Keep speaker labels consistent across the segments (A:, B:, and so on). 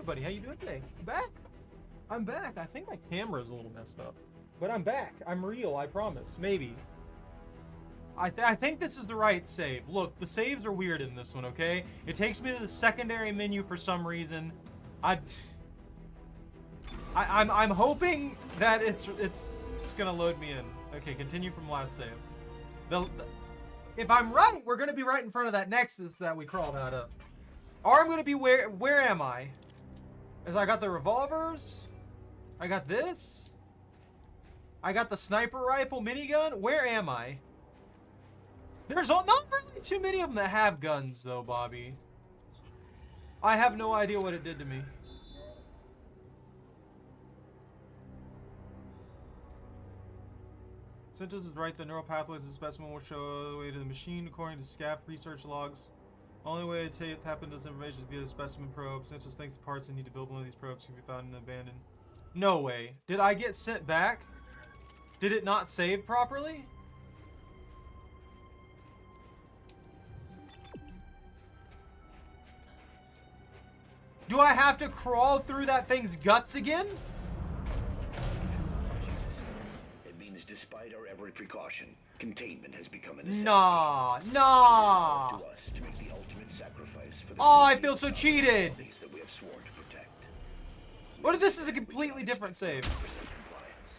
A: everybody. How you doing today? I'm back. I'm back. I think my camera's a little messed up. But I'm back. I'm real, I promise. Maybe. I think this is the right save. Look, the saves are weird in this one, okay? It takes me to the secondary menu for some reason. I'm hoping that it's gonna load me in. Okay, continue from last save. If I'm right, we're gonna be right in front of that Nexus that we crawled out of. Or I'm gonna be where am I? As I got the revolvers. I got this. I got the sniper rifle minigun. Where am I? There's not really too many of them that have guns, though, Bobby. I have no idea what it did to me. Sintos is right. The neural pathways of the specimen will show the way to the machine, according to SCAF research logs. Only way to tap into this information is via the specimen probe. Sintos thinks the parts that need to build one of these probes can be found in the abandoned. No way. Did I get sent back? Did it not save properly? Do I have to crawl through that thing's guts again?
B: It means despite our every precaution, containment has become a necessity.
A: Nah.
B: To us to make the ultimate sacrifice for the
A: Oh, I feel so cheated.
B: That we have sworn to protect.
A: What if this is a completely different save?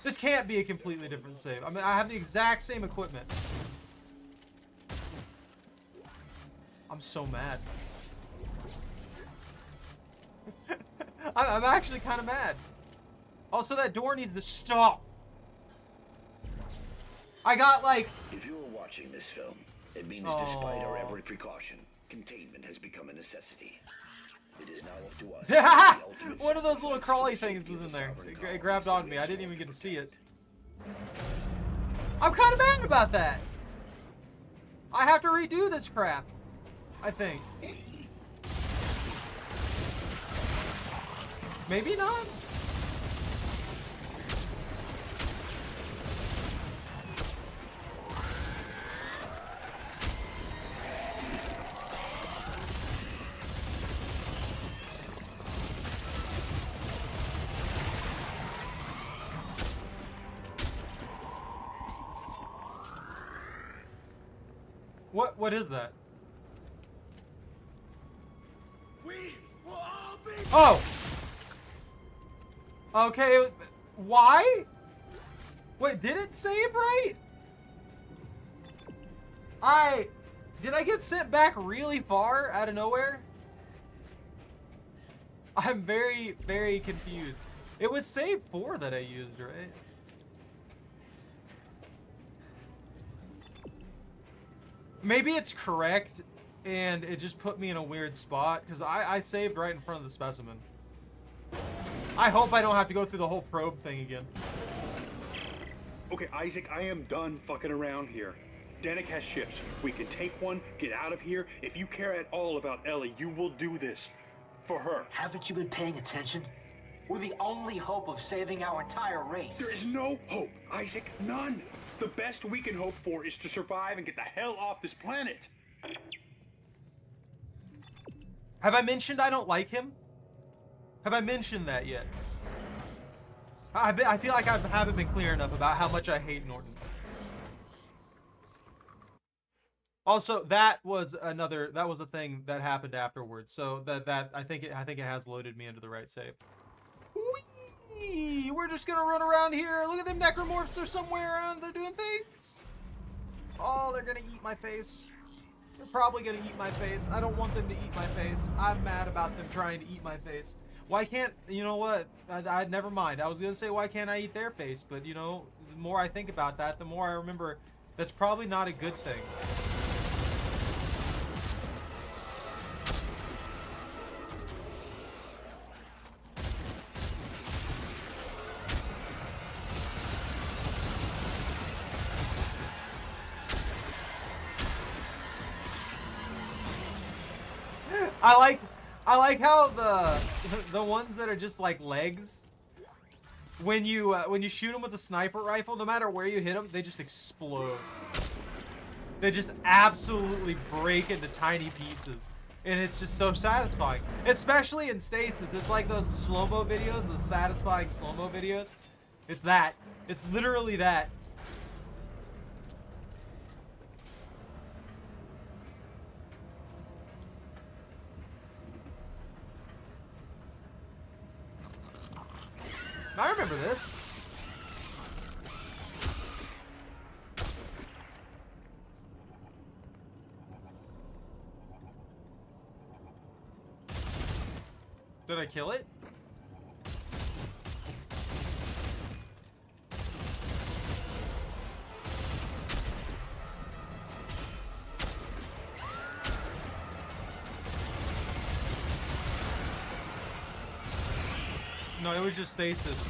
A: This can't be a completely different save. I mean, I have the exact same equipment. I'm so mad. I'm actually kind of mad. Also, that door needs to stop. I got like...
B: If you are watching this film, it means despite our every precaution, containment has become a necessity. It is now up to us.
A: One of those little crawly things was in there. It grabbed onto me. I didn't even get to see it. I'm kind of mad about that. I have to redo this crap, I think. Maybe not. What is that?
C: We will all be.
A: Oh. Okay. Why? Wait, did it save right? Did I get sent back really far out of nowhere? I'm very, very confused. It was save 4 that I used, right? Maybe it's correct, and it just put me in a weird spot, because I saved right in front of the specimen. I hope I don't have to go through the whole probe thing again.
D: Okay, Isaac, I am done fucking around here. Danik has ships. We can take one, get out of here. If you care at all about Ellie, you will do this. For her.
E: Haven't you been paying attention? We're the only hope of saving our entire race.
D: There is no hope, Isaac. None. The best we can hope for is to survive and get the hell off this planet.
A: Have I mentioned I don't like him? Have I mentioned that yet? I feel like I haven't been clear enough about how much I hate Norton. Also, that was a thing that happened afterwards. So that I think it has loaded me into the right save. Whee! We're just gonna run around here. Look at them Necromorphs. They're somewhere around. They're doing things. Oh, they're gonna eat my face. They're probably gonna eat my face. I don't want them to eat my face. I'm mad about them trying to eat my face. Why can't, you know what? I never mind. I was gonna say why can't I eat their face, but you know, the more I think about that, the more I remember that's probably not a good thing. I like how the ones that are just like legs, when you shoot them with a sniper rifle, no matter where you hit them, they just explode. They just absolutely break into tiny pieces. And it's just so satisfying. Especially in stasis. It's like those slow-mo videos, those satisfying slow-mo videos. It's that. It's literally that. I remember this. Did I kill it? No, it was just stasis.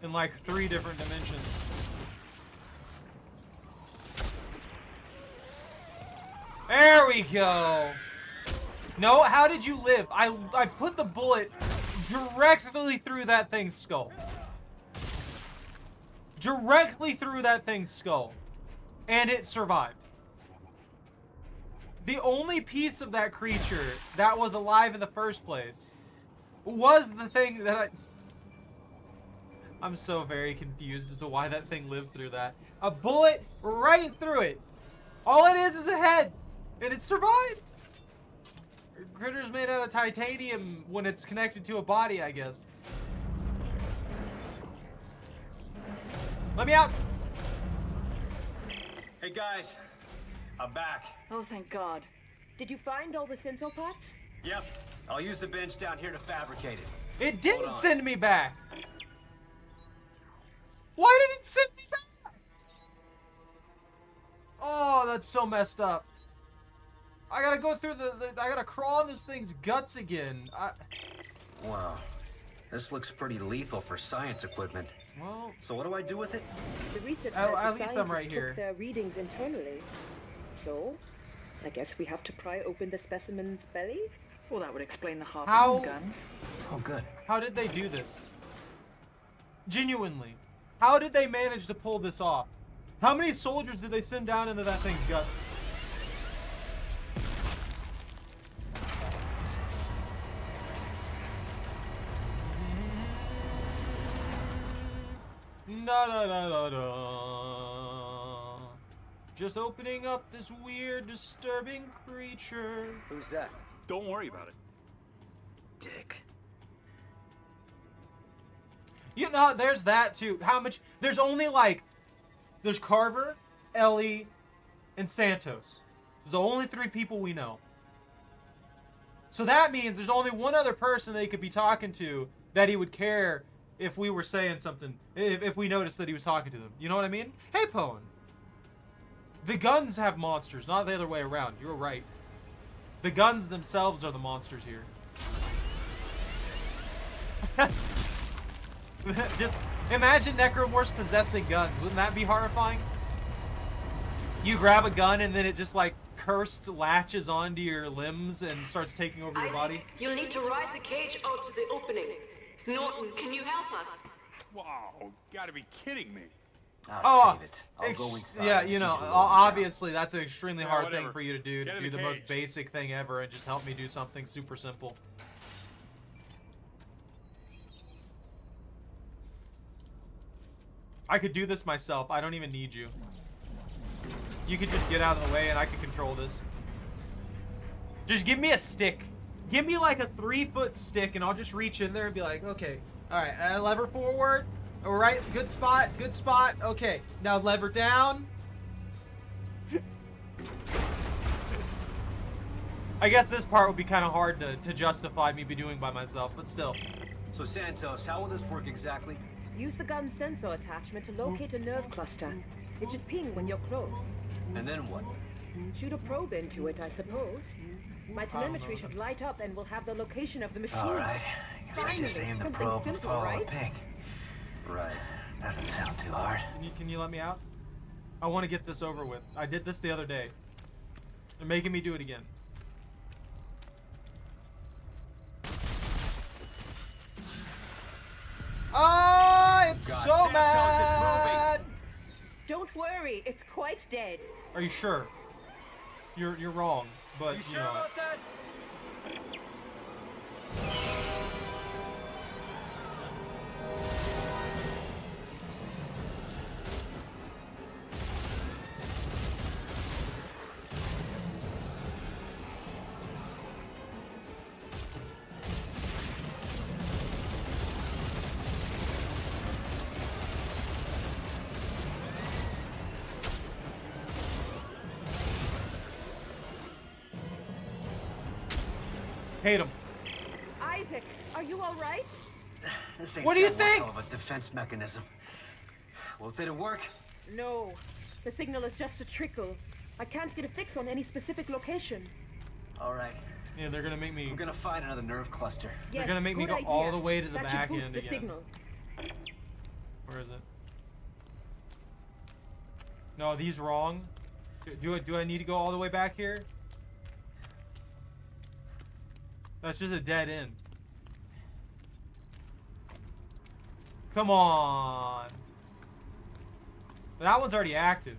A: In like 3 different dimensions. There we go! No, how did you live? I put the bullet directly through that thing's skull. Directly through that thing's skull. And it survived. The only piece of that creature that was alive in the first place was the thing that I'm so very confused as to why that thing lived through that. A bullet right through it. All it is a head. And it survived. Critter's made out of titanium when it's connected to a body, I guess. Let me out.
E: Hey guys, I'm back.
F: Oh, thank God. Did you find all the sensor parts?
E: Yep, I'll use the bench down here to fabricate it.
A: It didn't send me back. Why did it send me back? Oh, that's so messed up. I gotta go through I gotta crawl in this thing's guts again.
E: Wow, this looks pretty lethal for science equipment.
A: Well,
E: so what do I do with it?
F: The research
A: at least I'm right here.
F: took their readings internally. So, I guess we have to pry open the specimen's belly? Well, that would explain the harpoon guns.
E: Oh, good.
A: How did they do this? Genuinely. How did they manage to pull this off? How many soldiers did they send down into that thing's guts? Da da da da da. Just opening up this weird, disturbing creature.
E: Who's that?
C: Don't worry about it.
E: Dick.
A: You know, there's that too. How much? There's only like, there's Carver, Ellie, and Santos. There's the only 3 people we know. So that means there's only one other person they could be talking to that he would care if we were saying something, if we noticed that he was talking to them. You know what I mean? Hey, Pone. The guns have monsters, not the other way around. You're right. The guns themselves are the monsters here. Just imagine Necromorphs possessing guns. Wouldn't that be horrifying? You grab a gun and then it just like cursed latches onto your limbs and starts taking over your body.
G: You'll need to ride the cage out to the opening. Norton, can you help us?
C: Wow, gotta be kidding me.
E: I'll save it. I'll go inside.
A: Yeah, you know, obviously that's an extremely hard
C: whatever.
A: thing for you to do
C: Get in
A: the
C: the
A: most
C: cage.
A: basic thing ever and just help me do something super simple. I could do this myself. I don't even need you. You could just get out of the way and I could control this. Just give me a stick. Give me like a 3-foot stick and I'll just reach in there and be like, okay, all right, lever forward. All right, good spot, good spot. Okay, now lever down. I guess this part would be kind of hard to justify me be doing by myself, but still.
E: So Santos, how will this work exactly?
F: Use the gun sensor attachment to locate a nerve cluster. It should ping when you're close.
E: And then what?
F: Shoot a probe into it, I suppose. My telemetry should light up and we'll have the location of the machine.
E: All right. Guess I just
F: Finally,
E: aim the
F: something
E: probe and
F: simple,
E: follow
F: right?
E: the ping. Right. Doesn't sound too hard.
A: Can you let me out? I want to get this over with. I did this the other day. They're making me do it again. Oh, it's
E: God,
A: so
E: Santos,
A: bad.
F: Don't worry, it's quite dead.
A: Are you sure? You're wrong. But you know.
E: that?
A: Hate him.
F: Isaac, are you all right?
E: This thing's
A: What do you
E: got one
A: think?
E: hell of a defense mechanism. Well, did it work?
F: No. The signal is just a trickle. I can't get a fix on any specific location.
E: All right.
A: Yeah, they're gonna make me.
E: I'm gonna find another nerve cluster.
A: They're
F: Yes,
A: gonna make me
F: good
A: go all
F: idea.
A: the way to the
F: That should
A: back
F: boost
A: end
F: the
A: again.
F: signal.
A: Where is it? No, are these wrong? Do I need to go all the way back here? That's just a dead end. Come on. That one's already active.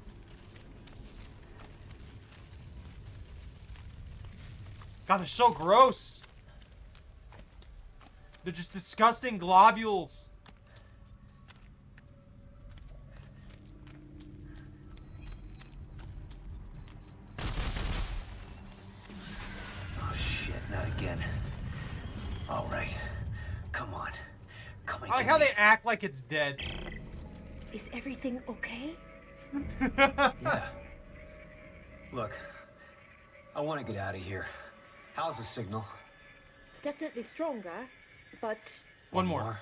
A: God, they're so gross. They're just disgusting globules.
E: Oh shit, not again. All right. Come on. Come on.
A: I like how they act like it's dead.
F: Is everything okay?
E: Yeah. Look, I want to get out of here. How's the signal?
F: Definitely stronger, but
A: One more.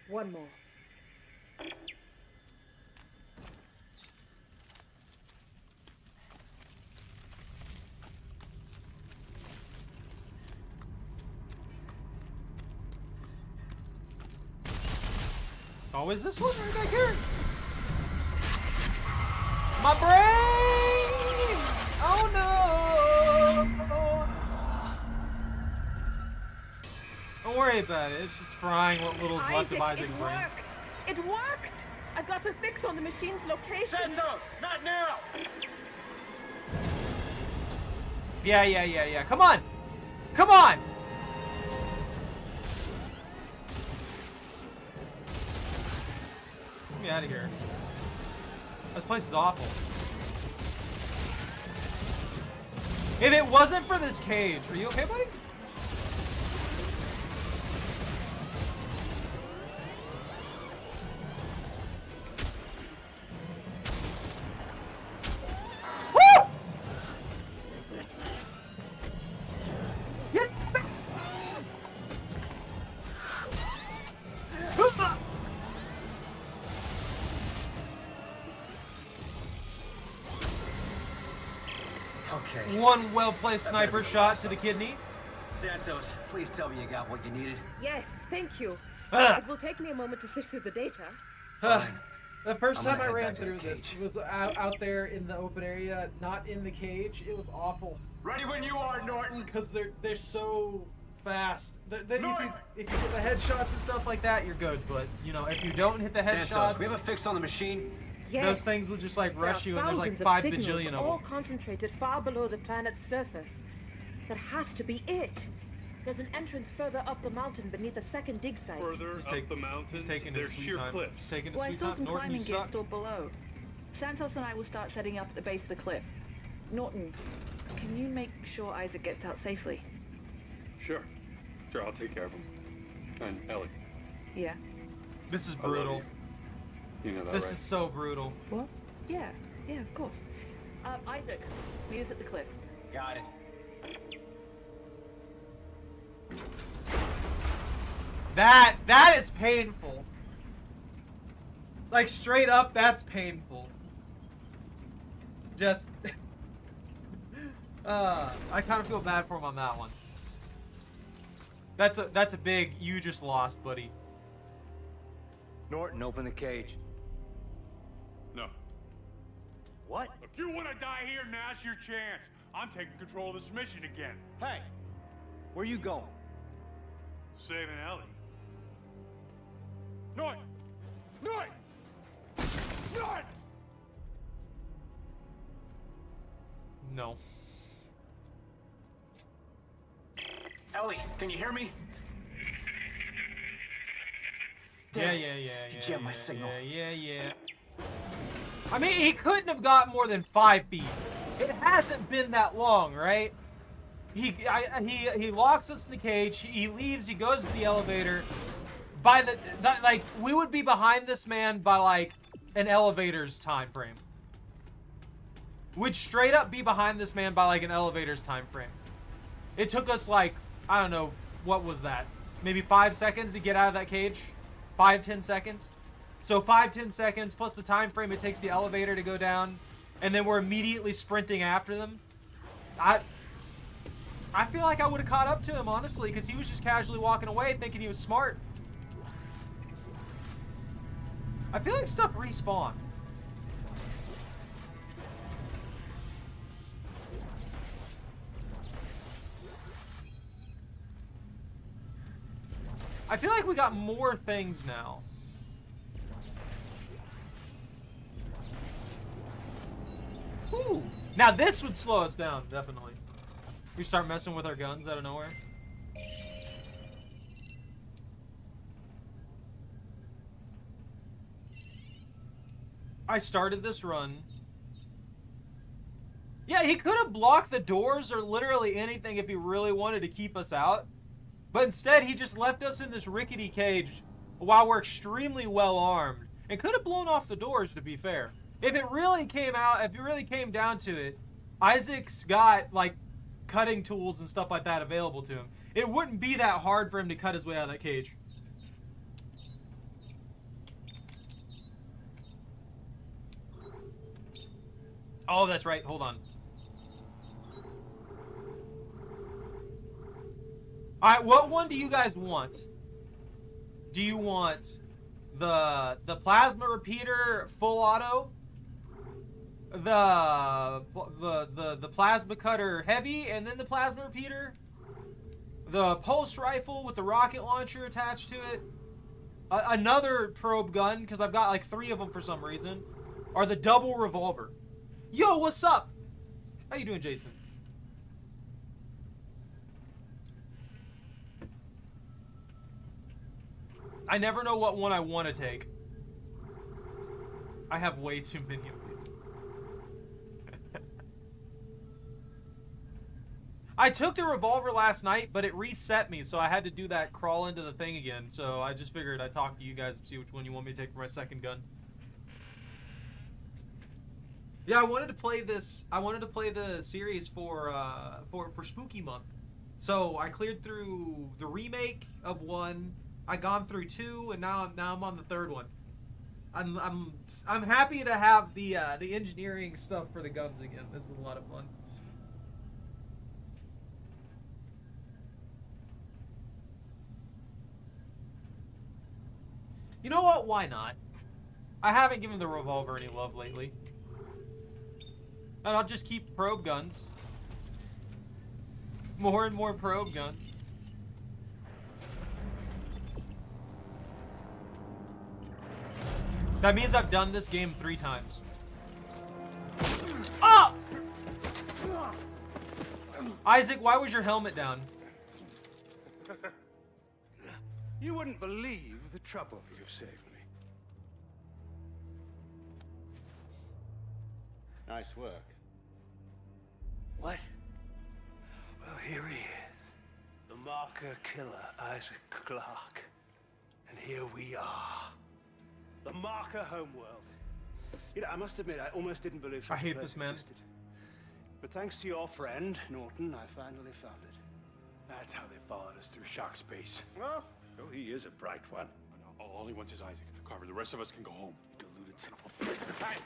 F: one more.
A: Oh, is this one right back here? My brain! Oh no! Don't worry about it. It's just frying what little's left of Isaac's
F: it
A: brain.
F: worked! It worked! I got a fix on the machine's location.
E: Santos, not now!
A: Yeah. Come on! Come on! Get me out of here. This place is awful. If it wasn't for this cage, are you okay, buddy? Woo! Get back!
E: Okay.
A: One well-placed sniper shot to the kidney.
E: Santos, please tell me you got what you needed.
F: Yes, thank you.
A: Ah.
F: It will take me a moment to sift through the data.
A: Uh,
E: Fine.
A: the first
E: I'm
A: time
E: gonna
A: I
E: head
A: ran
E: back to
A: through
E: the
A: this
E: cage.
A: was out there in the open area, not in the cage. It was awful
E: Ready when you are, Norton.
A: because they're so fast. If you get the headshots and stuff like that, you're good. But you know, if you don't hit the
E: Santos,
A: headshots,
E: we have a fix on the machine.
F: Yes,
A: those things will just like
F: there
A: rush
F: are
A: you, and there's like
F: thousands
A: 5
F: of signals,
A: bajillion
F: all
A: of them.
F: concentrated far below the planet's surface. That has to be it. There's an entrance further up the mountain beneath a second dig site.
D: Further
A: He's
D: up
A: take-
D: the mountain,
A: He's taking his
D: there's
A: sweet
D: sheer
A: time.
D: cliffs.
A: He's taking his
H: Well, I
A: sweet
H: saw
A: time.
H: some
A: Norton, you
H: climbing gear
A: suck.
H: stored below. Santos and I will start setting up at the base of the cliff. Norton, can you make sure Isaac gets out safely?
D: Sure, I'll take care of him. And Ellie,
H: Yeah.
A: This is
D: I love
A: brutal.
D: you know that,
A: This
D: right?
A: is so brutal.
H: What? Yeah, of course. Isaac, meet us at the cliff.
E: Got it.
A: That is painful. Like straight up, that's painful. Just, I kind of feel bad for him on that one. That's a big. You just lost, buddy.
E: Norton, open the cage.
C: No.
E: What?
C: If you want to die here, now's your chance. I'm taking control of this mission again.
E: Hey, where you going?
C: Saving Ellie. North! North! North!
A: No.
E: Ellie, can you hear me?
A: Yeah,
E: Damn,
A: yeah,
E: you
A: yeah,
E: jammed my
A: yeah,
E: signal.
A: yeah. I mean, he couldn't have got more than 5 feet. It hasn't been that long, right? He locks us in the cage. He leaves. He goes to the elevator. Like, we would be behind this man by like an elevator's time frame. We'd straight up be behind this man by like an elevator's time frame. It took us like, I don't know, what was that? Maybe 5 seconds to get out of that cage? 5-10 seconds? So 5-10 seconds plus the time frame it takes the elevator to go down, and then we're immediately sprinting after them. I feel like I would have caught up to him, honestly, because he was just casually walking away thinking he was smart. I feel like stuff respawned. I feel like we got more things now. Ooh. Now this would slow us down, definitely. We start messing with our guns out of nowhere. I started this run. Yeah, he could have blocked the doors or literally anything if he really wanted to keep us out. But instead, he just left us in this rickety cage while we're extremely well armed. And could have blown off the doors, to be fair. If it really came down to it, Isaac's got, like, cutting tools and stuff like that available to him. It wouldn't be that hard for him to cut his way out of that cage. Oh, that's right. Hold on. Alright, what one do you guys want? Do you want the plasma repeater full auto? The plasma cutter heavy and then the plasma repeater? The pulse rifle with the rocket launcher attached to it? Another probe gun, because I've got like 3 of them for some reason. Or the double revolver. Yo, what's up? How you doing, Jason? I never know what one I want to take. I have way too many of these. I took the revolver last night, but it reset me, so I had to do that crawl into the thing again. So I just figured I'd talk to you guys and see which one you want me to take for my second gun. Yeah, I wanted to play this. I wanted to play the series for Spooky Month. So I cleared through the remake of 1. I gone through 2, and now I'm on the 3rd one. I'm happy to have the engineering stuff for the guns again. This is a lot of fun. You know what? Why not? I haven't given the revolver any love lately. And I'll just keep probe guns. More and more probe guns. That means I've done this game 3 times. Oh! Isaac, why was your helmet down?
I: You wouldn't believe the trouble you've saved me.
J: Nice work.
I: What? Well, here he is. The marker killer, Isaac Clarke. And here we are. The marker homeworld. You know, I must admit, I almost didn't believe such
A: I hate
I: a place
A: this man.
I: existed. But thanks to your friend, Norton, I finally found it.
D: That's how they followed us through shock space.
I: Well, he is a bright one.
C: All he wants is Isaac. Carver, the rest of us can go home.
D: Deluded son of a... Hey!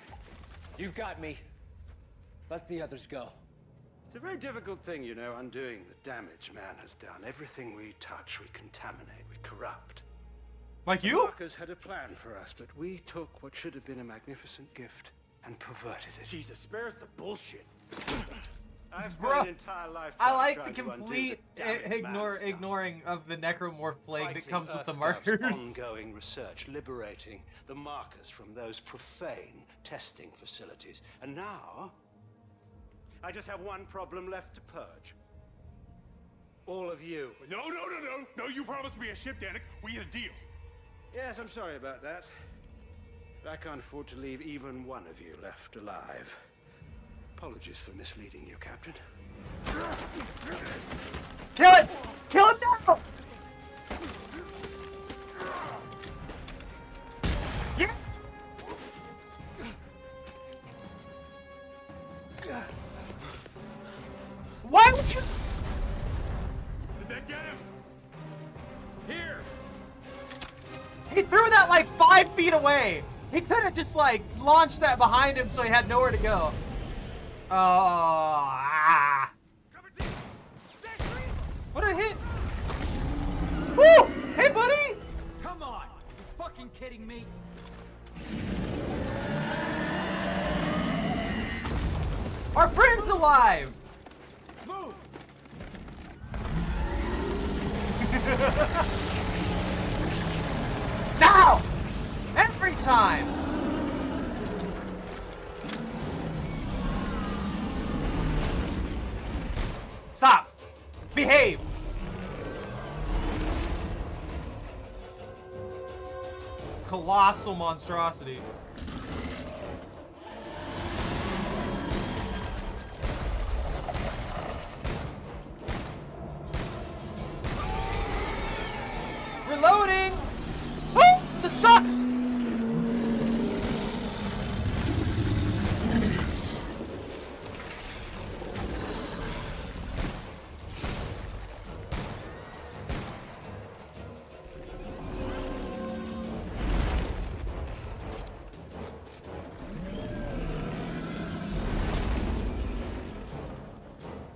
E: You've got me. Let the others go.
I: It's a very difficult thing, you know, undoing the damage man has done. Everything we touch, we contaminate, we corrupt.
A: Like
I: The
A: you?
I: markers had a plan for us, but we took what should have been a magnificent gift and perverted it.
D: Jesus, spare us the bullshit.
I: I've spent
A: Bruh,
I: an entire lifetime
A: I like
I: trying
A: the
I: to undo
A: complete
I: damage man has done.
A: ignoring of the necromorph plague that
I: Fighting
A: comes with the
I: Earthstuff's
A: markers.
I: ongoing research, liberating the markers from those profane testing facilities. And now, I just have one problem left to purge. All of you.
C: No, you promised me a ship, Danik. We had a deal.
I: Yes, I'm sorry about that. But I can't afford to leave even one of you left alive. Apologies for misleading you, Captain.
A: Kill it! Kill it now! Yeah! Why would you?
C: Did that get him? Here.
A: He threw that like 5 feet away. He could have just like launched that behind him so he had nowhere to go. What a hit! Woo! Hey, buddy!
J: Come on! You fucking kidding me?
A: Our friend's alive!
J: Move!
A: Now! Every time! Stop! Behave! Colossal monstrosity. Reloading! Oh, the suck!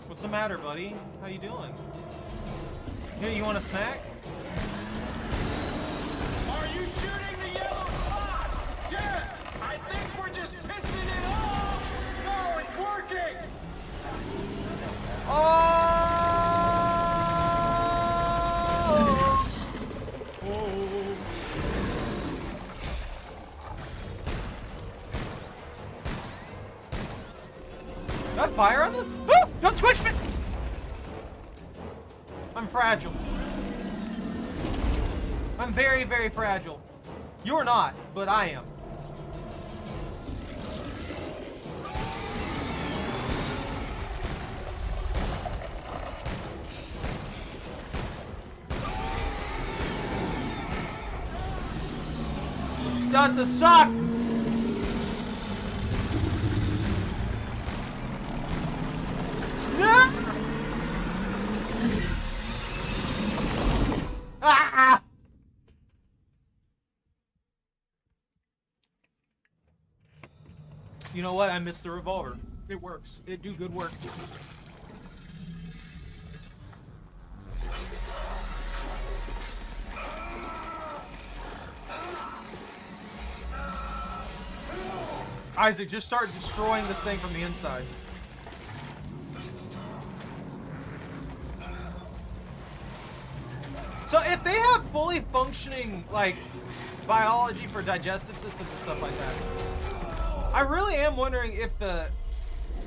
A: What's the matter, buddy? How you doing? Here, you want a snack?
J: Are you shooting the yellow spots? Yes! I think we're just pissing it off! No, it's working!
A: Oh! Did I fire on this? Woo! Don't twitch me! I'm fragile. I'm very, very fragile. You're not, but I am. Got the suck! Ah! You know what? I missed the revolver. It works. It do good work. Isaac, just start destroying this thing from the inside. So if they have fully functioning, like, biology for digestive systems and stuff like that, I really am wondering if the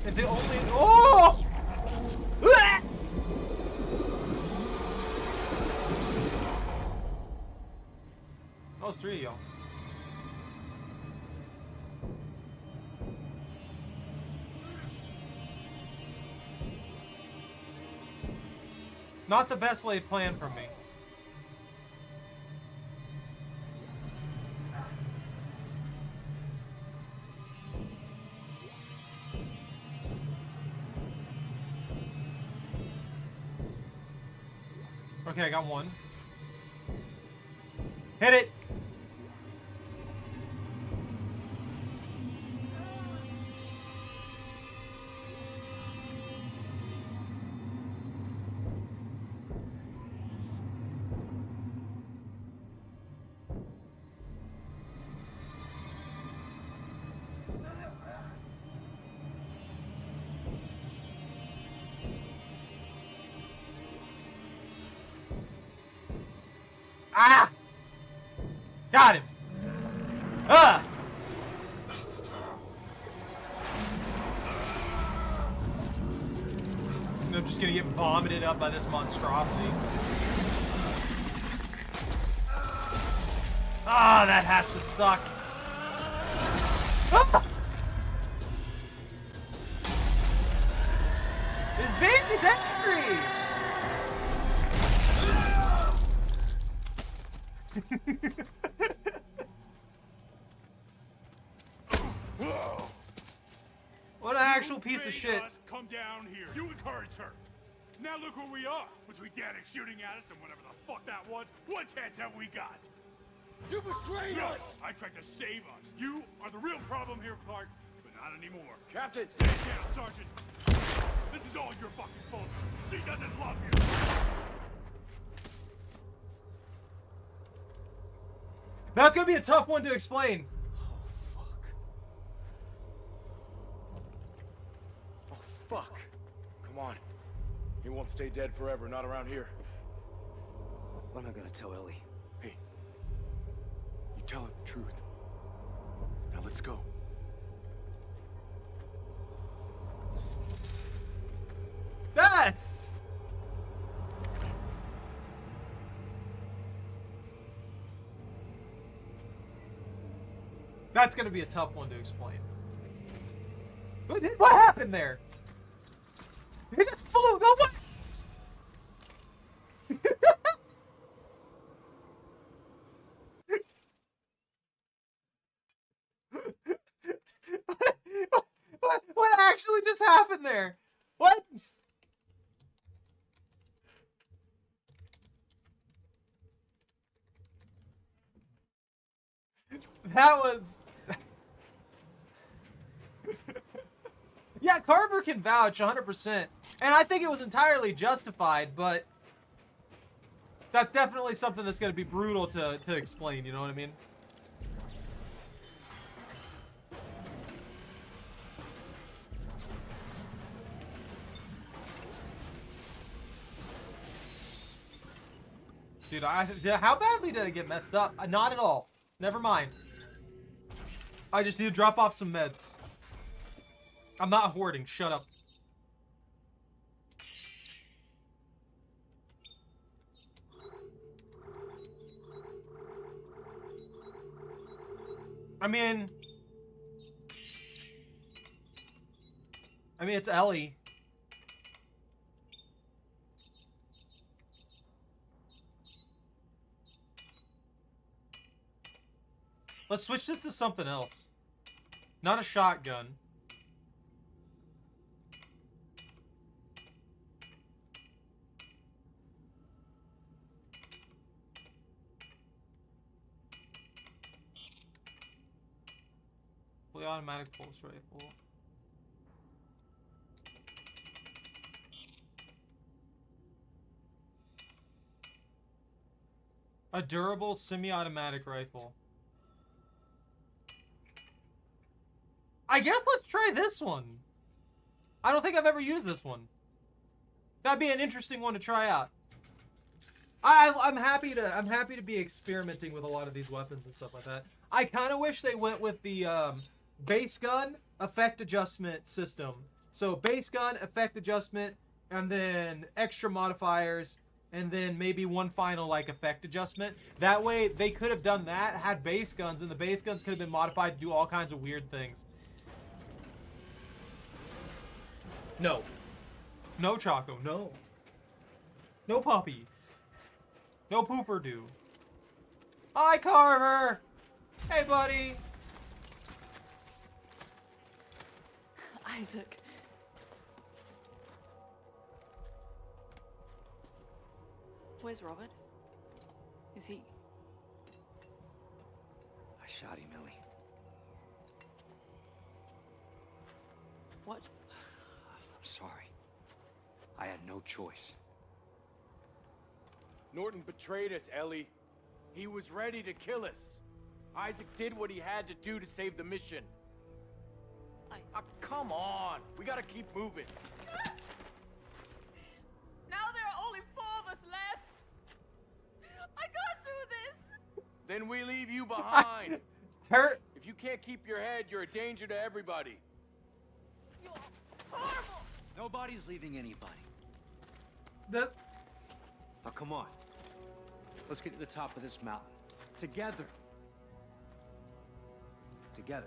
A: only, oh! That was 3 of y'all. Not the best laid plan from me. Okay, I got one. Hit it! Ah! Got him! Ah! I'm gonna I'm just gonna get vomited up by this monstrosity. Ah, that has to suck. Ah! This baby's angry! What an actual piece of shit.
C: Come down here. You encouraged her. Now look where we are. Between Danik shooting at us and whatever the fuck that was, what chance have we got?
J: You betrayed
C: No,
J: us!
C: I tried to save us. You are the real problem here, Clark, but not anymore.
J: Captain!
C: Stand down, Sergeant. This is all your fucking fault. She doesn't love you.
A: That's gonna be a tough one to explain.
J: Oh, fuck. Come on. He won't stay dead forever, not around here.
E: What am I gonna tell Ellie?
J: Hey, you tell her the truth. Now let's go.
A: That's gonna be a tough one to explain. What happened there? He just flew. No, what? What actually just happened there? What? That was... Yeah, Carver can vouch 100%. And I think it was entirely justified, but... That's definitely something that's going to be brutal to explain, you know what I mean? Dude, how badly did I get messed up? Not at all. Never mind. I just need to drop off some meds. I'm not hoarding. Shut up. I mean, it's Ellie. Let's switch this to something else. Not a shotgun. Fully automatic pulse rifle. A durable semi-automatic rifle. I guess let's try this one. I don't think I've ever used this one. That'd be an interesting one to try out. I'm happy to be experimenting with a lot of these weapons and stuff like that. I kind of wish they went with the base gun effect adjustment system. So base gun effect adjustment, and then extra modifiers, and then maybe one final like effect adjustment. That way they could have done that, had base guns, and the base guns could have been modified to do all kinds of weird things. No. No, Choco. No. No, Puppy. No, Pooper do. Hi, Carver. Hey, buddy.
H: Isaac. Where's Robert? Is he...
E: I shot him, Ellie.
H: What?
E: I'm sorry. I had no choice.
J: Norton betrayed us, Ellie. He was ready to kill us. Isaac did what he had to do to save the mission. Come on. We gotta keep moving.
G: Now there are only 4 of us left. I can't do this.
J: Then we leave you behind.
A: Hurt.
J: If you can't keep your head, you're a danger to everybody.
G: You're horrible.
E: Nobody's leaving anybody.
K: Now come on. Let's get to the top of this mountain. Together. Together.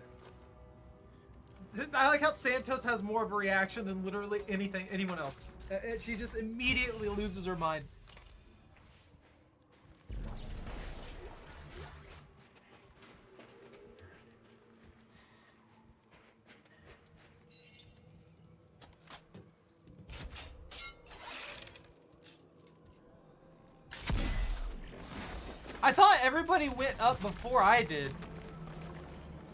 A: I like how Santos has more of a reaction than literally anyone else. She just immediately loses her mind. I thought everybody went up before I did.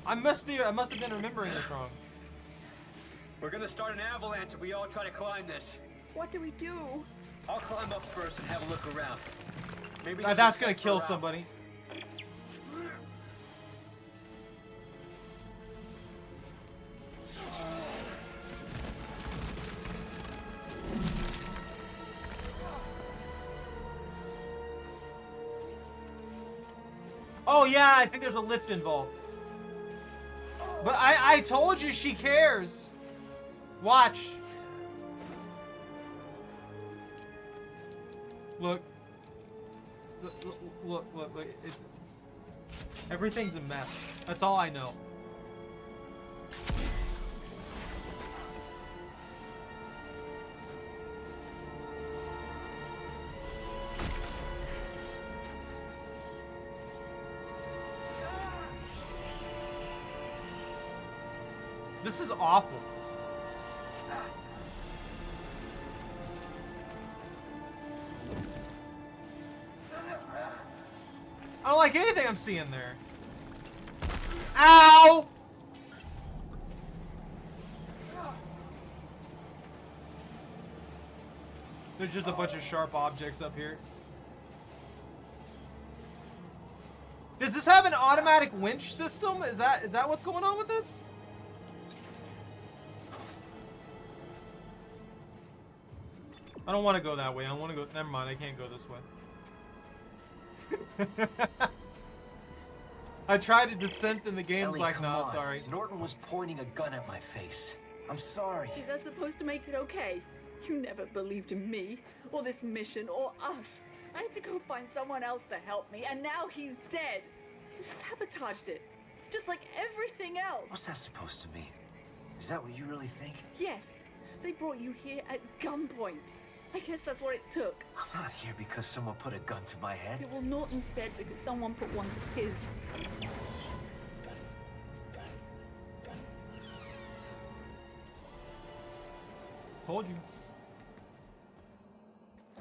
A: I must have been remembering this wrong.
E: We're gonna start an avalanche if we all try to climb this.
H: What do we do?
E: I'll climb up first and have a look around. Maybe
A: That's gonna kill somebody. Oh yeah, I think there's a lift involved. But I told you she cares. Watch. Look. Look. It's everything's a mess. That's all I know. This is awful. I don't like anything I'm seeing there. Ow! There's just a bunch of sharp objects up here. Does this have an automatic winch system? Is that what's going on with this? I don't want to go that way. I want to go. Never mind. I can't go this way. I tried to descent in the game's like, no, sorry.
E: Norton was pointing a gun at my face. I'm sorry.
H: Is that supposed to make it okay? You never believed in me, or this mission, or us. I had to go find someone else to help me, and now he's dead. You sabotaged it, just like everything else.
E: What's that supposed to mean? Is that what you really think?
H: Yes, they brought you here at gunpoint. I guess that's what it took.
E: I'm not here because someone put a gun to my head.
H: Yeah, well, Norton's dead because someone put one to his.
A: Told you.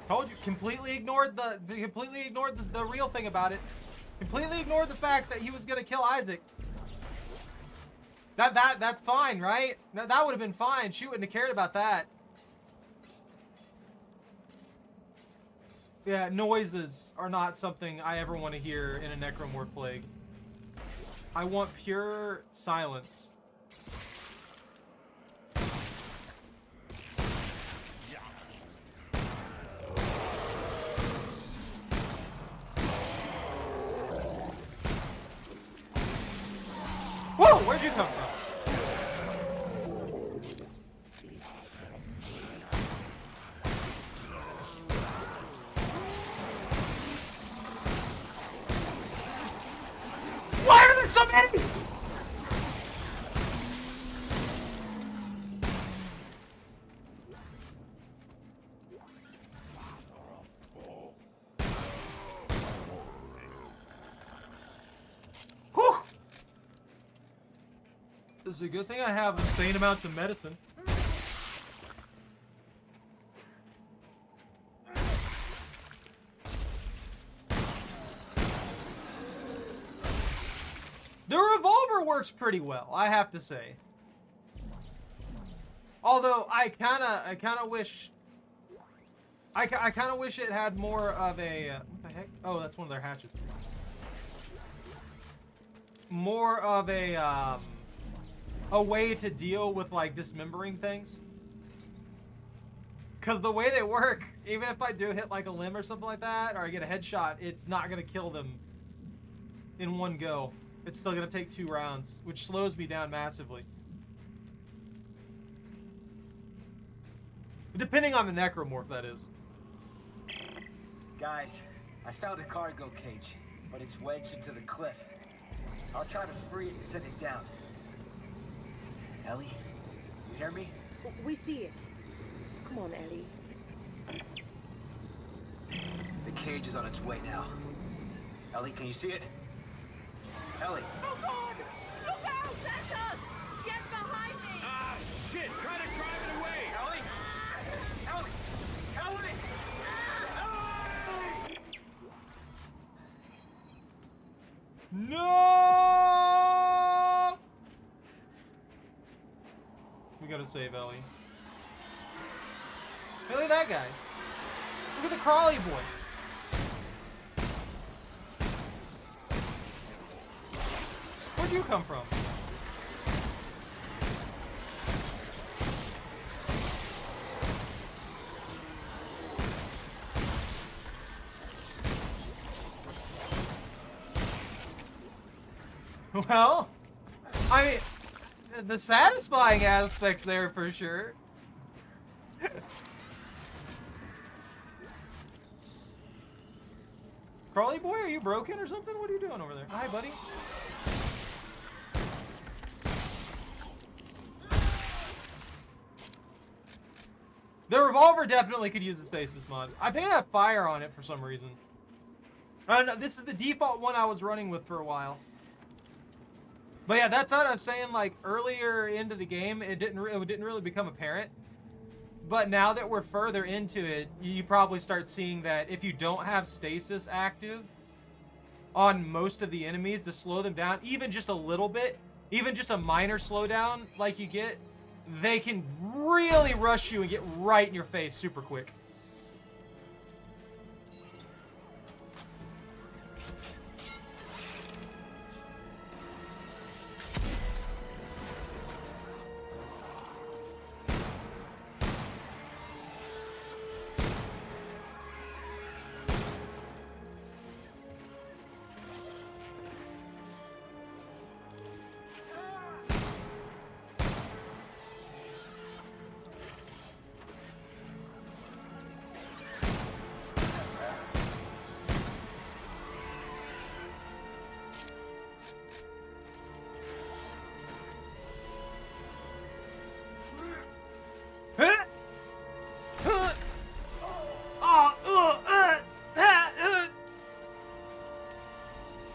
A: Told you. Completely ignored the real thing about it. Completely ignored the fact that he was gonna kill Isaac. That's fine, right? That would have been fine. She wouldn't have cared about that. Yeah, noises are not something I ever want to hear in a Necromorph plague. I want pure silence. Whoa, where'd you come from? Why are there so many? Whew. This is a good thing I have insane amounts of medicine. The revolver works pretty well, I have to say. Although I kind of wish it had more of a what the heck? Oh, that's one of their hatchets. More of a way to deal with like dismembering things. Cause the way they work, even if I do hit like a limb or something like that, or I get a headshot, it's not gonna kill them in one go. It's still gonna take 2 rounds, which slows me down massively. Depending on the Necromorph, that is.
E: Guys, I found a cargo cage, but it's wedged into the cliff. I'll try to free it and send it down. Ellie, you hear me?
F: We see it. Come on, Ellie.
E: The cage is on its way now. Ellie, can you see it? Ellie!
H: Oh God! Look out! That's us! Get behind me!
C: Ah, shit! Try to drive it away!
E: Ellie! Ellie! Ellie! Ellie!
A: No! We gotta save Ellie. Hey, look at that guy. Look at the crawly boy. Where'd you come from? Well, I mean, the satisfying aspects there for sure. Crawly boy, are you broken or something? What are you doing over there? Hi, buddy. The revolver definitely could use the stasis mod. I think I have fire on it for some reason. I don't know. This is the default one I was running with for a while. But yeah, that's what I was saying. Like earlier into the game, it didn't really become apparent. But now that we're further into it, you probably start seeing that if you don't have stasis active on most of the enemies to slow them down, even just a little bit, even just a minor slowdown like you get, they can really rush you and get right in your face super quick.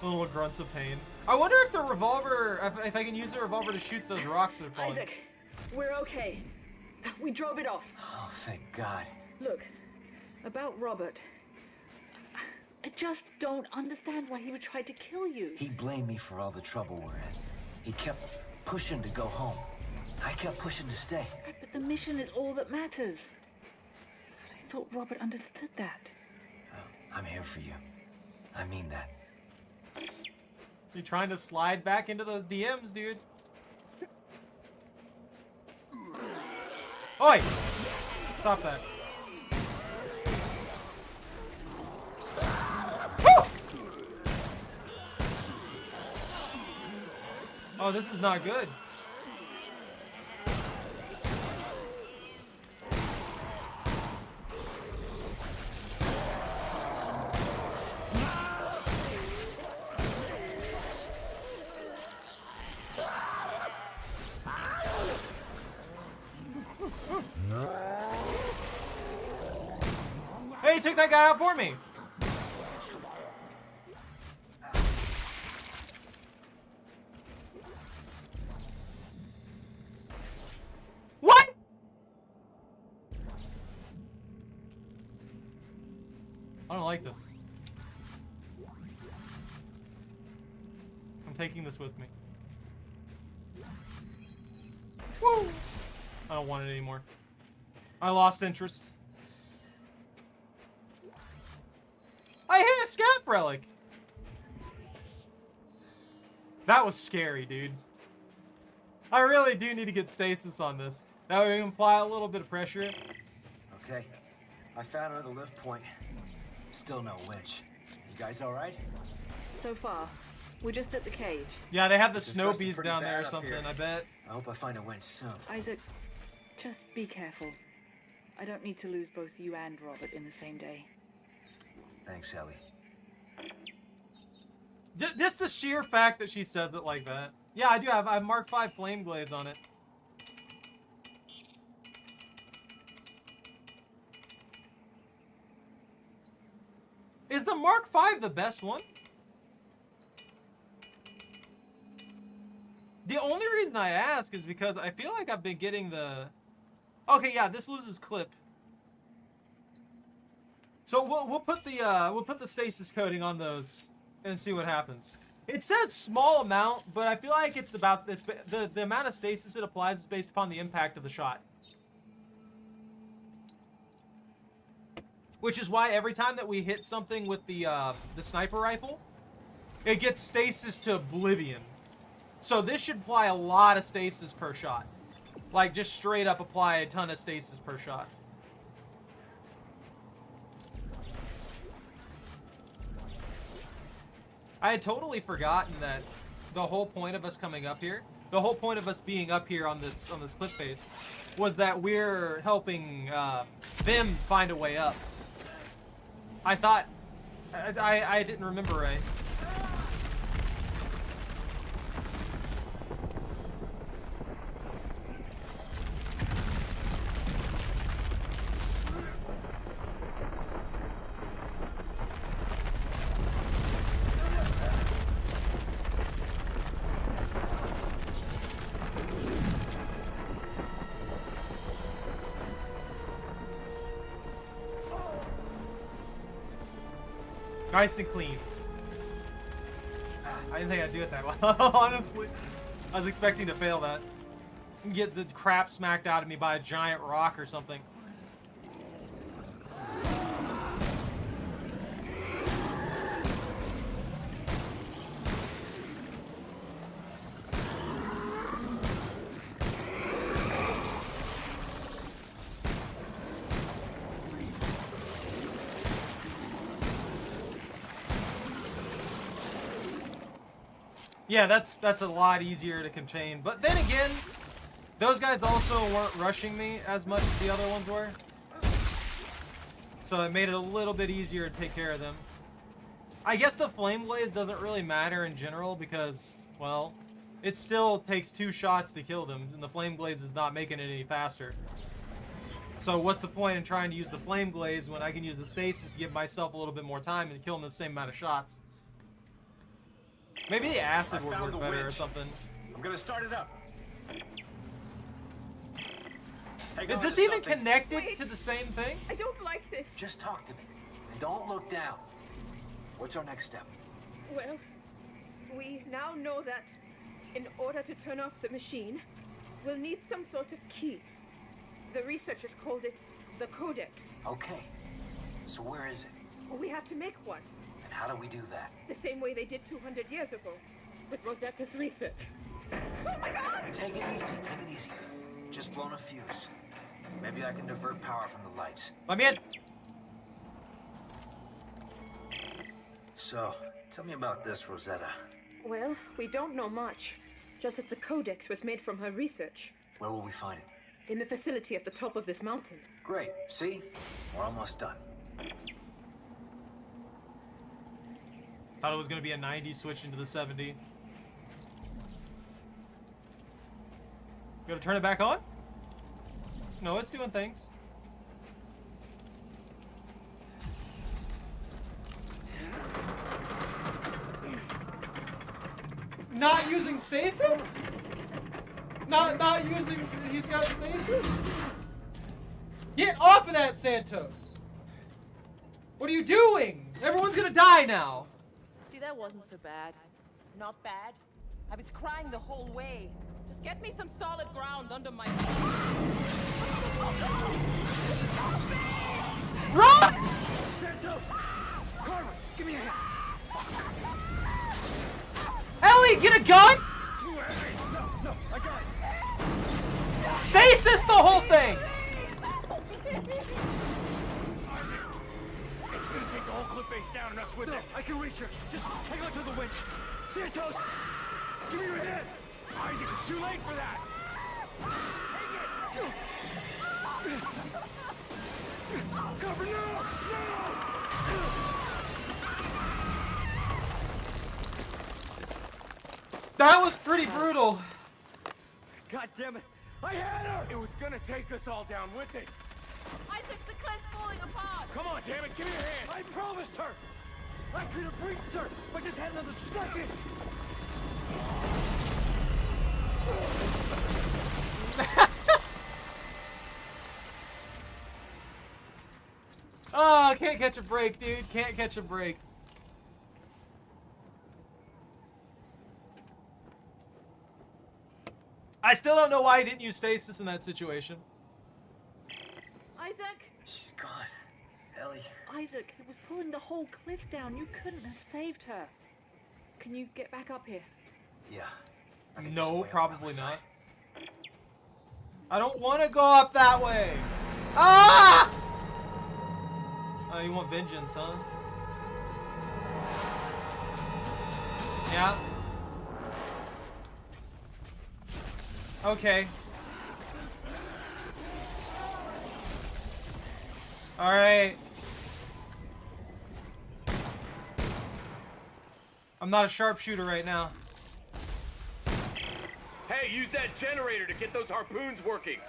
A: Little grunts of pain. I wonder if the revolver, if I can use the revolver to shoot those rocks that are falling.
F: Isaac, we're okay. We drove it off.
E: Oh, thank God.
F: Look, about Robert. I just don't understand why he would try to kill you.
E: He blamed me for all the trouble we're in. He kept pushing to go home. I kept pushing to stay.
F: But the mission is all that matters. I thought Robert understood that.
E: I'm here for you. I mean that.
A: You're trying to slide back into those DMs, dude. Oi! Stop that. Woo! Oh, this is not good. Hey, you took that guy out for me. What? I don't like this. I'm taking this with me. Woo! I don't want it anymore. I lost interest. I hit a scaff relic. That was scary, dude. I really do need to get stasis on this. That way we can apply a little bit of pressure.
E: Okay. I found another lift point. Still no winch. You guys all right?
F: So far, we're just at the cage.
A: Yeah, they have the
E: It's
A: snow
E: infested
A: bees
E: pretty
A: down there
E: bad
A: or
E: up
A: something,
E: here.
A: I bet.
E: I hope I find a winch soon.
F: Isaac, just be careful. I don't need to lose both you and Robert in the same day.
E: Thanks, Ellie.
A: Just the sheer fact that she says it like that. Yeah, I do have. I have Mark V flame glaze on it. Is the Mark V the best one? The only reason I ask is because I feel like I've been getting the... Okay, yeah, this loses clip. So we'll put the stasis coating on those and see what happens. It says small amount, but I feel like it's about the amount of stasis it applies is based upon the impact of the shot. Which is why every time that we hit something with the sniper rifle, it gets stasis to oblivion. So this should apply a lot of stasis per shot. Like, just straight up apply a ton of stasis per shot. I had totally forgotten that the whole point of us coming up here, the whole point of us being up here on this cliff face, was that we're helping them find a way up. I thought... I didn't remember right. Nice and clean. I didn't think I'd do it that well, honestly. I was expecting to fail that. And get the crap smacked out of me by a giant rock or something. Yeah, that's a lot easier to contain. But then again, those guys also weren't rushing me as much as the other ones were. So it made it a little bit easier to take care of them. I guess the flame blaze doesn't really matter in general because, well, it still takes 2 shots to kill them, and the flame glaze is not making it any faster. So what's the point in trying to use the flame glaze when I can use the stasis to give myself a little bit more time and kill them the same amount of shots? Maybe the acid would work better or something.
J: I'm gonna start it up.
A: Is this even connected to the same thing?
F: I don't like this.
E: Just talk to me. And don't look down. What's our next step?
F: Well, we now know that in order to turn off the machine, we'll need some sort of key. The researchers called it the Codex.
E: Okay. So where is it?
F: We have to make one.
E: And how do we do that?
F: The same way they did 200 years ago, with Rosetta's research. Oh my God!
E: Take it easy, take it easy. Just blown a fuse. Maybe I can divert power from the lights.
A: Let me in!
E: So, tell me about this, Rosetta.
F: Well, we don't know much. Just that the Codex was made from her research.
E: Where will we find it?
F: In the facility at the top of this mountain.
E: Great. See? We're almost done.
A: Thought it was going to be a 90 switch into the 70. You gotta turn it back on? No, it's doing things. Not using stasis? Not using... He's got stasis? Get off of that, Santos! What are you doing? Everyone's gonna die now!
G: See, that wasn't so bad. Not bad. I was crying the whole way. Just get me some solid ground under my feet.
A: Run!
J: Santos! Carver, give me a hand.
A: Ellie, get a gun!
J: No, I got it.
A: Stasis the whole thing!
C: It's gonna take the whole cliff face down and us with it.
J: I can reach her. Just hang on to the winch.
C: Santos! Give me your hand! Isaac, it's too late for that! Take it!
J: Carver, no!
A: That was pretty brutal.
J: God damn it! I had her! It was gonna take us all down with it.
G: Isaac, the cliff's falling apart.
J: Come on, damn it, give me your hand! I promised her! I could have reached her if I just had another second!
A: Oh, can't catch a break, dude. Can't catch a break. I still don't know why I didn't use stasis in that situation.
H: Isaac?
E: She's gone. Ellie.
H: Isaac, it was pulling the whole cliff down. You couldn't have saved her. Can you get back up here?
E: Yeah. I think there's a
A: No,
E: way up
A: probably
E: the
A: not.
E: side.
A: I don't want to go up that way. Ah! Oh, you want vengeance, huh? Yeah. Okay. All right. I'm not a sharpshooter right now.
L: Hey, use that generator to get those harpoons working.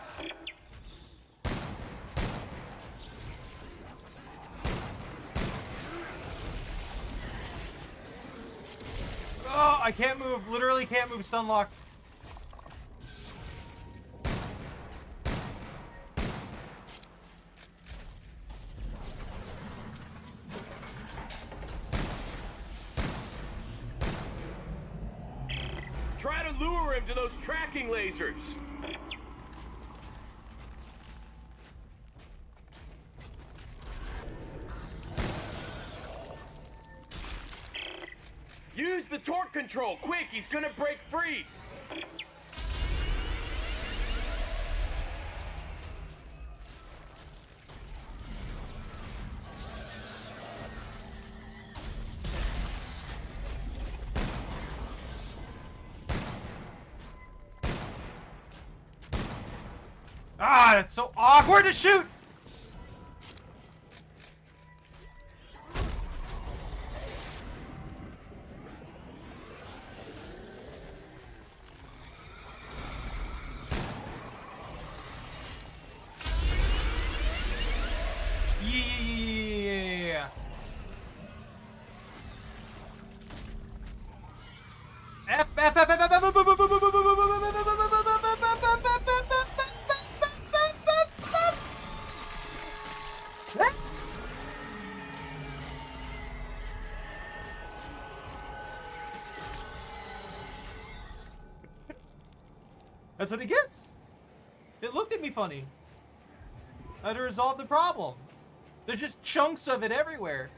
A: Oh, I can't move. Literally can't move. Stun locked.
L: Try to lure him to those tracking lasers. Use the torque control, quick, he's gonna break free.
A: Ah, it's so awkward to shoot. Yeah. That's what it gets. It looked at me funny. I had to resolve the problem. There's just chunks of it everywhere.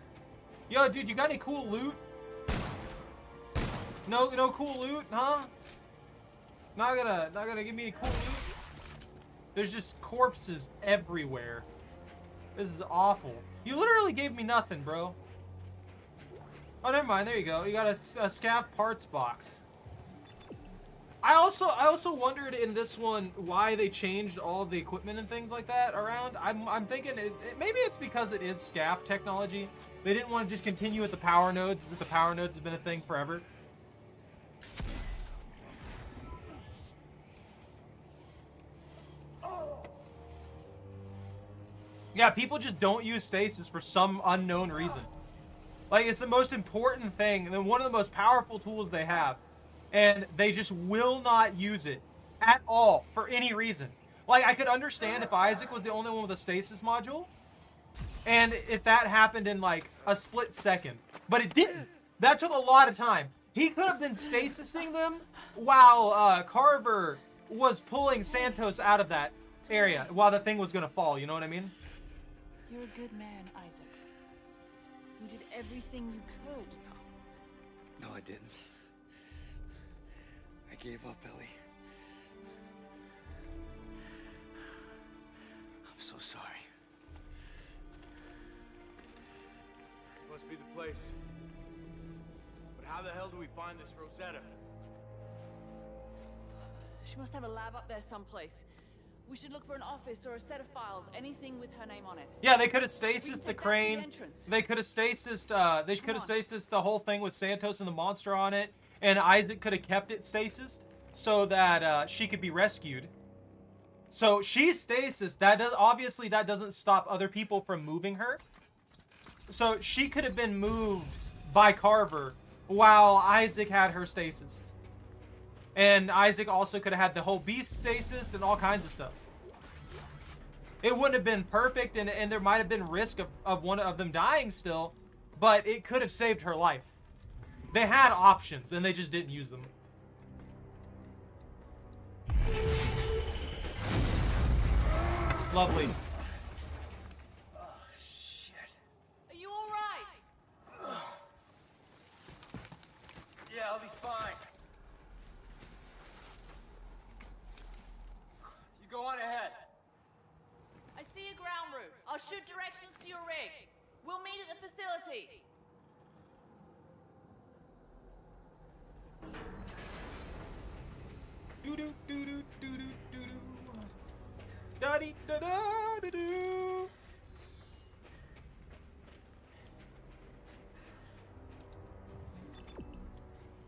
A: Yo, dude, you got any cool loot? No cool loot, huh? Not gonna give me any cool loot? There's just corpses everywhere. This is awful. You literally gave me nothing, bro. Oh, never mind. There you go. You got a scav parts box. I also wondered in this one why they changed all of the equipment and things like that around. I'm thinking maybe it's because it is scav technology. They didn't want to just continue with the power nodes, as if the power nodes have been a thing forever. Yeah, people just don't use stasis for some unknown reason. Like, it's the most important thing, and then one of the most powerful tools they have. And they just will not use it at all for any reason. Like, I could understand if Isaac was the only one with a stasis module, and if that happened in like a split second, but it didn't. That took a lot of time. He could have been stasising them while Carver was pulling Santos out of that area while the thing was gonna fall. You know what I mean?
G: You're a good man, Isaac. You did everything you could.
K: No, I didn't. I gave up, Ellie. I'm so sorry.
C: This must be the place. But how the hell do we find this Rosetta?
G: She must have a lab up there someplace. We should look for an office or a set of files, anything with her name on it.
A: Yeah, they could have stasis the crane.
G: entrance.
A: They could have stasis. They could have stasis the whole thing with Santos and the monster on it, and Isaac could have kept it stasis so that she could be rescued. So she's stasis. Obviously that doesn't stop other people from moving her. So she could have been moved by Carver while Isaac had her stasis. And Isaac also could have had the whole beast stasis and all kinds of stuff. It wouldn't have been perfect, and there might have been risk of one of them dying still, but it could have saved her life. They had options, and they just didn't use them. Lovely.
E: Oh, shit.
G: Are you all right?
E: Yeah, I'll be fine. You go on ahead.
G: I see a ground route. I'll shoot directions to your rig. We'll meet at the facility.
A: Do do do do do do do do. Da dee da da da do.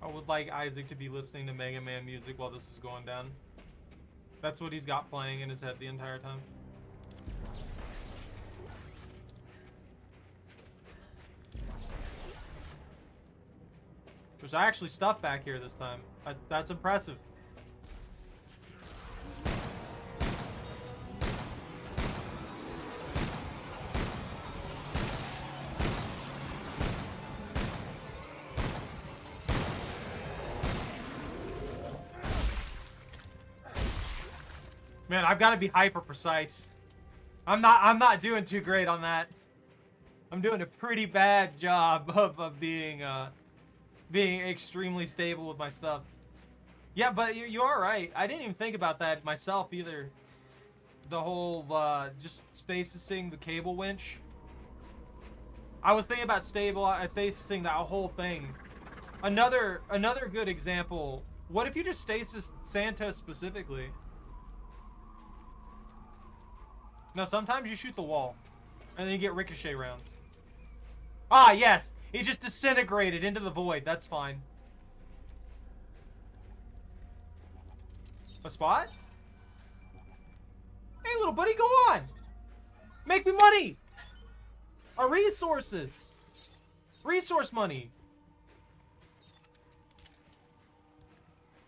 A: I would like Isaac to be listening to Mega Man music while this is going down. That's what he's got playing in his head the entire time. There's actually stuff back here this time. That's impressive. Man, I've got to be hyper precise. I'm not doing too great on that. I'm doing a pretty bad job of being extremely stable with my stuff. Yeah, but you are right. I didn't even think about that myself either. The whole just stasising the cable winch. I was thinking about stasising that whole thing. Another good example. What if you just stasis Santos specifically? Now, sometimes you shoot the wall, and then you get ricochet rounds. Ah, yes! He just disintegrated into the void. That's fine. A spot? Hey, little buddy, go on! Make me money! Our resources! Resource money!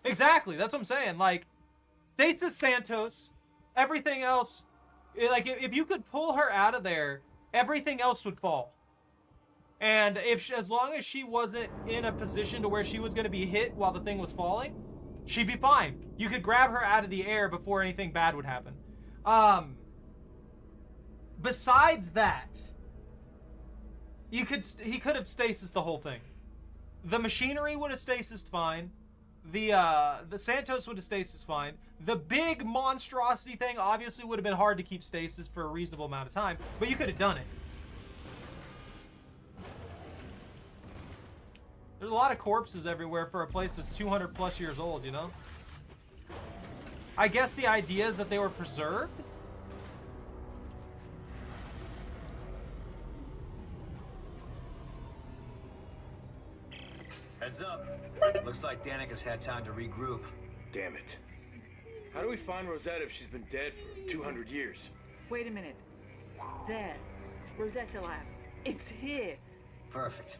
A: Exactly, that's what I'm saying. Like, stasis Santos, everything else... Like, if you could pull her out of there, everything else would fall. And as long as she wasn't in a position to where she was going to be hit while the thing was falling, she'd be fine. You could grab her out of the air before anything bad would happen. Besides that, he could have stasis the whole thing. The machinery would have stasis fine. The Santos would have stasis fine. The big monstrosity thing obviously would have been hard to keep stasis for a reasonable amount of time, but you could have done it. There's a lot of corpses everywhere for a place that's 200 plus years old, you know? I guess the idea is that they were preserved?
E: Heads up. Looks like Danik has had time to regroup.
L: Damn it. How do we find Rosetta if she's been dead for 200 years?
H: Wait a minute. There. Rosetta Lab. It's here.
E: Perfect.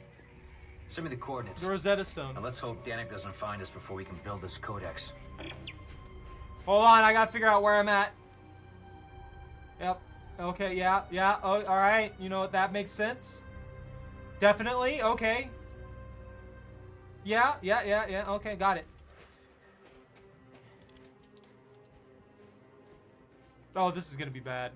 E: Send me the coordinates.
A: The Rosetta Stone.
E: Now let's hope Danik doesn't find us before we can build this codex.
A: Hold on, I gotta figure out where I'm at. Yep. Okay, yeah. Oh, alright. You know what? That makes sense. Definitely. Okay. Yeah. Okay, got it. Oh, this is gonna be bad.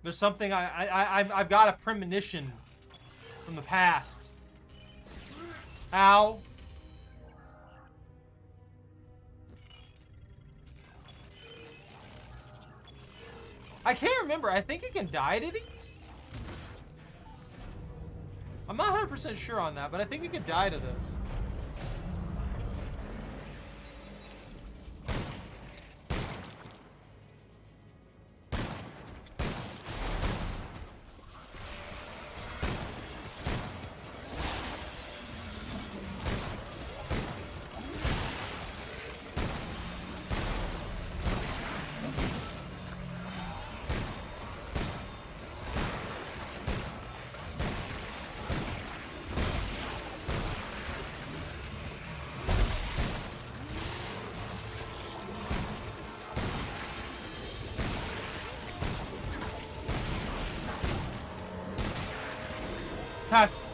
A: There's something I've got a premonition from the past. Ow. I can't remember. I think you can die to these. I'm not 100% sure on that, but I think we could die to this.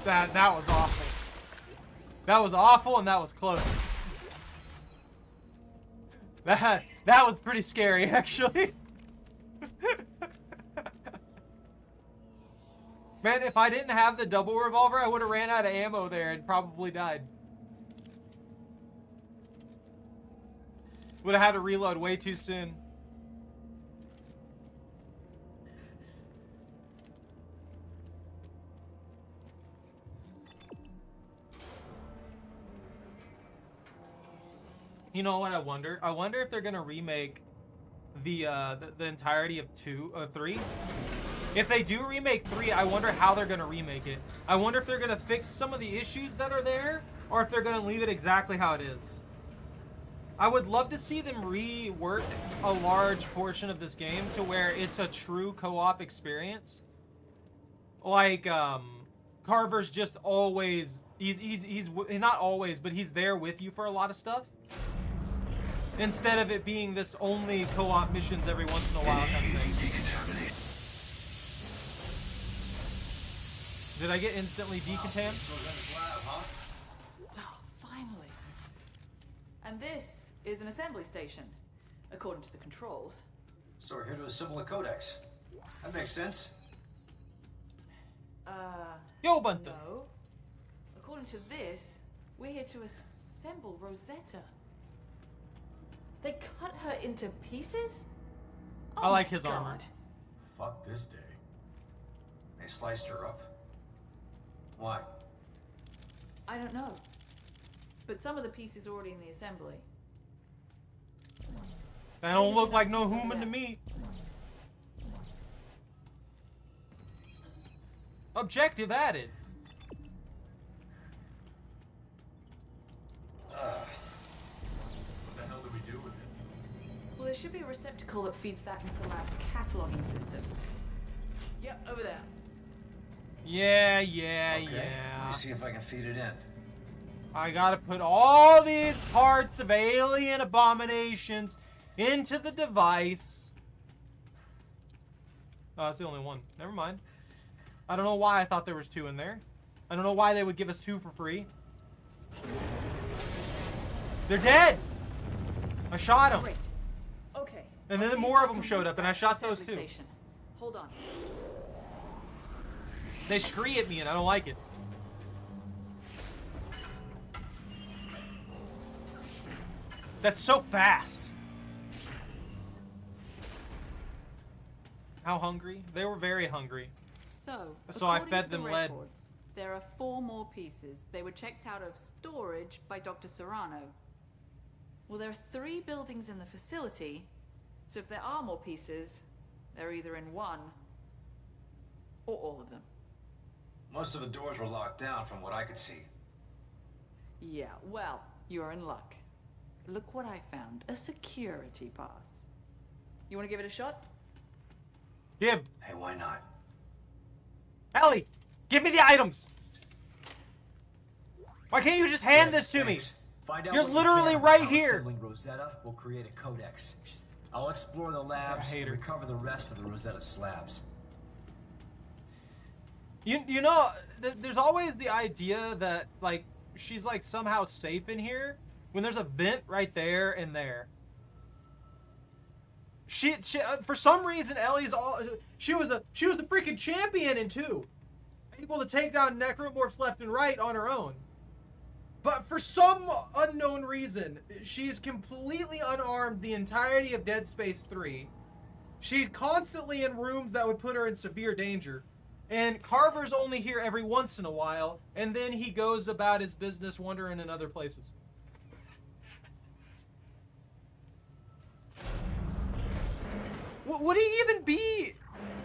A: That was awful. That was awful, and that was close. That was pretty scary, actually. Man, if I didn't have the double revolver, I would have ran out of ammo there and probably died. Would have had to reload way too soon. You know what I wonder? I wonder if they're gonna remake the entirety of 3. If they do remake 3, I wonder how they're gonna remake it. I wonder if they're gonna fix some of the issues that are there, or if they're gonna leave it exactly how it is. I would love to see them rework a large portion of this game to where it's a true co-op experience. Like Carver's just always he's not always, but he's there with you for a lot of stuff. Instead of it being this only co-op missions every once in a while kind of thing. Did I get instantly decontaminated?
M: Oh, finally. And this is an assembly station, according to the controls.
E: So we're here to assemble a codex. That makes sense.
A: Yo, Bunta.
M: No. According to this, we're here to assemble Rosetta. They cut her into pieces? Oh,
A: I like his
M: God.
A: armor.
E: Fuck this day. They sliced her up. Why?
M: I don't know. But some of the pieces are already in the assembly.
A: That don't look like no human to me. Objective added.
M: Well, there should be a receptacle that feeds that into the lab's cataloging system. Yep, over there.
A: Yeah.
E: Okay. Let me see if I can feed it in.
A: I gotta put all these parts of alien abominations into the device. Oh, that's the only one. Never mind. I don't know why I thought there was 2 in there. I don't know why they would give us 2 for free. They're dead! I shot them.
M: Great. Okay.
A: And then more of them showed up, and I shot those too.
M: Station. Hold on.
A: They scree at me, and I don't like it. That's so fast. How hungry? They were very hungry.
M: So
A: I fed them lead.
M: Records, there are 4 more pieces. They were checked out of storage by Dr. Serrano. Well, there are 3 buildings in the facility, so if there are more pieces, they're either in one or all of them.
E: Most of the doors were locked down from what I could see.
M: Yeah, well, you're in luck. Look what I found. A security pass. You want to give it a shot?
A: Give.
E: Hey, why not?
A: Ellie, give me the items. Why can't you just hand this to me?
E: Find out
A: You're
E: what
A: literally
E: you can
A: right
E: about
A: here.
E: assembling Rosetta will create a codex. I'll explore the labs and recover the rest of the Rosetta slabs.
A: You know, there's always the idea that like she's like somehow safe in here when there's a vent right there and there. She for some reason Ellie's she was a freaking champion in 2, able to take down Necromorphs left and right on her own. But for some unknown reason, she's completely unarmed the entirety of Dead Space 3. She's constantly in rooms that would put her in severe danger. And Carver's only here every once in a while, and then he goes about his business wandering in other places. Would he even be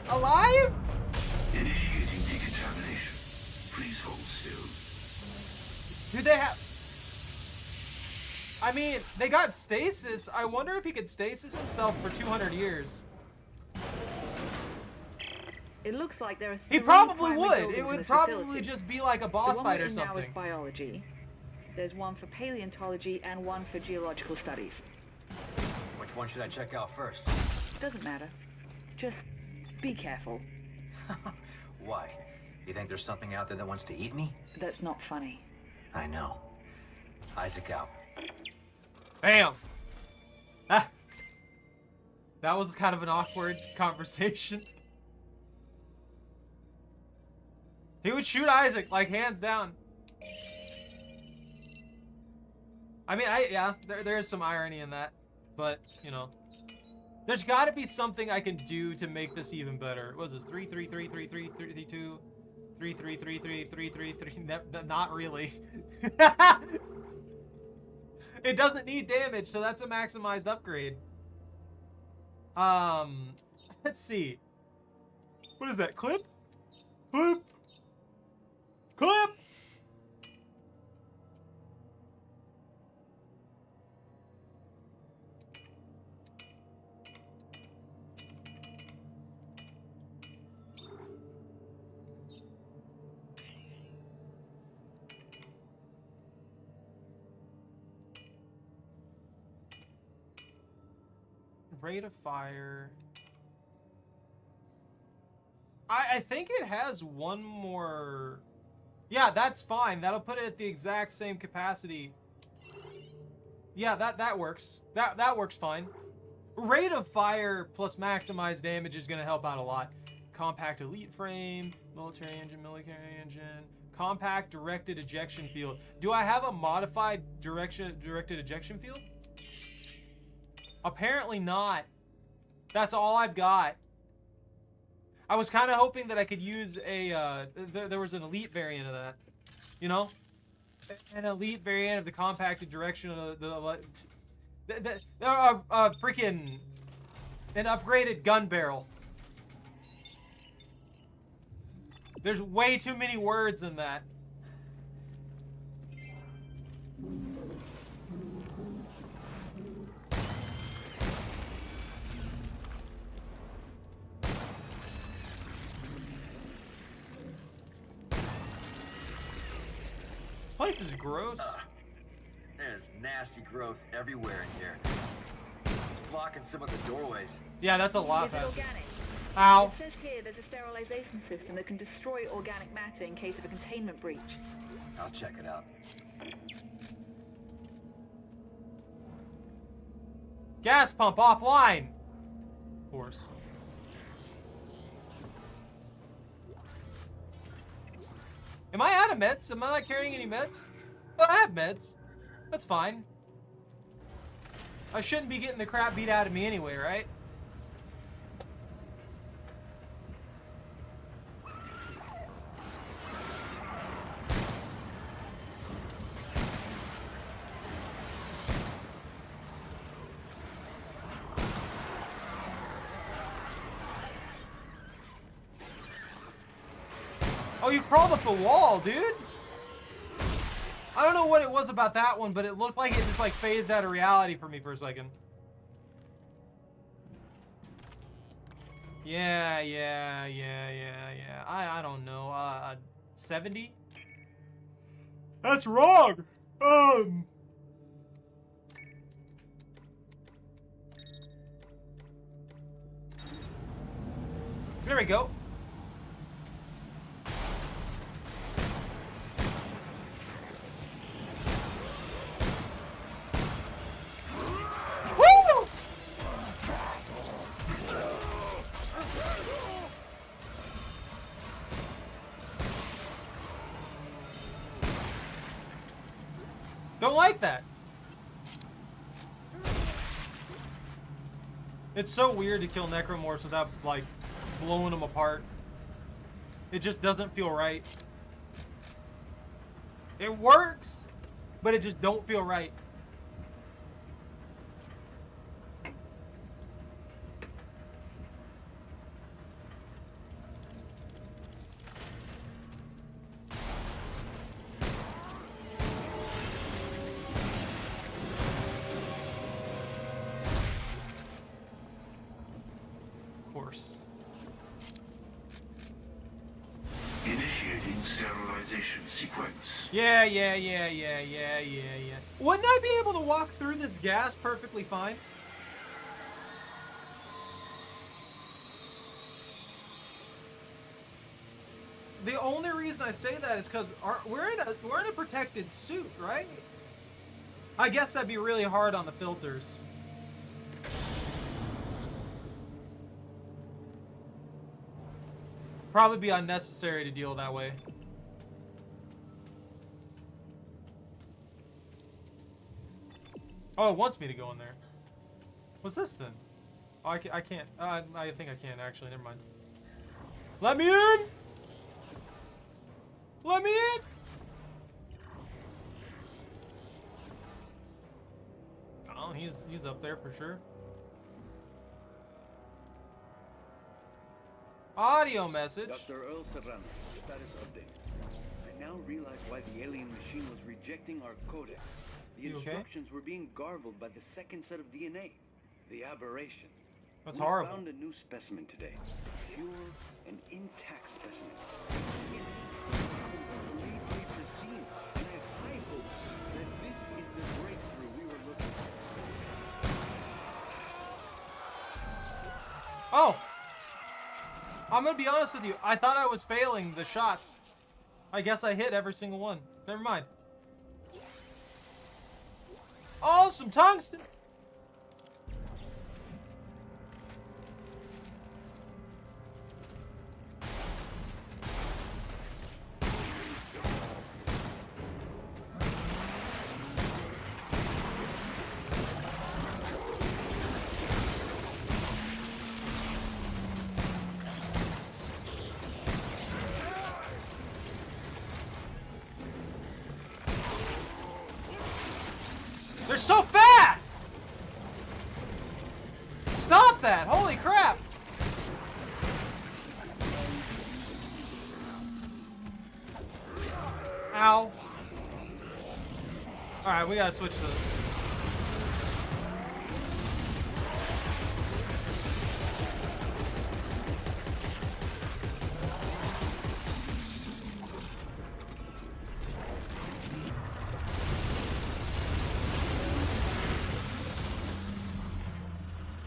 A: alive?
B: Initiating decontamination. Please hold still.
A: Do they have... I mean, they got stasis. I wonder if he could stasis himself for 200 years.
H: It looks like there are
A: He
H: three
A: probably
H: primary
A: would.
H: buildings
A: It
H: in
A: would
H: this
A: probably
H: facility.
A: just be like a boss
H: The one
A: fight
H: we're
A: or
H: in now
A: something.
H: is biology. There's one for paleontology and one for geological studies.
E: Which one should I check out first?
H: Doesn't matter. Just be careful.
E: Why? You think there's something out there that wants to eat me?
H: That's not funny.
E: I know. Isaac out.
A: Bam! Ah. That was kind of an awkward conversation. He would shoot Isaac, like, hands down. I mean, yeah, there is some irony in that. But, you know. There's got to be something I can do to make this even better. What was this? 3, 3, 3, 3, 3, 3, 2, 3, 3, 3, 3, 3, 3, 3. Not really. It doesn't need damage, so that's a maximized upgrade. Let's see. What is that? Clip? Clip? Clip! Rate of fire. I think it has one more. Yeah, that's fine. That'll put it at the exact same capacity. Yeah, that works. That works fine. Rate of fire plus maximized damage is gonna help out a lot. Compact elite frame, military engine, compact directed ejection field. Do I have a modified directed ejection field? Apparently not. That's all I've got. I was kind of hoping that I could use a, there was an elite variant of that. You know? An elite variant of the compacted direction of freaking, an upgraded gun barrel. There's way too many words in that. This place is gross.
E: There's nasty growth everywhere in here. It's blocking some of the doorways.
A: Yeah, that's a lot
H: Is it
A: faster.
H: organic?
A: Ow.
H: It says here there's a sterilization system that can destroy organic matter in case of a containment breach.
E: I'll check it out.
A: Gas pump offline. Of course. Am I out of meds? Am I not carrying any meds? Oh, I have meds. That's fine. I shouldn't be getting the crap beat out of me anyway, right? Oh, you crawled up the wall, dude. I don't know what it was about that one, but it looked like it just like phased out of reality for me for a second. Yeah. I don't know. 70? That's wrong. There we go. Woo! Don't like that. It's so weird to kill Necromorphs without, like, blowing them apart. It just doesn't feel right. It works, but it just don't feel right. Of course.
C: Initiating sterilization sequence.
A: Yeah. Wouldn't I be able to walk through this gas perfectly fine? The only reason I say that is because we're in a protected suit, right? I guess that'd be really hard on the filters. Probably be unnecessary to deal that way. Oh, it wants me to go in there. What's this then? Oh, I can't. I think I can actually. Never mind. Let me in! Let me in! Oh, he's up there for sure. Audio message.
B: Dr. Earl Serrano, status update. I now realize why the alien machine was rejecting our codex. The instructions were being garbled by the second set of DNA. The aberration.
A: That's
B: we
A: horrible.
B: found a new specimen today. Pure and intact specimen. Completely pristine. And I have high hopes that this is the breakthrough we were looking for.
A: Oh! I'm gonna be honest with you. I thought I was failing the shots. I guess I hit every single one. Never mind. Oh, some tungsten! They're so fast! Stop that! Holy crap! Ow. Alright, we gotta switch to this.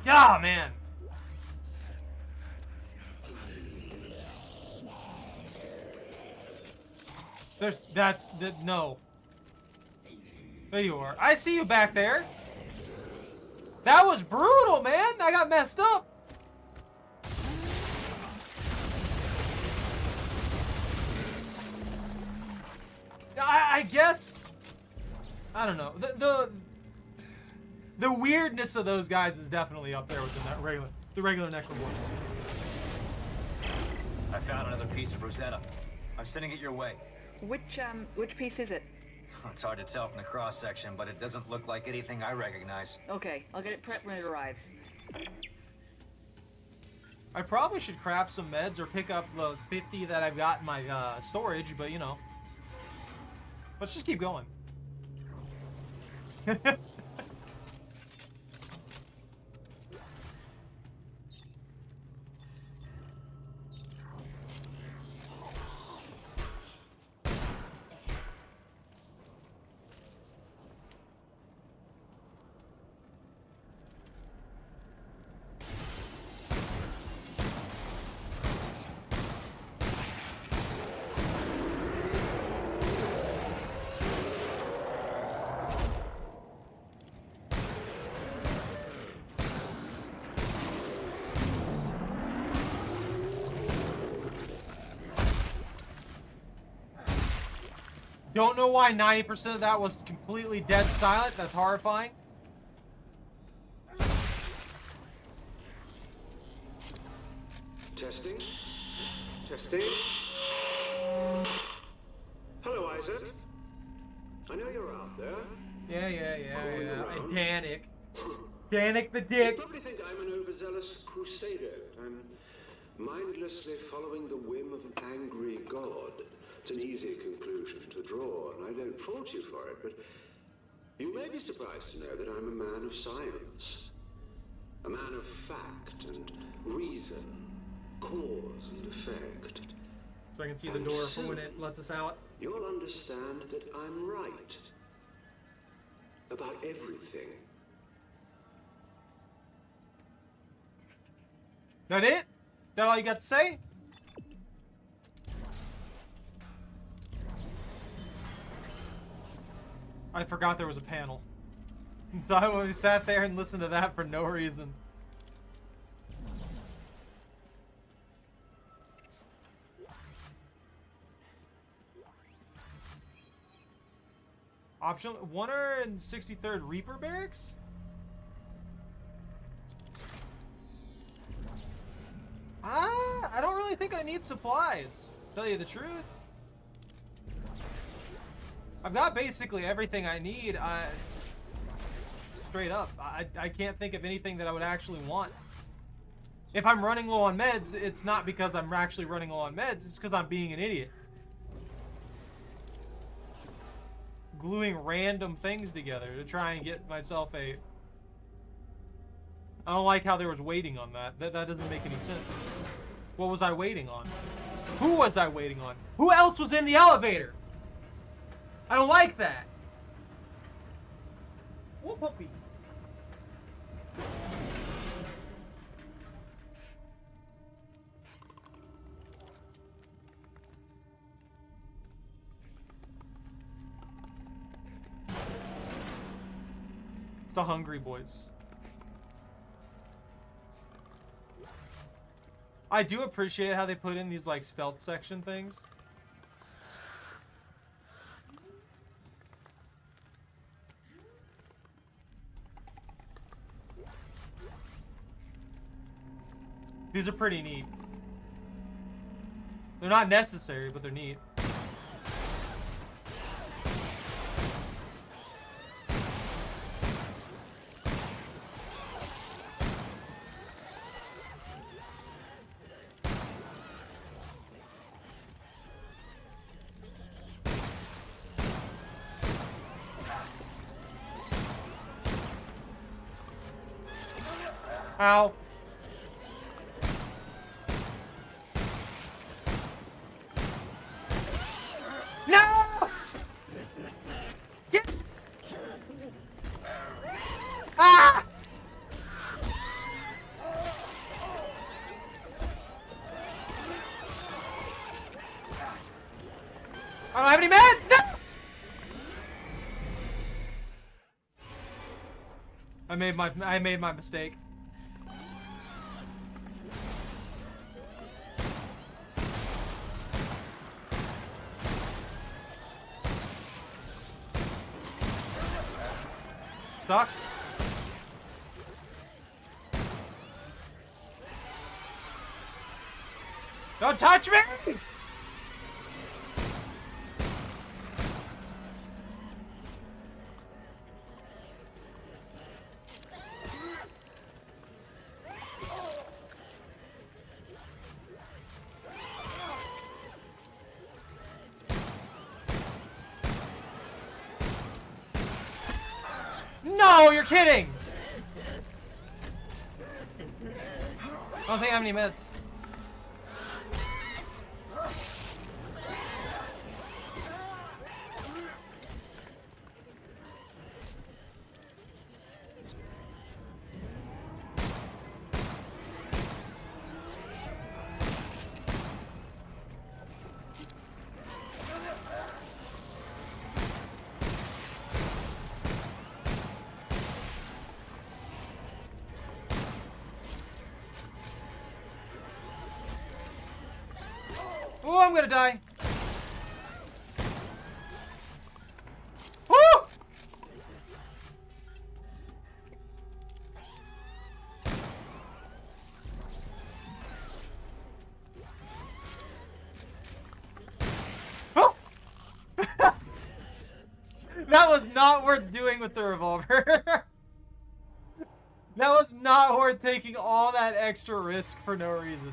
A: Ah, man. No. There you are. I see you back there. That was brutal, man. I got messed up. I guess. I don't know. The weirdness of those guys is definitely up there within the regular Necromorphs.
E: I found another piece of Rosetta. I'm sending it your way.
H: Which piece is it?
E: It's hard to tell from the cross-section, but it doesn't look like anything I recognize.
H: Okay, I'll get it prepped when it arrives.
A: I probably should craft some meds or pick up the 50 that I've got in my storage, but you know. Let's just keep going. Don't know why 90% of that was completely dead silent. That's horrifying.
N: Testing. Testing.
A: Yeah.
N: Around.
A: Danik. Danik the dick.
N: You probably think I'm an overzealous crusader. I'm mindlessly following the whim of an angry god. It's an easy conclusion to draw, and I don't fault you for it, but you may be surprised to know that I'm a man of science. A man of fact and reason, cause and effect.
A: So I can see the door for when it lets us out.
N: You'll understand that I'm right. About everything.
A: That it? That all you got to say? I forgot there was a panel. So I sat there and listened to that for no reason. Optional 163rd Reaper Barracks? I don't really think I need supplies, to tell you the truth. I've got basically everything I need. Straight up, I can't think of anything that I would actually want. If I'm running low on meds, it's not because I'm actually running low on meds, it's because I'm being an idiot. Gluing random things together to try and get myself a... I don't like how there was waiting on that. That doesn't make any sense. What was I waiting on? Who was I waiting on? Who else was in the elevator? I don't like that. What puppy? It's the Hungry Boys. I do appreciate how they put in these like stealth section things. These are pretty neat. They're not necessary, but they're neat. Ow. No! Get! Ah! I don't have any meds! No! I made my mistake. Stuck. Don't touch me! No, you're kidding! I don't think I have any meds. Oh, I'm gonna die. Woo! Oh! That was not worth doing with the revolver. That was not worth taking all that extra risk for no reason.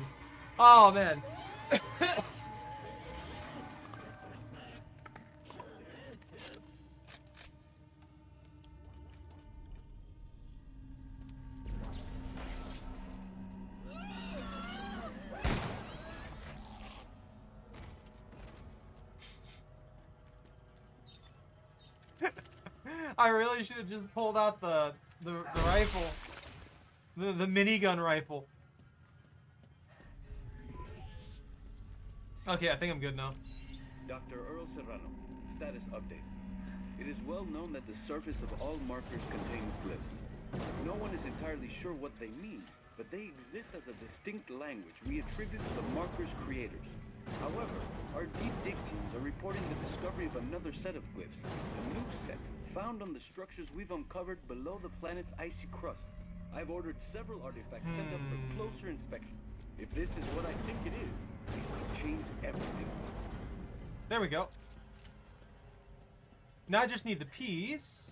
A: Oh, man. I really should have just pulled out the rifle. The minigun rifle. Okay, I think I'm good now.
B: Dr. Earl Serrano, status update. It is well known that the surface of all markers contains glyphs. No one is entirely sure what they mean, but they exist as a distinct language we attribute to the markers' creators. However, our deep dig teams are reporting the discovery of another set of glyphs, a new set, found on the structures we've uncovered below the planet's icy crust. I've ordered several artifacts sent up for closer inspection. If this is what I think it is, it could change everything.
A: There we go. Now I just need the piece.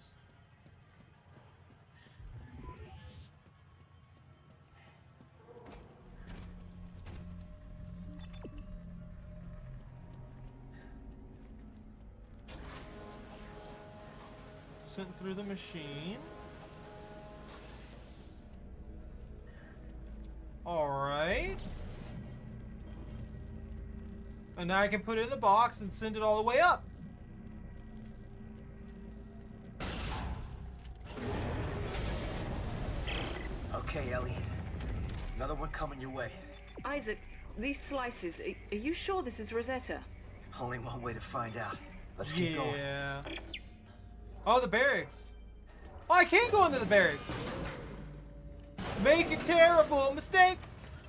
A: Sent through the machine. Alright. And now I can put it in the box and send it all the way up.
E: Okay, Ellie. Another one coming your way.
H: Isaac, these slices, are you sure this is Rosetta?
E: Only one way to find out. Let's keep going.
A: Yeah. Oh, the barracks. Oh, I can't go into the barracks. Making terrible mistakes.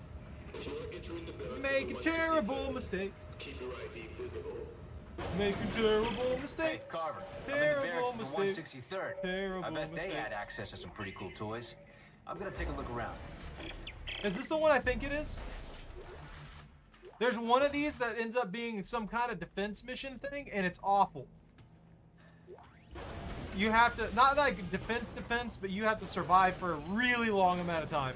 A: Making terrible mistakes.
N: Keep your ID visible.
A: Making terrible mistakes.
E: Hey, Carver.
A: Terrible
E: I'm in the barracks
A: mistakes.
E: of the 163rd.
A: Terrible
E: I bet
A: mistakes.
E: they had access to some pretty cool toys. I'm gonna take a look around.
A: Is this the one I think it is? There's one of these that ends up being some kind of defense mission thing, and it's awful. You have to, not like defense, but you have to survive for a really long amount of time.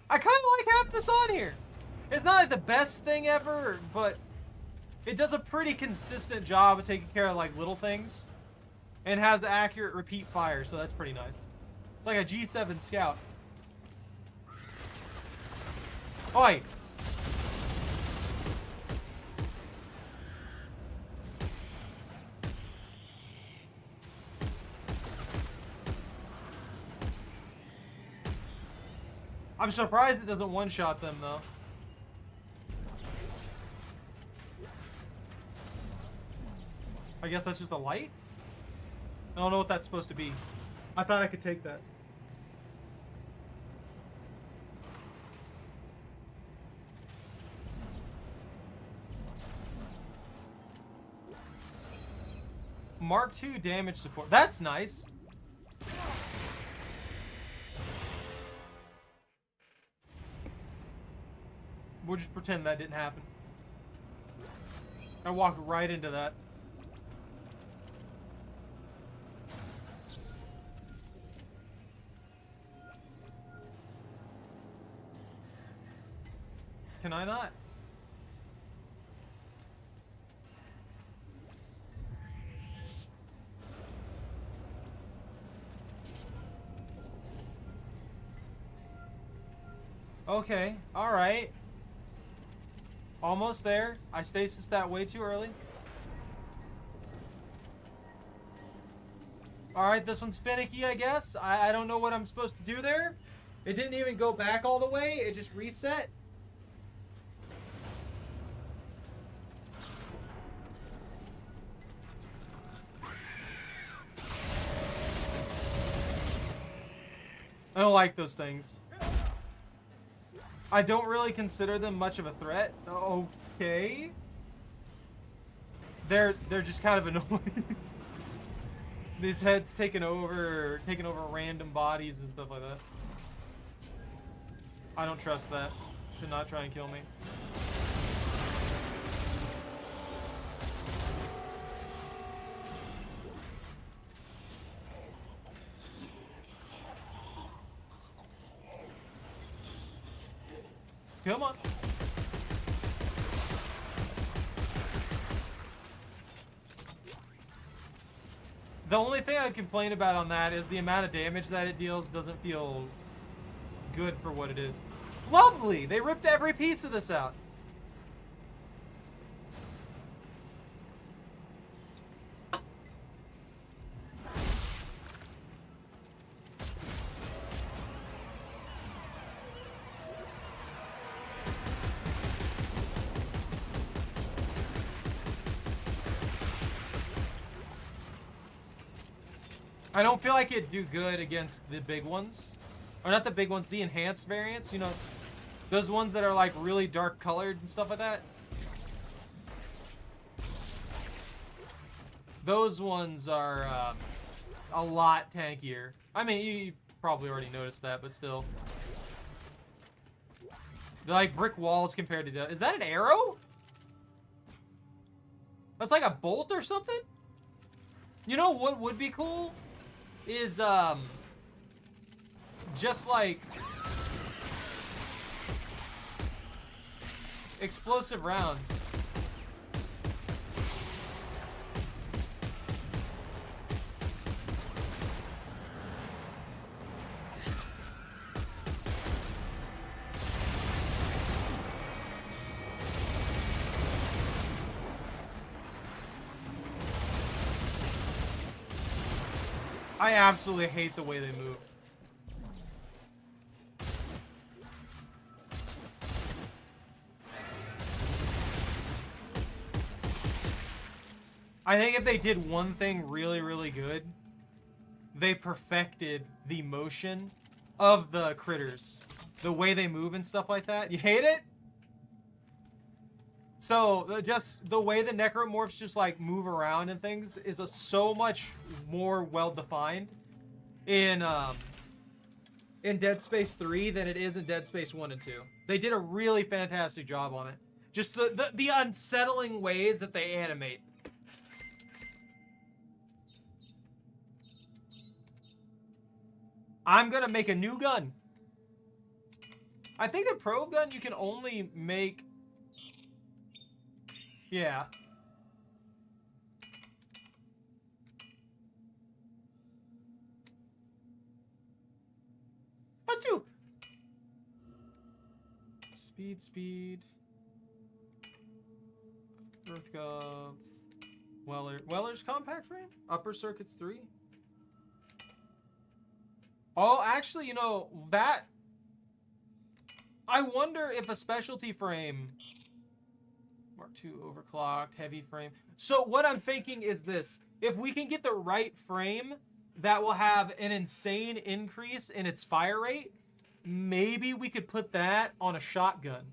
A: I kind of like having this on here. It's not like the best thing ever, but it does a pretty consistent job of taking care of like little things. And has accurate repeat fire, so that's pretty nice. It's like a G7 Scout. Oi! I'm surprised it doesn't one-shot them, though. I guess that's just a light? I don't know what that's supposed to be. I thought I could take that. Mark II damage support. That's nice. We'll just pretend that didn't happen. I walked right into that. Can I not? Okay, alright. Almost there. I stasis that way too early. Alright, this one's finicky, I guess. I don't know what I'm supposed to do there. It didn't even go back all the way. It just reset. I don't like those things. I don't really consider them much of a threat. Okay. They're just kind of annoying. These heads taking over random bodies and stuff like that. I don't trust that. Do not try and kill me. Come on. The only thing I complain about on that is the amount of damage that it deals doesn't feel good for what it is. Lovely! They ripped every piece of this out. I don't feel like it'd do good against the big ones. Or not the big ones, the enhanced variants, you know. Those ones that are like really dark colored and stuff like that. Those ones are a lot tankier. I mean, you probably already noticed that, but still. They're like brick walls compared to the... Is that an arrow? That's like a bolt or something? You know what would be cool? Is just like explosive rounds. I absolutely hate the way they move. I think if they did one thing really, really good, they perfected the motion of the critters. The way they move and stuff like that. You hate it? So, just the way the Necromorphs just, like, move around and things is so much more well-defined in Dead Space 3 than it is in Dead Space 1 and 2. They did a really fantastic job on it. Just the unsettling ways that they animate. I'm gonna make a new gun. I think the Prove gun you can only make... Yeah. Let's do... Speed. Earthgov. Weller's compact frame? Upper circuits 3? Oh, actually, you know, that... I wonder if a specialty frame... Mark II overclocked, heavy frame. So what I'm thinking is this. If we can get the right frame that will have an insane increase in its fire rate, maybe we could put that on a shotgun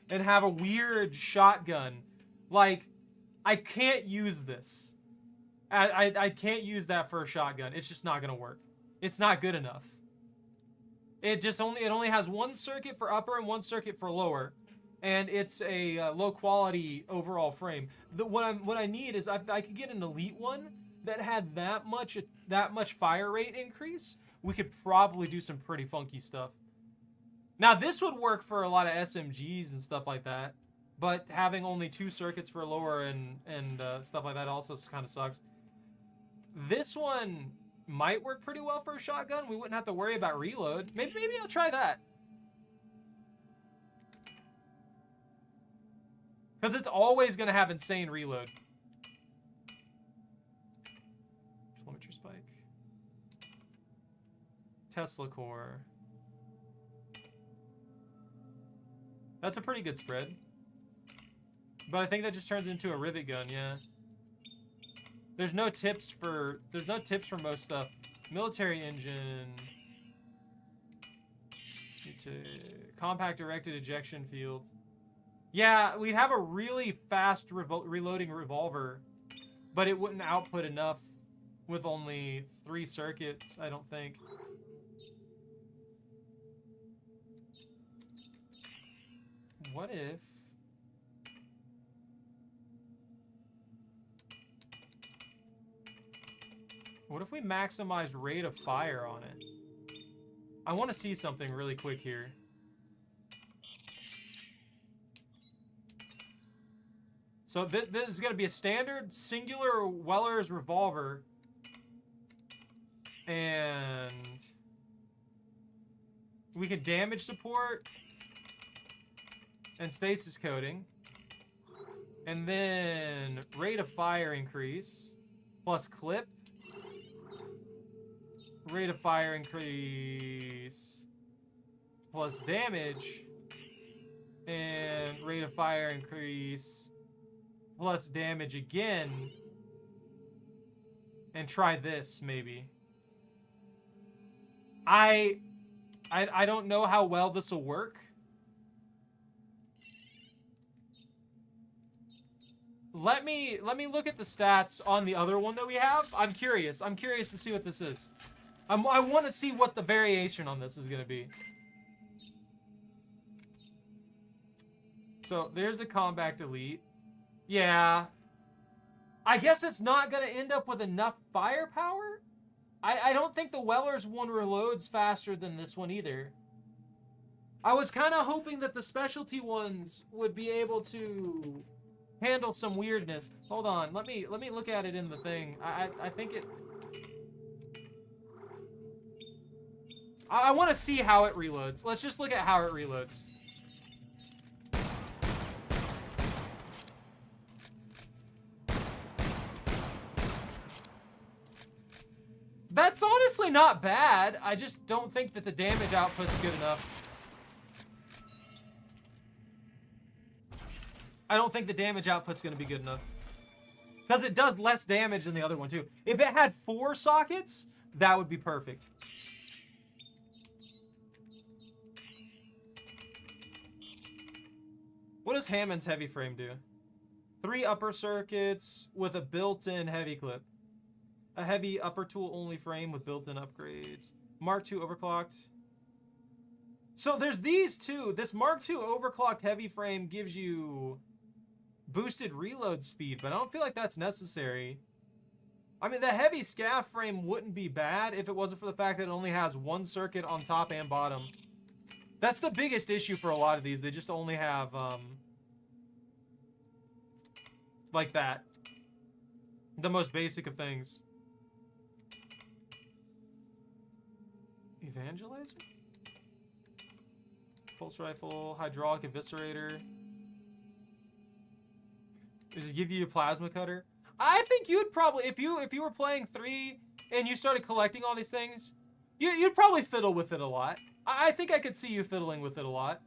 A: and have a weird shotgun. Like, I can't use this. I can't use that for a shotgun. It's just not going to work. It's not good enough. It only has one circuit for upper and one circuit for lower, and it's a low quality overall frame. What I need is I could get an elite one that had that much fire rate increase. We could probably do some pretty funky stuff. Now this would work for a lot of SMGs and stuff like that, but having only 2 circuits for lower and stuff like that also kind of sucks. This one might work pretty well for a shotgun. We wouldn't have to worry about reload. Maybe I'll try that. Because it's always going to have insane reload. Telemetry spike. Tesla core. That's a pretty good spread. But I think that just turns into a rivet gun, yeah. There's no tips for most stuff. Military engine. Compact directed ejection field. Yeah, we'd have a really fast reloading revolver, but it wouldn't output enough with only 3 circuits, I don't think. What if... What if we maximized rate of fire on it? I want to see something really quick here. So this is going to be a standard singular Weller's revolver. And we can damage support and stasis coating. And then rate of fire increase plus clip. Rate of fire increase plus damage. And rate of fire increase plus damage again. And try this, maybe. I don't know how well this will work. Let me look at the stats on the other one that we have. I'm curious. I'm curious to see what this is. I want to see what the variation on this is going to be. So there's the Compact Elite. Yeah. I guess it's not going to end up with enough firepower. I don't think the Weller's one reloads faster than this one either. I was kind of hoping that the specialty ones would be able to handle some weirdness. Hold on. Let me look at it in the thing. I think it... I want to see how it reloads. Let's just look at how it reloads. That's honestly not bad. I just don't think that the damage output's good enough. I don't think the damage output's going to be good enough. Because it does less damage than the other one, too. If it had 4 sockets, that would be perfect. What does Hammond's heavy frame do? 3 upper circuits with a built-in heavy clip. A heavy upper tool only frame with built-in upgrades. Mark II overclocked. So there's these two. This Mark II overclocked heavy frame gives you boosted reload speed, but I don't feel like that's necessary. I mean, the heavy scaff frame wouldn't be bad if it wasn't for the fact that it only has 1 circuit on top and bottom. That's the biggest issue for a lot of these. They just only have, like that. The most basic of things. Evangelizer? Pulse rifle, hydraulic eviscerator. Does it give you a plasma cutter? I think you'd probably, if you were playing 3 and you started collecting all these things, you'd probably fiddle with it a lot. I think I could see you fiddling with it a lot.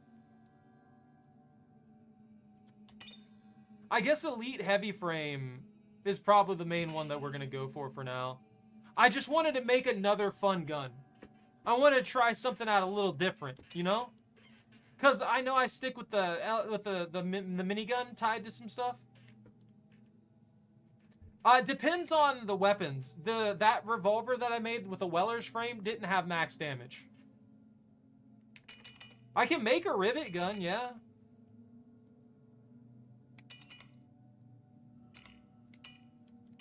A: I guess Elite Heavy Frame is probably the main one that we're going to go for now. I just wanted to make another fun gun. I wanted to try something out a little different, you know? Because I know I stick with the minigun tied to some stuff. Depends on the weapons. That revolver that I made with a Weller's frame didn't have max damage. I can make a rivet gun, yeah.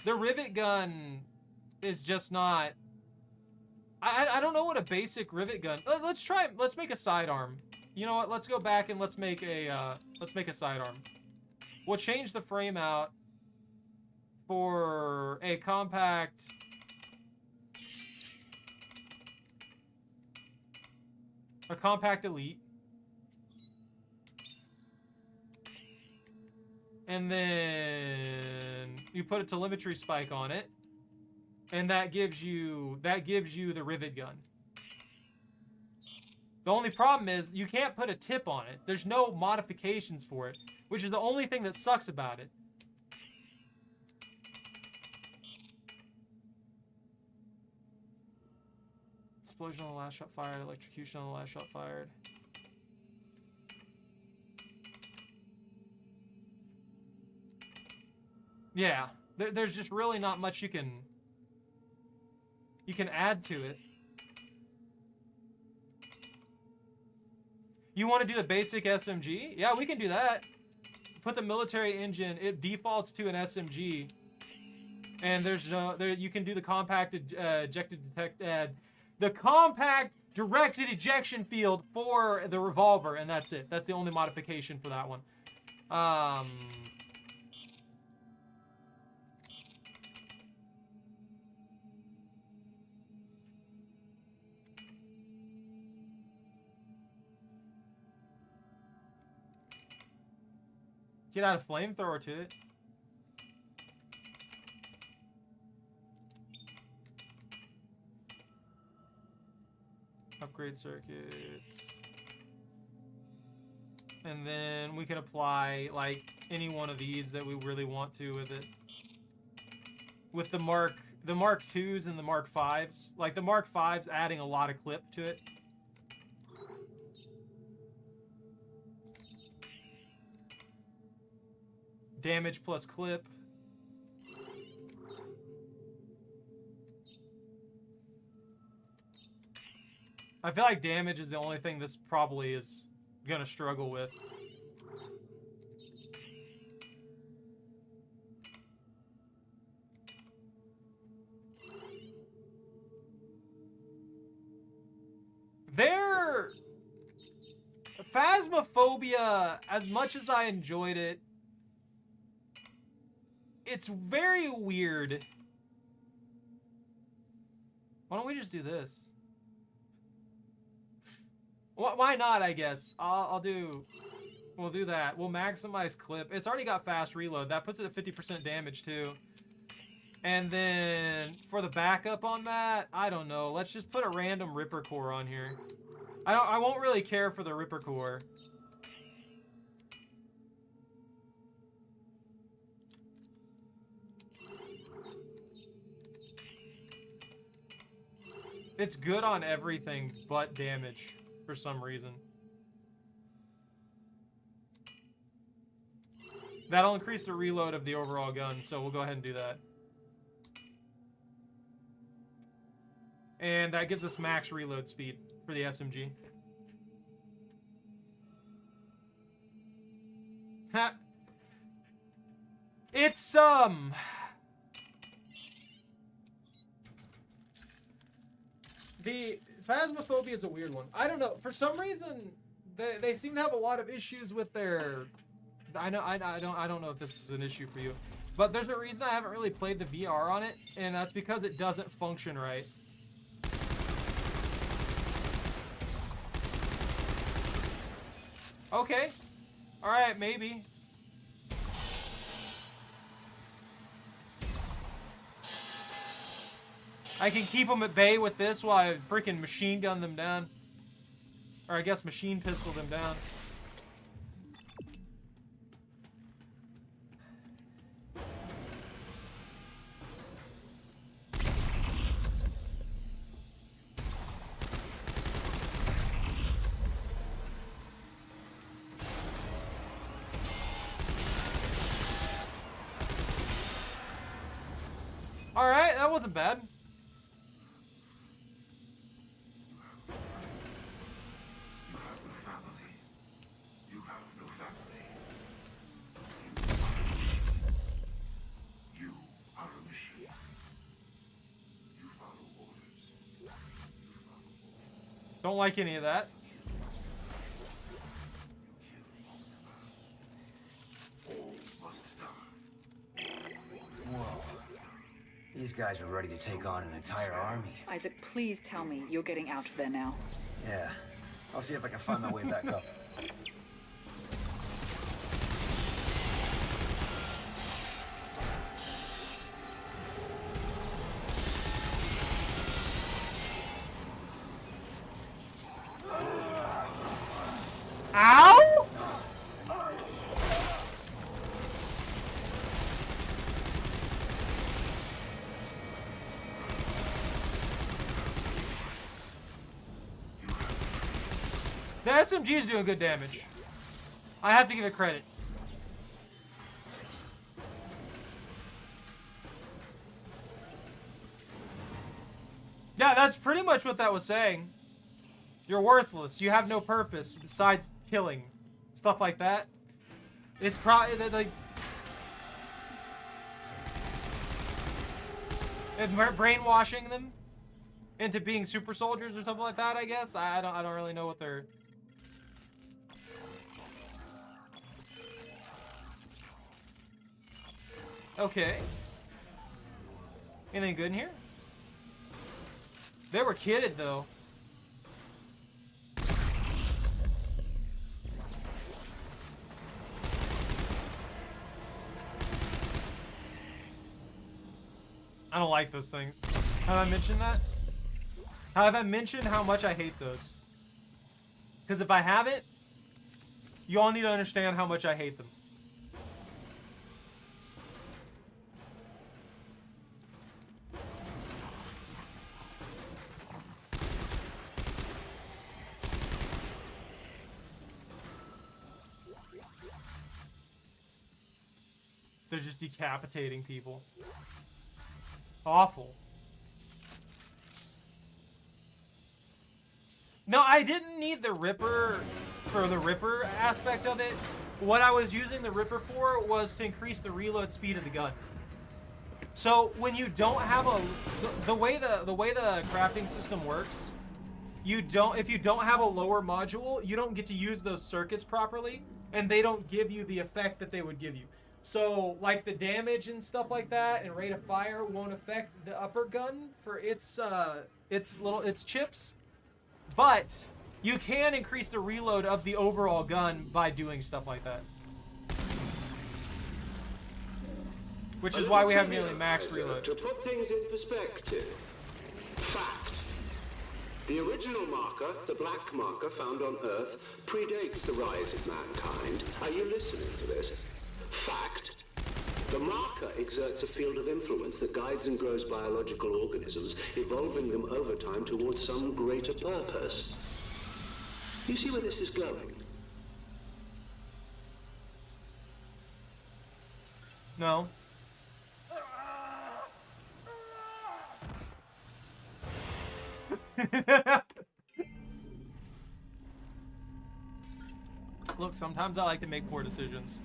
A: The rivet gun is just not... I don't know what a basic rivet gun... Let's make a sidearm. You know what? Let's go back and let's make a sidearm. We'll change the frame out for a compact... A compact elite. And then you put a telemetry spike on it. And that gives you the rivet gun. The only problem is you can't put a tip on it. There's no modifications for it, which is the only thing that sucks about it. Explosion on the last shot fired, electrocution on the last shot fired. Yeah, there's just really not much you can You can add to it. You want to do the basic SMG? Yeah, we can do that. Put the military engine. It defaults to an SMG. And there's no, you can do the compact the compact directed ejection field for the revolver, and that's it. That's the only modification for that one. Get out a flamethrower to it. Upgrade circuits. And then we can apply like any one of these that we really want to with it. With the Mark IIs and the Mark Vs. Like the Mark Vs adding a lot of clip to it. Damage plus clip. I feel like damage is the only thing this probably is gonna struggle with. Phasmophobia, as much as I enjoyed it, it's very weird. Why don't we just do this? Why not, I guess. We'll do that. We'll maximize clip. It's already got fast reload. That puts it at 50% damage too. And then for the backup on that, I don't know. Let's just put a random Ripper Core on here. I won't really care for the Ripper Core. It's good on everything but damage for some reason. That'll increase the reload of the overall gun, so we'll go ahead and do that. And that gives us max reload speed for the SMG. Ha! It's, the Phasmophobia is a weird one. I don't know. For some reason, they seem to have a lot of issues with their... I don't know if this is an issue for you, but there's a reason I haven't really played the VR on it, and that's because it doesn't function right. Okay. Alright, maybe. I can keep them at bay with this while I freaking machine gun them down. Or I guess machine pistol them down. Alright, that wasn't bad. Don't like any of that.
E: Whoa. These guys are ready to take on an entire army.
H: Isaac, please tell me you're getting out of there now.
E: Yeah. I'll see if I can find my way back up.
A: Ow! The SMG is doing good damage. I have to give it credit. Yeah, that's pretty much what that was saying. You're worthless. You have no purpose besides killing. Stuff like that. It's probably like... and brainwashing them into being super soldiers or something like that, I guess. I don't really know what they're... Okay. Anything good in here? They were kitted, though. I don't like those things. Have I mentioned that? Have I mentioned how much I hate those? Because if I haven't, you all need to understand how much I hate them. They're just decapitating people. Awful. No, I didn't need the Ripper for the Ripper aspect of it. What I was using the Ripper for was to increase the reload speed of the gun. So when you don't have a the way the crafting system works, if you don't have a lower module, you don't get to use those circuits properly, and they don't give you the effect that they would give you. So, like the damage and stuff like that, and rate of fire won't affect the upper gun for its chips, but you can increase the reload of the overall gun by doing stuff like that. Which is why we have nearly maxed reload.
N: To put things in perspective, fact. The original marker, the black marker found on Earth, predates the rise of mankind. Are you listening to this? Fact. The marker exerts a field of influence that guides and grows biological organisms, evolving them over time towards some greater purpose. You see where this is going?
A: No. Look, sometimes I like to make poor decisions.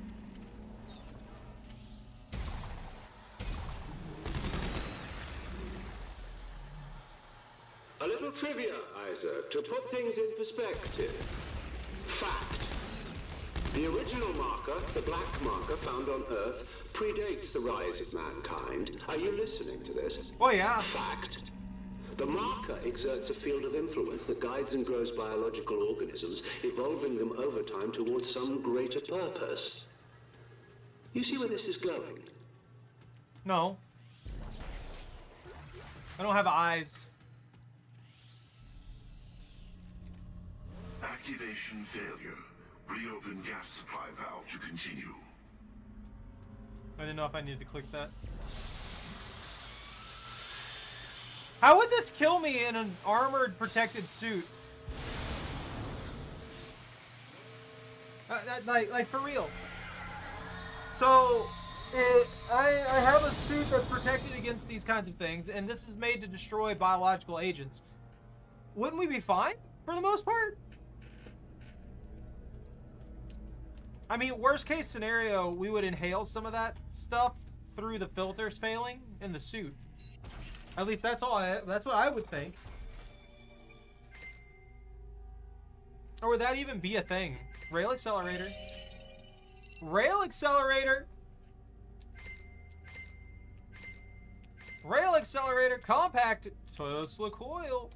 N: A little trivia, Isaac, to put things in perspective. Fact. The original marker, the black marker found on Earth, predates the rise of mankind. Are you listening to this?
A: Oh, yeah.
N: Fact. The marker exerts a field of influence that guides and grows biological organisms, evolving them over time towards some greater purpose. You see where this is going?
A: No. I don't have eyes.
O: Activation failure. Reopen gas supply valve to continue.
A: I didn't know if I needed to click that. How would this kill me in an armored, protected suit? Like for real. So, I have a suit that's protected against these kinds of things, and this is made to destroy biological agents. Wouldn't we be fine, for the most part? I mean, worst case scenario, we would inhale some of that stuff through the filters failing in the suit. At least that's what I would think. Or would that even be a thing? Rail accelerator. Rail accelerator. Rail accelerator. Compact Tesla coil.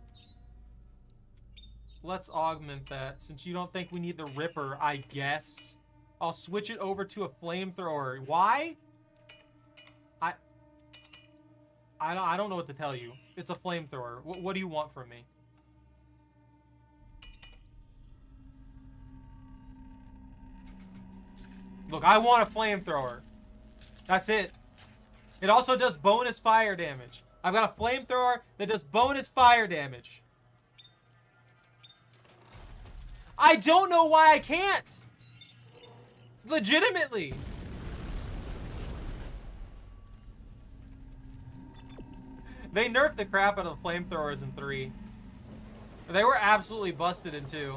A: Let's augment that. Since you don't think we need the Ripper, I guess. I'll switch it over to a flamethrower. Why? I don't know what to tell you. It's a flamethrower. What do you want from me? Look, I want a flamethrower. That's it. It also does bonus fire damage. I've got a flamethrower that does bonus fire damage. I don't know why I can't. Legitimately. They nerfed the crap out of the flamethrowers in 3. They were absolutely busted in 2.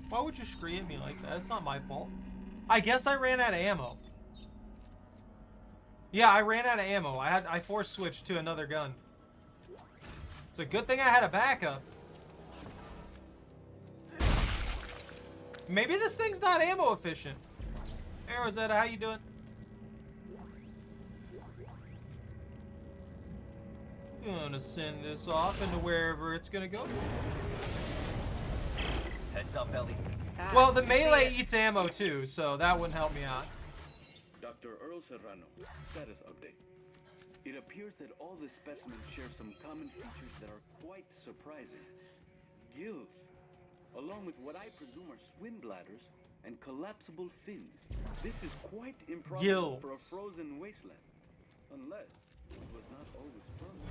A: Why would you scream at me like that? It's not my fault. I guess I ran out of ammo. Yeah, I ran out of ammo. I force switched to another gun. It's a good thing I had a backup. Maybe this thing's not ammo efficient. Hey Rosetta, how you doing? Gonna send this off into wherever it's gonna go.
E: Heads up, Ellie.
A: Well, the melee eats ammo too, so that wouldn't help me out.
B: Dr. Earl Serrano, status update. It appears that all the specimens share some common features that are quite surprising. Gills, along with what I presume are swim bladders and collapsible fins. This is quite improbable for a frozen wasteland. Unless it was not always frozen.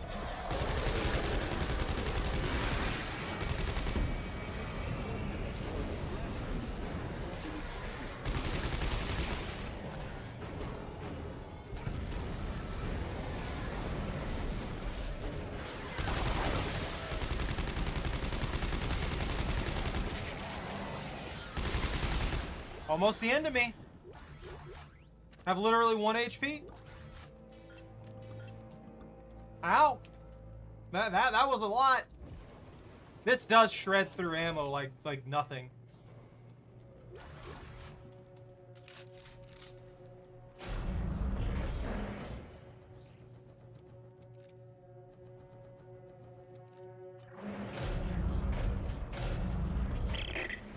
A: Almost the end of me. Have literally 1 HP. Ow. That was a lot. This does shred through ammo like nothing.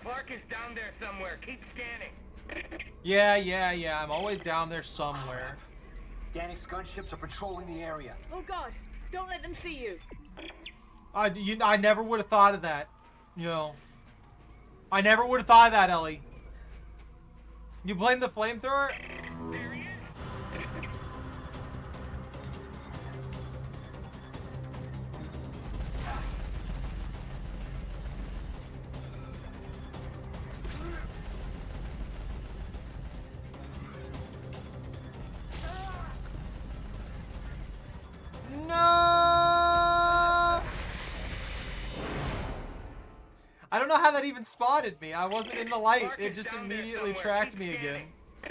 J: Clark is down there somewhere. Keep scanning.
A: Yeah. I'm always down there somewhere.
E: Danik's gunships are patrolling the area.
H: Oh God! Don't let them see you.
A: I never would have thought of that. You know. I never would have thought of that, Ellie. You blame the flamethrower?
J: There he is.
A: I don't know how that even spotted me. I wasn't in the light. It just immediately tracked me again.
E: Oh,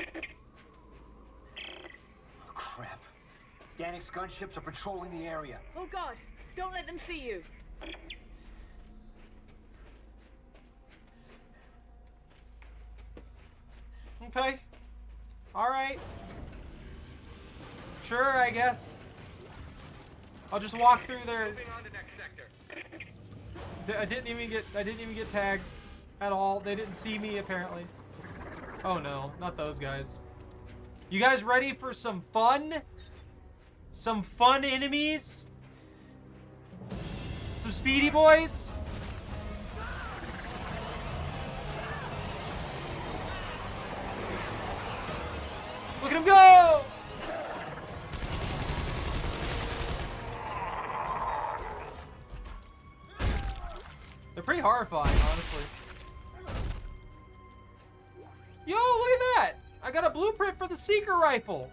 E: crap. Danik's gunships are patrolling the area.
H: Oh God! Don't let them see you.
A: Okay. Alright. Sure, I guess. I'll just walk through there.
J: Moving on to next sector.
A: I didn't even get tagged at all. They didn't see me apparently. Oh no, not those guys. You guys ready for some fun? Some fun enemies? Some speedy boys? Look at him go! They're pretty horrifying, honestly. Yo, look at that! I got a blueprint for the Seeker rifle.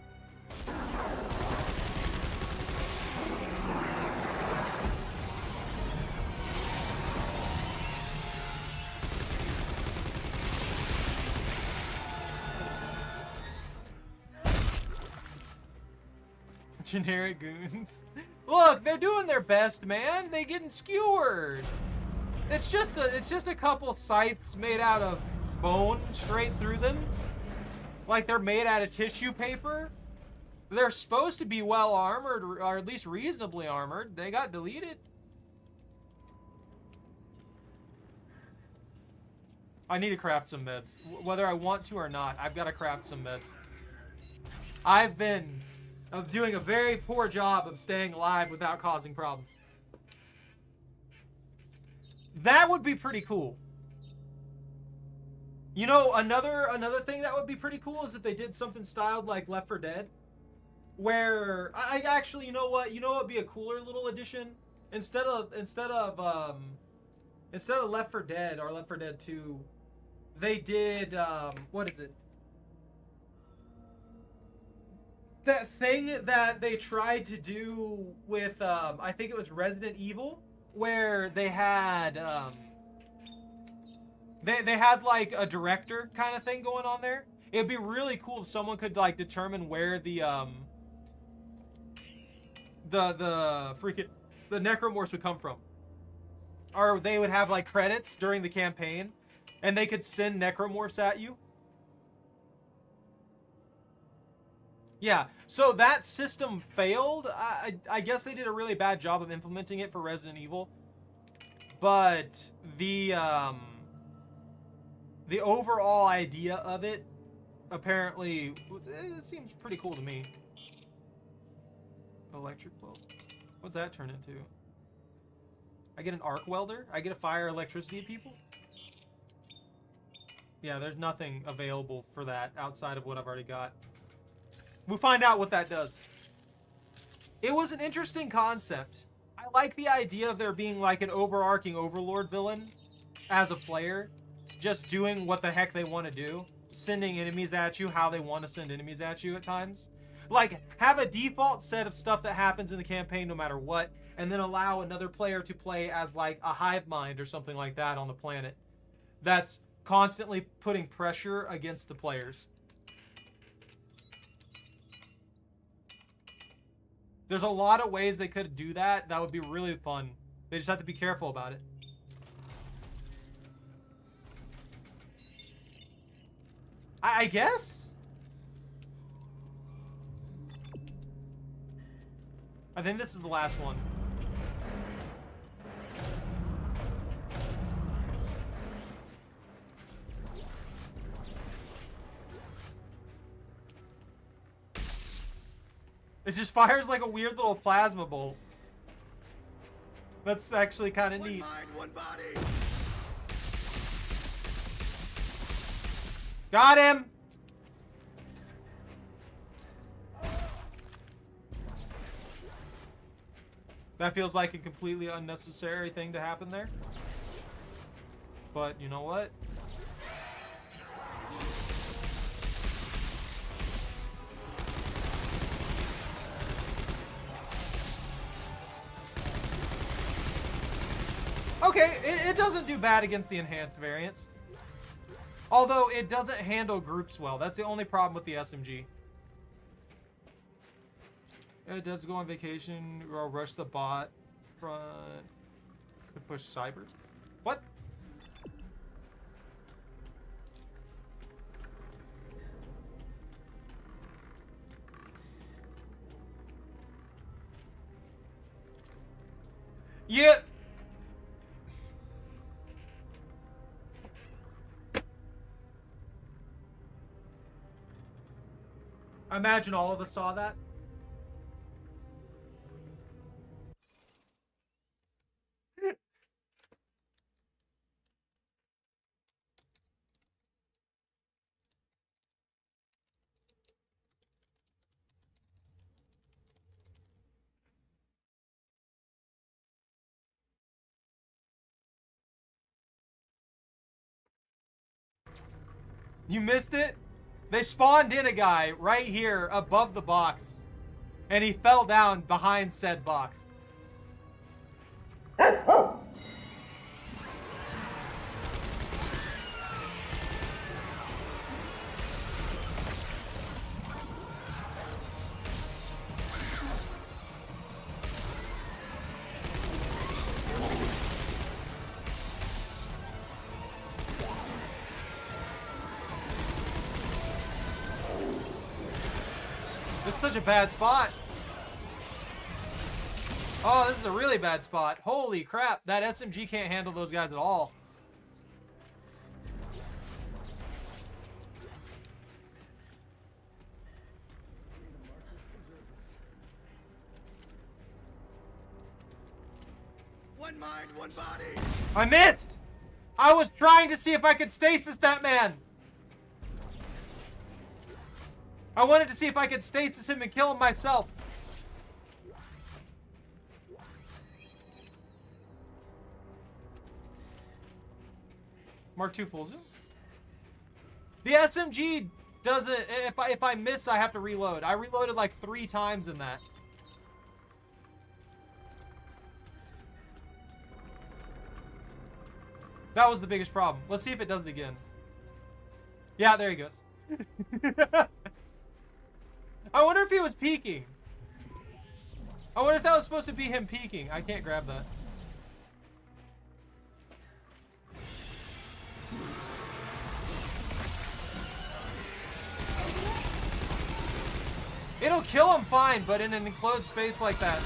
A: Generic goons. Look, they're doing their best, man. They getting skewered. It's just a couple scythes made out of bone straight through them. Like they're made out of tissue paper. They're supposed to be well armored, or at least reasonably armored. They got deleted. I need to craft some meds. Whether I want to or not, I've got to craft some meds. I've been doing a very poor job of staying alive without causing problems. That would be pretty cool. You know, another thing that would be pretty cool is if they did something styled like Left 4 Dead, where I actually, you know what would be a cooler little addition? Instead of Left 4 Dead or Left 4 Dead 2, they did what is it? That thing that they tried to do with I think it was Resident Evil, where they had they had like a director kind of thing going on there. It'd be really cool if someone could like determine where the Necromorphs would come from. Or they would have like credits during the campaign and they could send Necromorphs at you. Yeah, so that system failed. I guess they did a really bad job of implementing it for Resident Evil. But the overall idea of it, apparently, it seems pretty cool to me. Electric bulb. What's that turn into? I get an arc welder? I get to fire electricity at people? Yeah, there's nothing available for that outside of what I've already got. We'll find out what that does. It was an interesting concept. I like the idea of there being like an overarching overlord villain as a player, just doing what the heck they want to do, sending enemies at you how they want to send enemies at you at times. Like, have a default set of stuff that happens in the campaign no matter what, and then allow another player to play as like a hive mind or something like that on the planet that's constantly putting pressure against the players. There's a lot of ways they could do that. That would be really fun. They just have to be careful about it. I guess? I think this is the last one. It just fires like a weird little plasma bolt. That's actually kind of neat.
J: Mind, one body.
A: Got him! That feels like a completely unnecessary thing to happen there. But you know what? Okay, it doesn't do bad against the enhanced variants. Although it doesn't handle groups well. That's the only problem with the SMG. It does go on vacation or rush the bot front to push cyber. What? Yeah. I imagine all of us saw that. You missed it? They spawned in a guy right here above the box, and he fell down behind said box. It's such a bad spot. Oh, this is a really bad spot. Holy crap, that SMG can't handle those guys at all.
J: One mind, one body.
A: I missed! I was trying to see if I could stasis that man! I wanted to see if I could stasis him and kill him myself. Mark II full zoom. The SMG doesn't. If I miss, I have to reload. I reloaded like 3 times in that. That was the biggest problem. Let's see if it does it again. Yeah, there he goes. I wonder if he was peeking. I wonder if that was supposed to be him peeking. I can't grab that. It'll kill him fine, but in an enclosed space like that.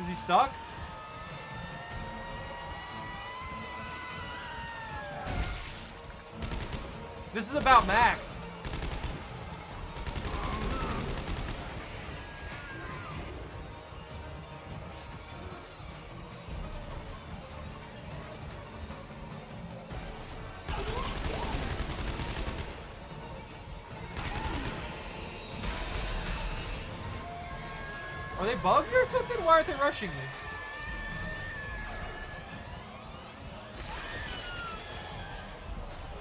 A: Is he stuck? This is about maxed. Are they bugged or something? Why aren't they rushing me?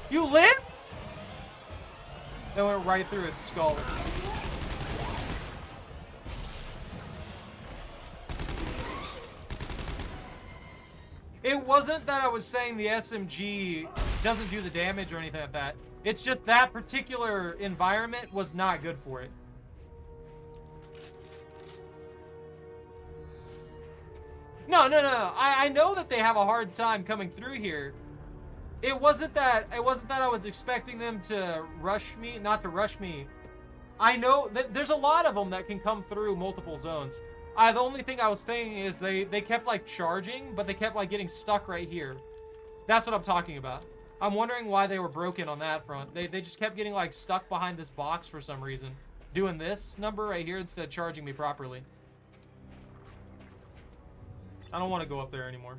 A: You live? That went right through his skull. It wasn't that I was saying the SMG doesn't do the damage or anything like that. It's just that particular environment was not good for it. No. I know that they have a hard time coming through here. It wasn't that I was expecting them to rush me, not to rush me. I know that there's a lot of them that can come through multiple zones. The only thing I was thinking is they kept like charging, but they kept like getting stuck right here. That's what I'm talking about. I'm wondering why they were broken on that front. They just kept getting like stuck behind this box for some reason. Doing this number right here instead of charging me properly. I don't want to go up there anymore.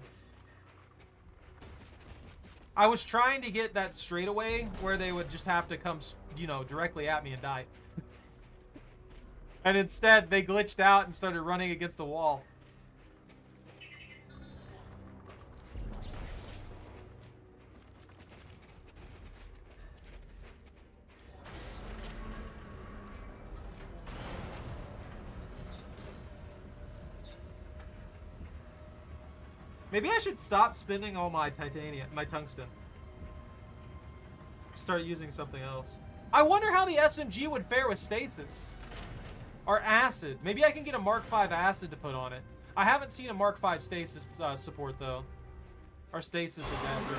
A: I was trying to get that straightaway where they would just have to come, you know, directly at me and die. And instead, they glitched out and started running against the wall. Maybe I should stop spending all my titanium, my tungsten. Start using something else. I wonder how the SMG would fare with stasis. Or acid. Maybe I can get a Mark V acid to put on it. I haven't seen a Mark V stasis support though. Or stasis adapter.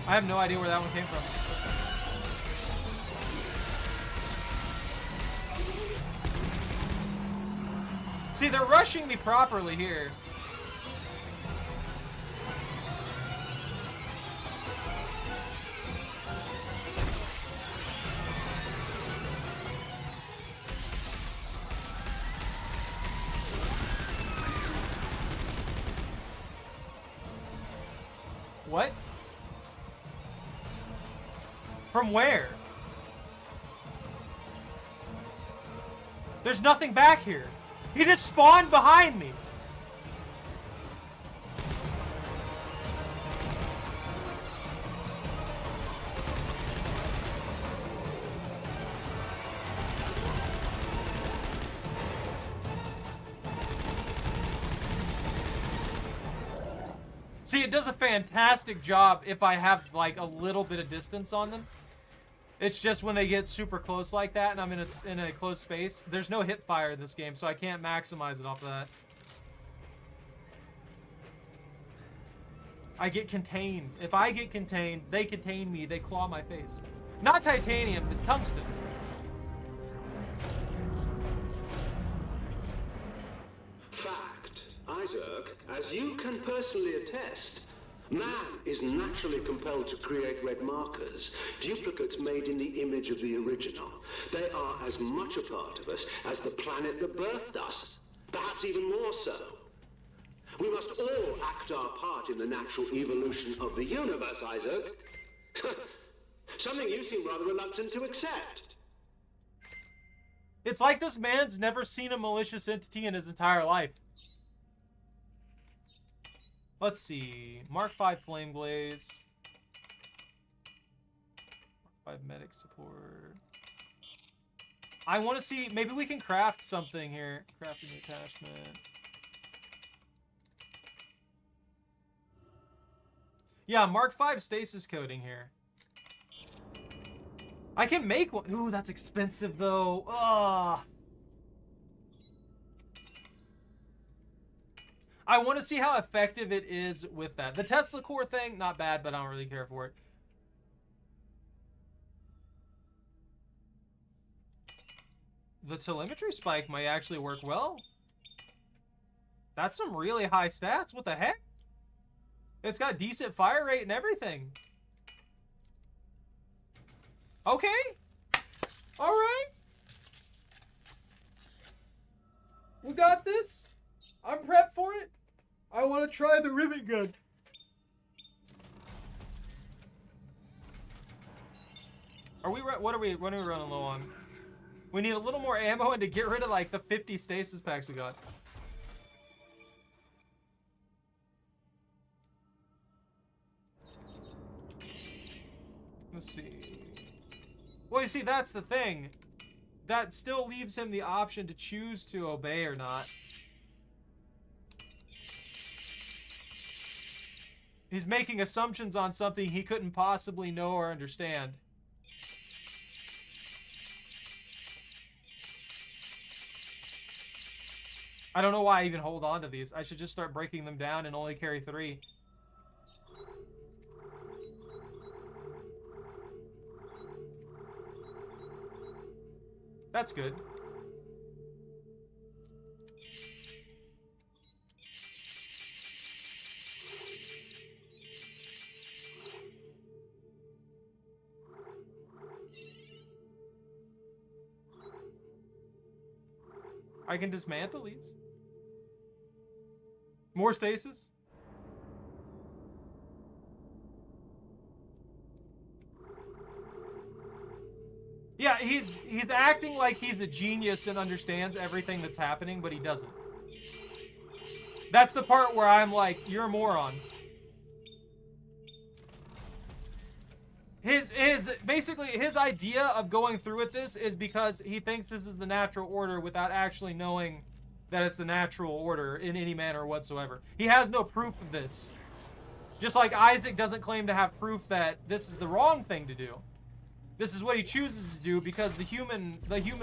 A: I have no idea where that one came from. See, they're rushing me properly here. What? From where? There's nothing back here. He just spawned behind me. See, it does a fantastic job if I have like a little bit of distance on them. It's just when they get super close like that and I'm in a close space, there's no hip fire in this game, so I can't maximize it off of that. I get contained. If I get contained, they contain me. They claw my face. Not titanium, it's tungsten.
N: Fact. Isaac, as you can personally attest, man is naturally compelled to create red markers, duplicates made in the image of the original. They are as much a part of us as the planet that birthed us, perhaps even more so. We must all act our part in the natural evolution of the universe, Isaac. Something you seem rather reluctant to accept.
A: It's like this man's never seen a malicious entity in his entire life. Let's see. Mark 5 Flame Glaze. Mark 5 Medic Support. I want to see... Maybe we can craft something here. Crafting attachment. Yeah, Mark 5 Stasis Coating here. I can make one. Ooh, that's expensive though. Ugh. I want to see how effective it is with that. The Tesla core thing, not bad, but I don't really care for it. The telemetry spike might actually work well. That's some really high stats. What the heck? It's got decent fire rate and everything. Okay. All right. We got this. I'm prepped for it. I want to try the rivet gun. What are we running low on? We need a little more ammo and to get rid of like the 50 stasis packs we got. Let's see. Well, you see, that's the thing. That still leaves him the option to choose to obey or not. He's making assumptions on something he couldn't possibly know or understand. I don't know why I even hold on to these. I should just start breaking them down and only carry 3. That's good. I can dismantle these. More stasis? Yeah, he's acting like he's a genius and understands everything that's happening, but he doesn't. That's the part where I'm like, you're a moron. Basically his idea of going through with this is because he thinks this is the natural order without actually knowing that it's the natural order in any manner whatsoever. He has no proof of this. Just like Isaac doesn't claim to have proof that this is the wrong thing to do. This is what he chooses to do because the human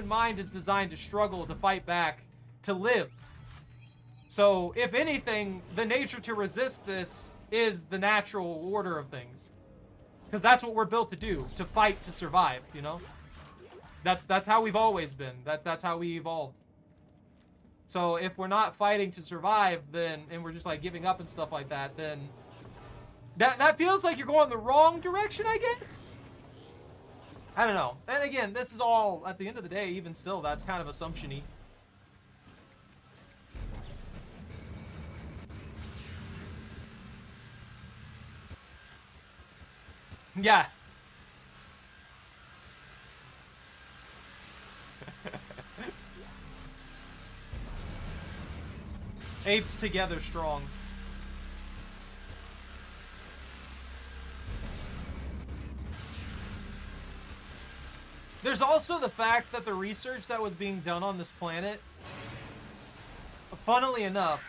A: mind is designed to struggle, to fight back, to live. So, if anything, the nature to resist this is the natural order of things. Because that's what we're built to do, to fight, to survive, you know? That's how we've always been. That's how we evolved. So, if we're not fighting to survive, then, and we're just like giving up and stuff like that, then that feels like you're going the wrong direction, I guess? I don't know. And again, this is all, at the end of the day, even still, that's kind of assumption-y. Yeah. Apes together strong. There's also the fact that the research that was being done on this planet, funnily enough,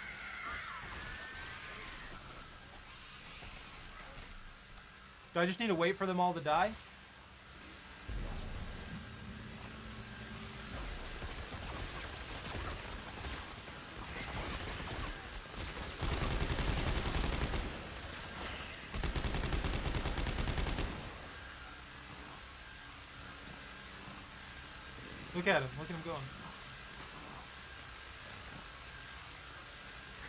A: do I just need to wait for them all to die? Look at him. Look at him going.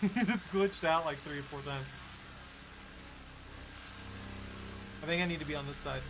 A: He just glitched out like 3 or 4 times. I think I need to be on this side.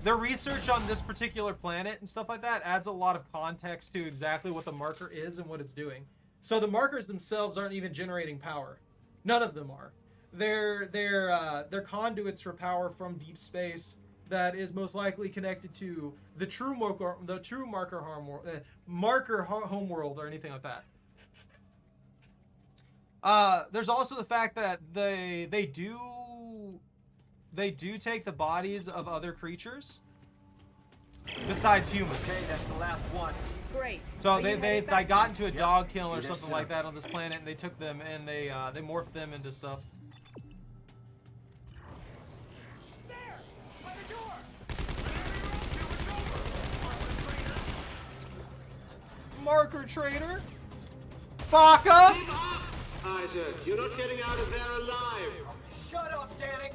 A: Their research on this particular planet and stuff like that adds a lot of context to exactly what the marker is and what it's doing. So the markers themselves aren't even generating power. None of them are. They're conduits for power from deep space that is most likely connected to the true marker homeworld or anything like that. There's also the fact that they do take the bodies of other creatures besides humans.
E: Okay, that's the last one.
F: Great.
A: So they got into a dog kill or something like that on this planet, and they took them and they morphed them into stuff.
J: There! By the door!
A: Marker trader? Baka?
N: Isaac, you're not getting out of there alive.
E: Shut up, Danik!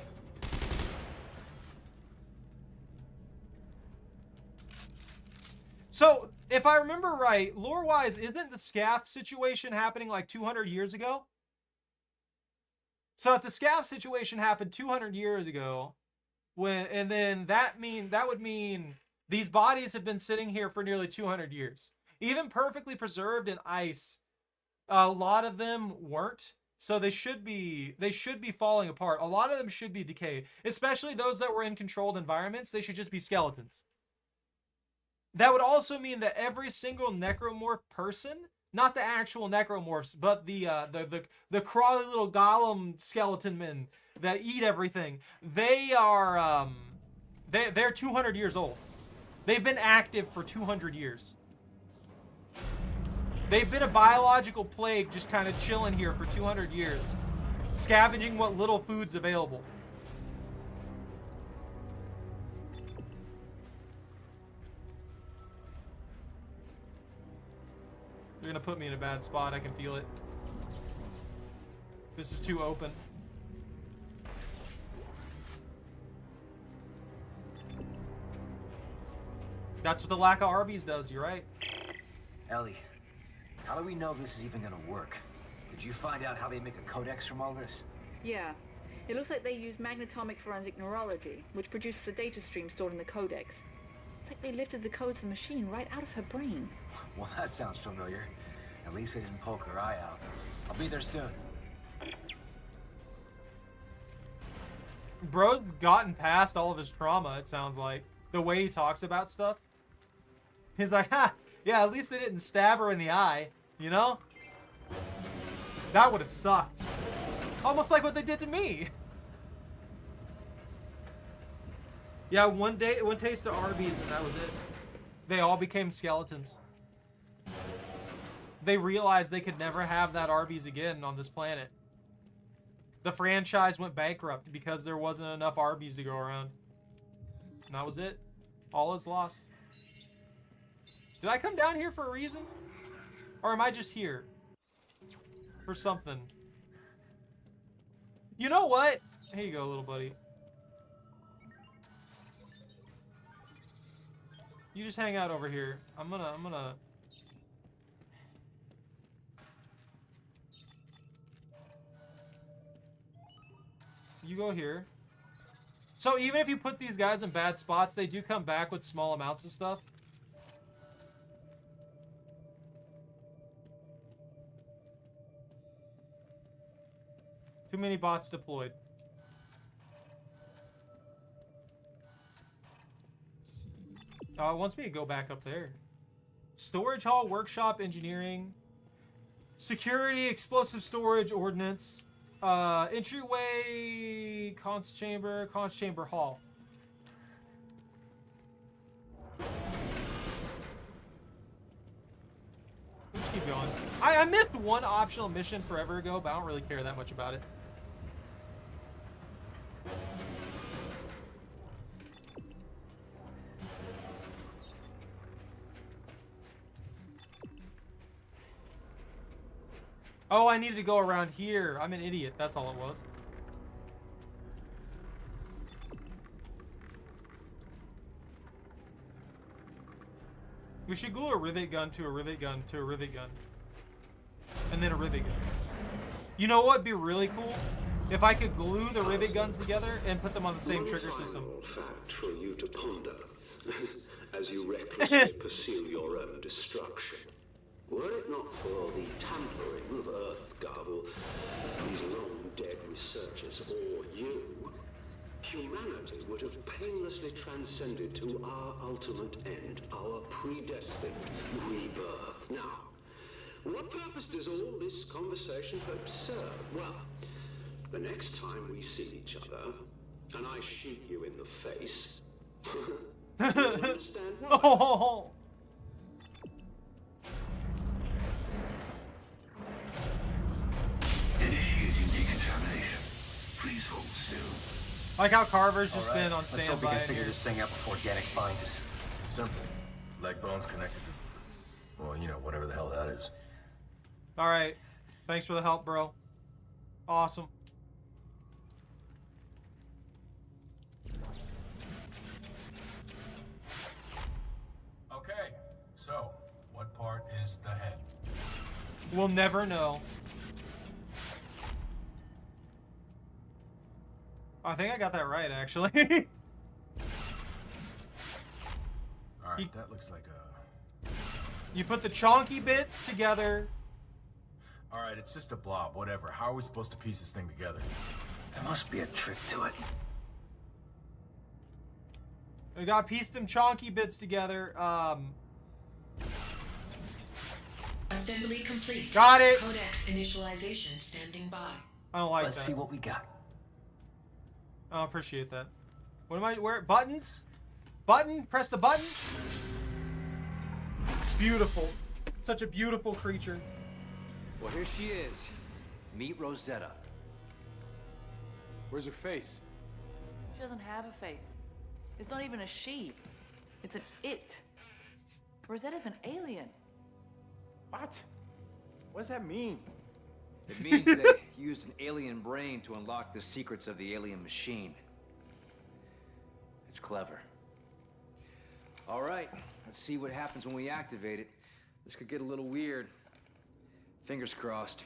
A: So, if I remember right, lore-wise, isn't the Scaff situation happening like 200 years ago? So if the Scaff situation happened 200 years ago, and then that would mean these bodies have been sitting here for nearly 200 years. Even perfectly preserved in ice, a lot of them weren't. So they should be falling apart. A lot of them should be decayed, especially those that were in controlled environments. They should just be skeletons. That would also mean that every single necromorph person, not the actual necromorphs, but the crawly little golem skeleton men that eat everything, they are they're 200 years old. They've been active for 200 years. They've been a biological plague just kind of chilling here for 200 years, scavenging what little food's available. You're gonna put me in a bad spot, I can feel it. This is too open. That's what the lack of Arby's does, you're right.
E: Ellie, how do we know this is even gonna work? Did you find out how they make a codex from all this?
H: Yeah. It looks like they use magnetomic forensic neurology, which produces a data stream stored in the codex. It's like they lifted the codes of the machine right out of her brain.
E: Well, that sounds familiar. At least they didn't poke her eye out. I'll be there soon.
A: Bro's gotten past all of his trauma, it sounds like. The way he talks about stuff. He's like, ha, yeah, at least they didn't stab her in the eye, you know? That would have sucked. Almost like what they did to me. Yeah, one taste of Arby's and that was it. They all became skeletons. They realized they could never have that Arby's again on this planet. The franchise went bankrupt because there wasn't enough Arby's to go around. And that was it. All is lost. Did I come down here for a reason? Or am I just here? For something. You know what? Here you go, little buddy. You just hang out over here. I'm gonna... You go here. So even if you put these guys in bad spots, they do come back with small amounts of stuff. Too many bots deployed. It wants me to go back up there. Storage hall, workshop, engineering, security, explosive storage, ordnance, entryway, conch chamber hall. Let's keep going. I missed one optional mission forever ago, but I don't really care that much about it. Oh, I needed to go around here. I'm an idiot. That's all it was. We should glue a rivet gun to a rivet gun to a rivet gun. And then a rivet gun. You know what would be really cool? If I could glue the rivet guns together and put them on the same trigger system.
N: One final fact for you to ponder as you recklessly pursue your own destruction. Were it not for the tampering of Earth Garble, these long-dead researchers, or you, humanity would have painlessly transcended to our ultimate end, our predestined rebirth. Now, what purpose does all this conversation hope to serve? Well, the next time we see each other, and I shoot you in the face, you'll understand why.
A: Oh.
O: Initiating decontamination. Please hold still.
A: Like how Carver's just been on
P: Let's hope we
A: standby.
P: can figure this thing out before Danik finds us.
Q: It's simple. Leg bones connected to, well, you know, whatever the hell that is.
A: Alright. Thanks for the help, bro. Awesome.
Q: Okay, so what part is the head?
A: We'll never know. I think I got that right, actually.
Q: Alright, that looks like a...
A: You put the chonky bits together.
Q: Alright, it's just a blob, whatever. How are we supposed to piece this thing together?
P: There must be a trick to it.
A: We gotta piece them chonky bits together.
R: Assembly complete.
A: Got it.
R: Codex initialization standing by.
A: I don't like
P: Let's
A: that.
P: see what we got.
A: I appreciate that. What am I, where, buttons? Button? Press the button? Beautiful. Such a beautiful creature.
K: Well, here she is. Meet Rosetta.
L: Where's her face?
M: She doesn't have a face. It's not even a she. It's an it. Rosetta's an alien.
K: What? What does that mean? It means they used an alien brain to unlock the secrets of the alien machine. It's clever. All right, let's see what happens when we activate it. This could get a little weird. Fingers crossed.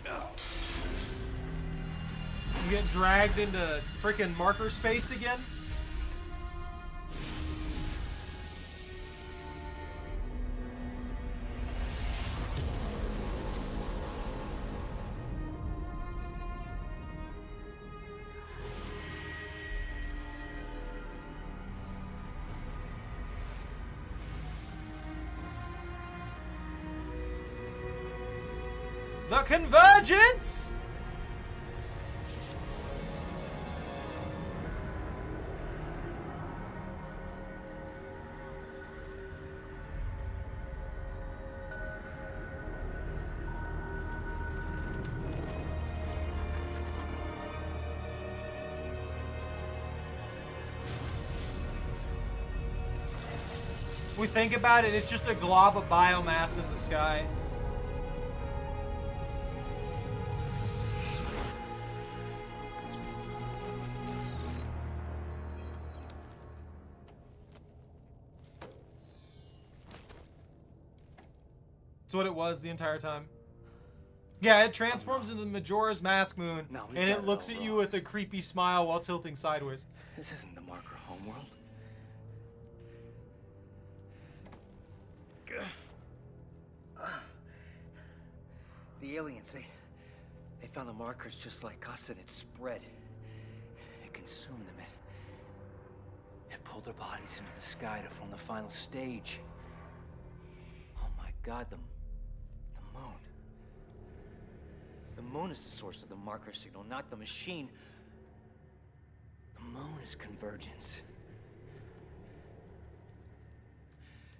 A: You get dragged into freaking marker space again? The convergence! We think about it, it's just a glob of biomass in the sky. That's what it was the entire time. Yeah, it transforms into the Majora's Mask moon, and it looks at you with a creepy smile while tilting sideways.
K: This isn't the marker homeworld. The aliens, they found the markers just like us, and it spread. It consumed them. It pulled their bodies into the sky to form the final stage. Oh my God, the moon. The moon is the source of the marker signal, not the machine. The moon is convergence.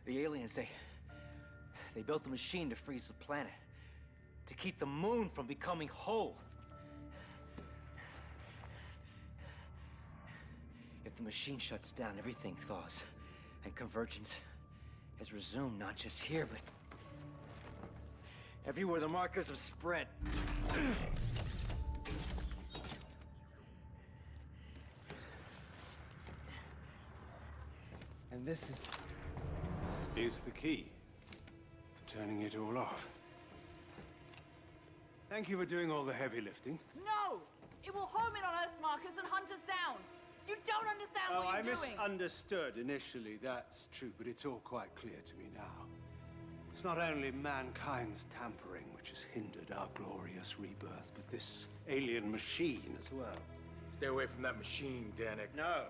K: The aliens, they built the machine to freeze the planet. To keep the moon from becoming whole. If the machine shuts down, everything thaws. And convergence has resumed, not just here, but Everywhere the markers have spread. And this
I: is the key. Turning it all off. Thank you for doing all the heavy lifting.
M: No! It will home in on Earth's markers and hunt us down. You don't understand what you're doing.
I: I misunderstood initially, that's true, but it's all quite clear to me now. It's not only mankind's tampering which has hindered our glorious rebirth, but this alien machine as well.
Q: Stay away from that machine, Danik.
I: No.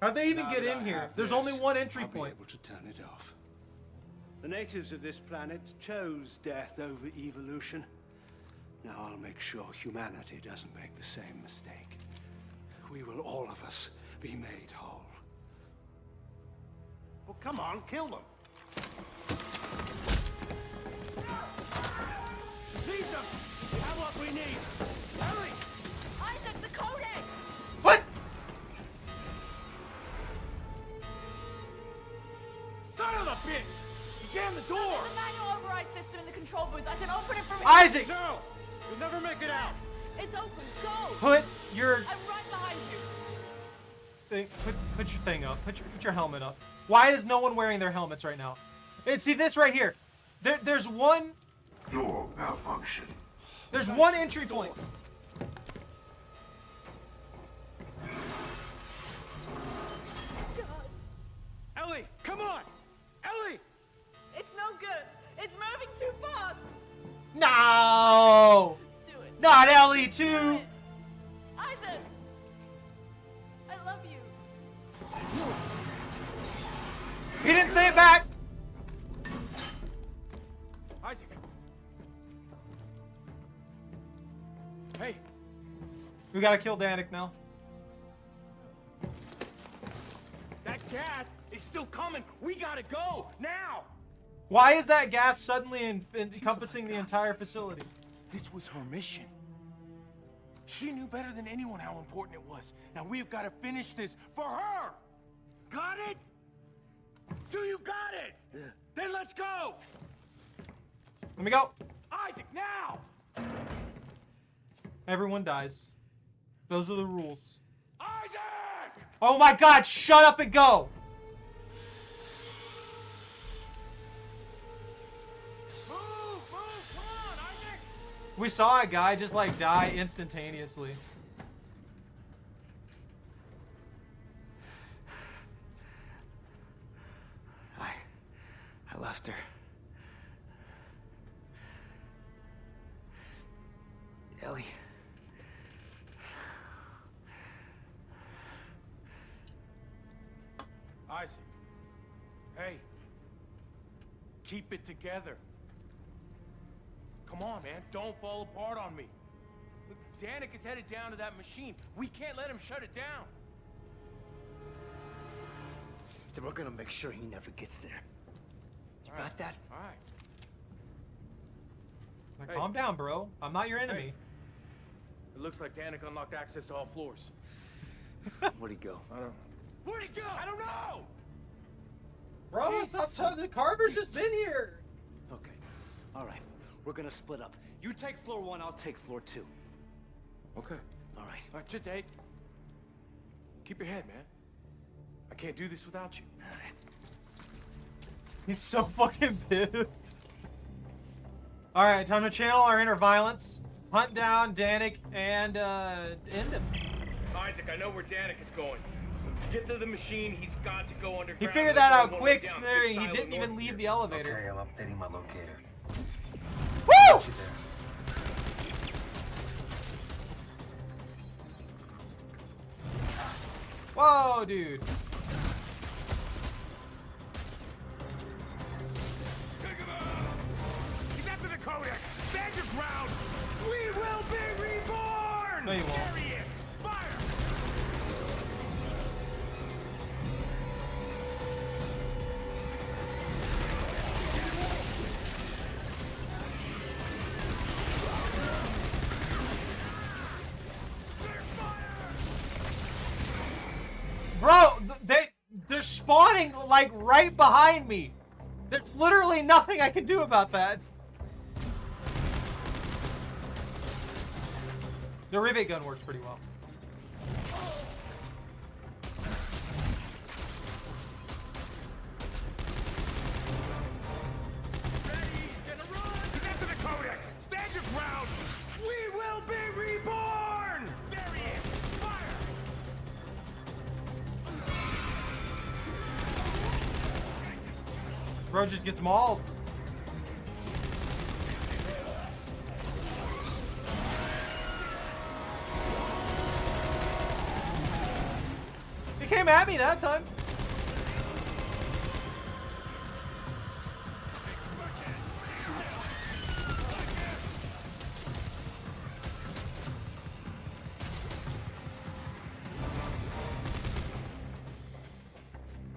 A: How'd they even get in here? There's only one entry point.
I: I'll be able to turn it off. The natives of this planet chose death over evolution. Now I'll make sure humanity doesn't make the same mistake. We will, all of us, be made whole. Well, come on, kill them. Leave them! We have what we need. Hurry!
M: Isaac, the codex!
A: What?
J: Son of a bitch! You jammed the door!
M: There's a manual override system in the control booth. I can open it from here.
A: Isaac!
J: No! You'll never make it out!
M: It's open. Go!
A: Put your
M: I'm right behind you.
A: put your thing up. Put your helmet up. Why is no one wearing their helmets right now? And see this right here. There's one.
O: Door malfunction.
A: There's one entry point.
J: Ellie, come on! Ellie!
M: It's no good. It's moving too fast.
A: No!
M: Do it.
A: Not Ellie
M: Do
A: too.
M: it. Isaac! I love you.
A: He didn't say it back.
J: Isaac! Hey!
A: We gotta kill Danik now.
J: That gas is still coming! We gotta go! Now!
A: Why is that gas suddenly encompassing the entire facility?
J: This was her mission. She knew better than anyone how important it was. Now we've got to finish this for her! Got it? Do you got it? Yeah. Then let's go!
A: Let me go.
J: Isaac, now!
A: Everyone dies. Those are the rules.
J: Isaac!
A: Oh my god, shut up and go! We saw a guy just like die instantaneously.
K: I left her. Ellie.
J: Isaac. Hey. Keep it together. Come on, man. Don't fall apart on me. Look, Danik is headed down to that machine. We can't let him shut it down.
K: Then we're gonna make sure he never gets there. You got that?
J: All right.
A: Now, calm down, bro. I'm not your enemy.
J: Hey. It looks like Danik unlocked access to all floors.
K: Where'd he go?
J: I don't... Where'd he go? I don't know!
A: Bro, stop telling the Carver's just been here.
K: Okay. All right. We're gonna split up. You take floor 1, I'll take floor 2.
J: Okay.
K: All right.
J: All right, just hey. Keep your head, man. I can't do this without you.
K: All right.
A: He's so fucking pissed. Alright, time to channel our inner violence. Hunt down Danik and end him.
L: Isaac, I know where Danik is going. To get to the machine, he's got to go underground.
A: He figured that out quick, considering he didn't even leave the elevator.
P: Okay, I'm updating my locator.
A: Woo! Whoa, dude.
C: He's after the codex! Stand your ground! We will be reborn!
A: No, you won't.
C: There he is! Fire!
A: Bro, they're spawning like right behind me. There's literally nothing I can do about that. The rivet gun works pretty well.
C: He's after the Codex! Stand your ground! We will be reborn! There he is! Fire!
A: Bro just gets mauled. He came at me that time.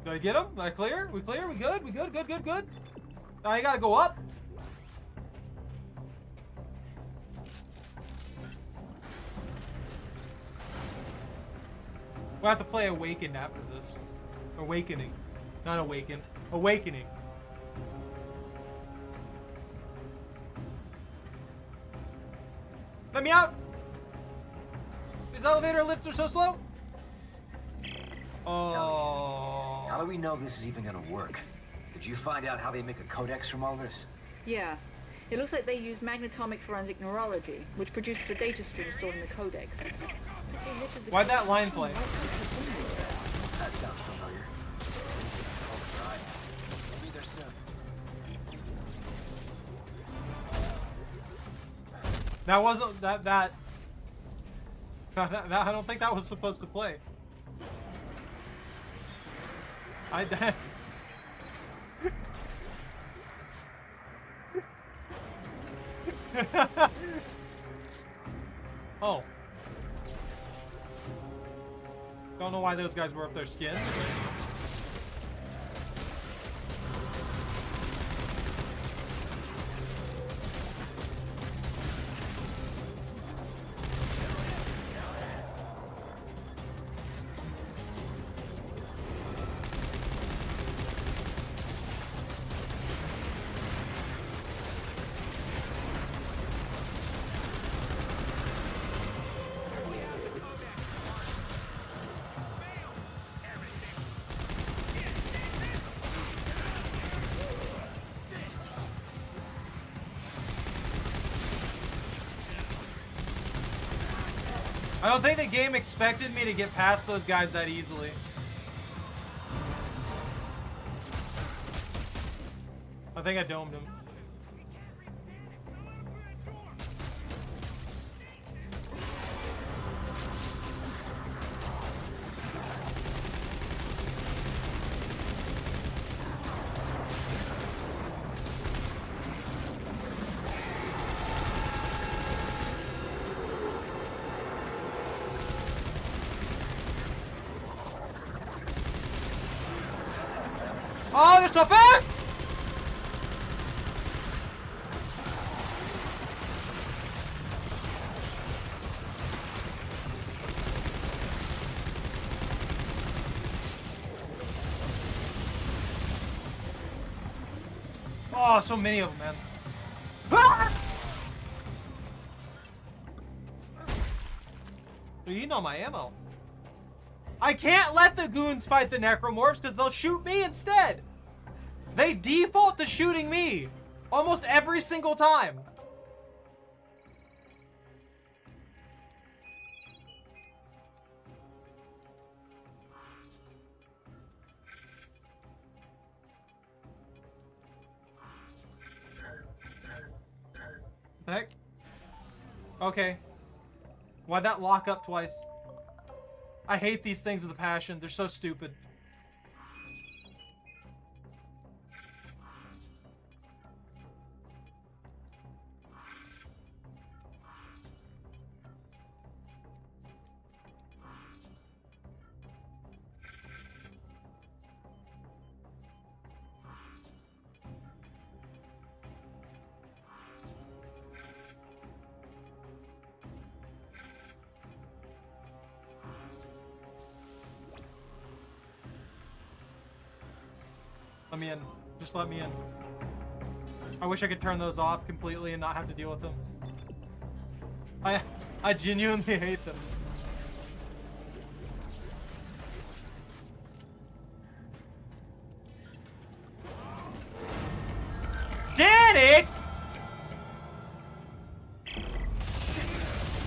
A: Did I get him? Did I clear? We clear? We good? We good? Good, good, good. Now you gotta go up. We'll have to play Awakened after this. Awakening. Not Awakened. Awakening. Let me out! These elevator lifts are so slow. Oh.
P: How do we know this is even gonna work? Did you find out how they make a codex from all this?
H: Yeah. It looks like they use magnetomic forensic neurology, which produces a data stream stored in the codex.
A: Why'd that line play?
P: That sounds familiar. We'll be there soon.
A: That wasn't that I don't think that was supposed to play. Oh. Don't know why those guys were up their skin. I don't think the game expected me to get past those guys that easily. I think I domed him. Oh, they're so fast! Oh, so many of them, man. Ah! They're eating all my ammo. I can't let the goons fight the Necromorphs because they'll shoot me instead. They default to shooting me almost every single time. The heck? Okay. Why'd that lock up twice? I hate these things with a passion. They're so stupid. Let me in. Just let me in. I wish I could turn those off completely and not have to deal with them. I genuinely hate them. Danik!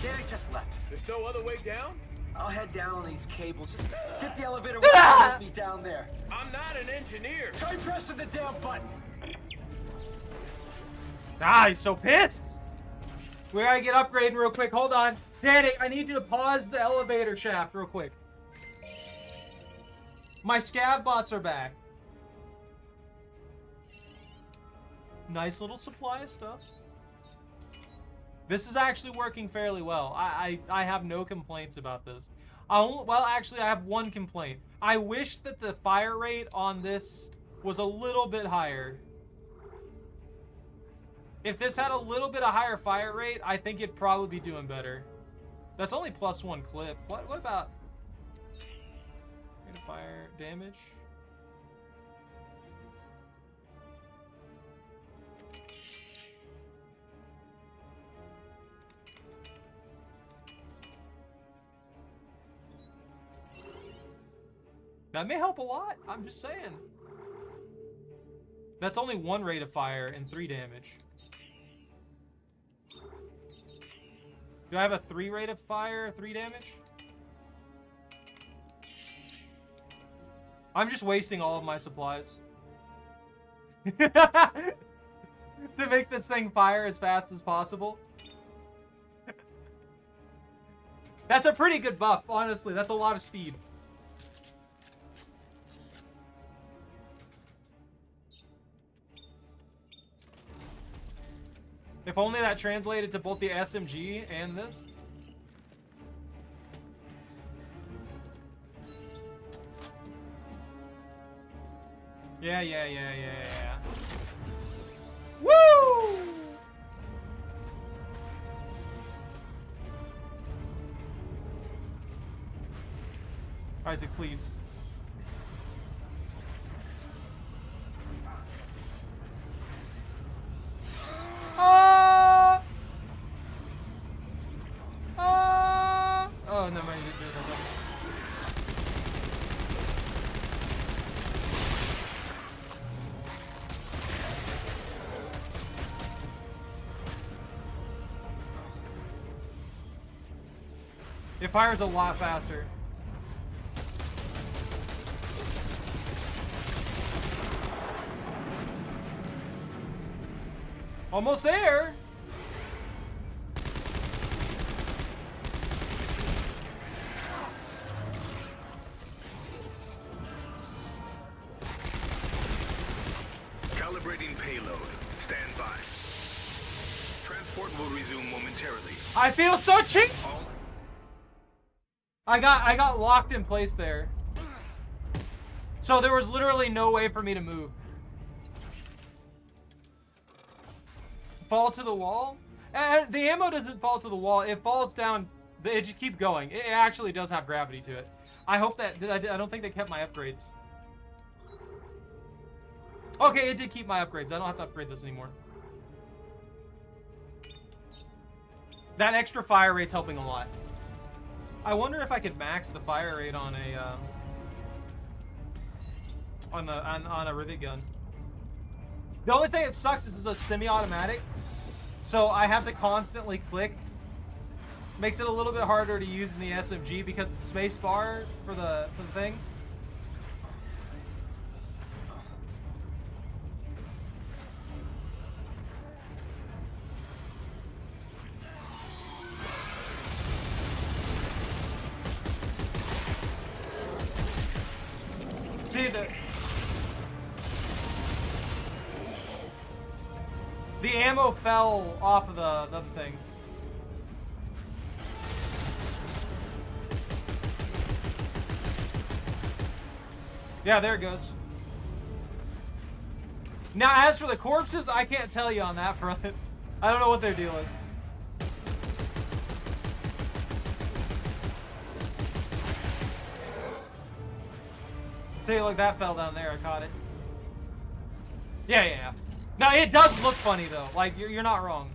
E: Danik just left.
L: There's no other way down?
E: I'll head down on these cables. Just get the elevator with me down there.
L: I'm not an engineer.
E: Try pressing the damn button.
A: Ah, he's so pissed. We gotta get upgrading real quick. Hold on. Danik, I need you to pause the elevator shaft real quick. My scav bots are back. Nice little supply of stuff. This is actually working fairly well. I have no complaints about this. Well, actually, I have one complaint. I wish that the fire rate on this was a little bit higher. If this had a little bit of higher fire rate, I think it'd probably be doing better. That's only +1 clip. What about rate of fire damage? That may help a lot. I'm just saying. That's only 1 rate of fire and 3 damage. Do I have a 3 rate of fire, 3 damage? I'm just wasting all of my supplies. To make this thing fire as fast as possible. That's a pretty good buff, honestly. That's a lot of speed. If only that translated to both the SMG and this. Yeah. Woo! Isaac, please. Oh, no, mind. It fires a lot faster. Almost there.
Q: Calibrating payload. Stand by. Transport will resume momentarily.
A: I feel so cheap. I got locked in place there. So there was literally no way for me to move. Fall to the wall? The ammo doesn't fall to the wall. It falls down. It just keeps going. It actually does have gravity to it. I hope that... I don't think they kept my upgrades. Okay, it did keep my upgrades. I don't have to upgrade this anymore. That extra fire rate's helping a lot. I wonder if I could max the fire rate on a... on a rivet gun. The only thing that sucks is it's a semi-automatic, so I have to constantly click. Makes it a little bit harder to use in the SMG because the space bar for the thing. See, the ammo fell off of the other thing. Yeah, there it goes. Now, as for the corpses, I can't tell you on that front. I don't know what their deal is. See, look, that fell down there. I caught it. Yeah. No, it does look funny, though. Like, you're not wrong.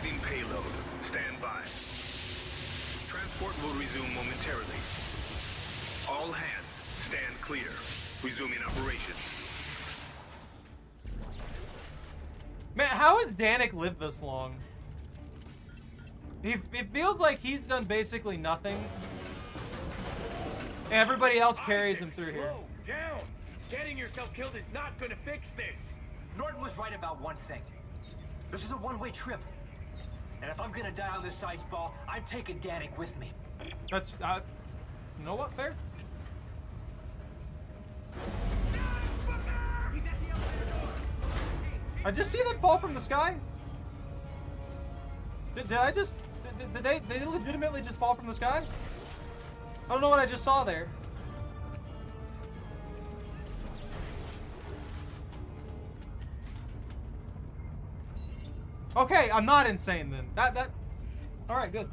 Q: Receiving payload. Stand by. Transport will resume momentarily. All hands, stand clear. Resuming operations.
A: Man, how has Danik lived this long? It feels like he's done basically nothing. Everybody else carries him through here.
J: Slow down! Getting yourself killed is not gonna fix this!
E: Norton was right about one thing. This is a one-way trip. And if I'm gonna die on this ice ball, I'm taking Danik with me.
A: That's, you know what, fair? I just see them fall from the sky? Did I just, did they legitimately just fall from the sky? I don't know what I just saw there. Okay, I'm not insane then. All right, good.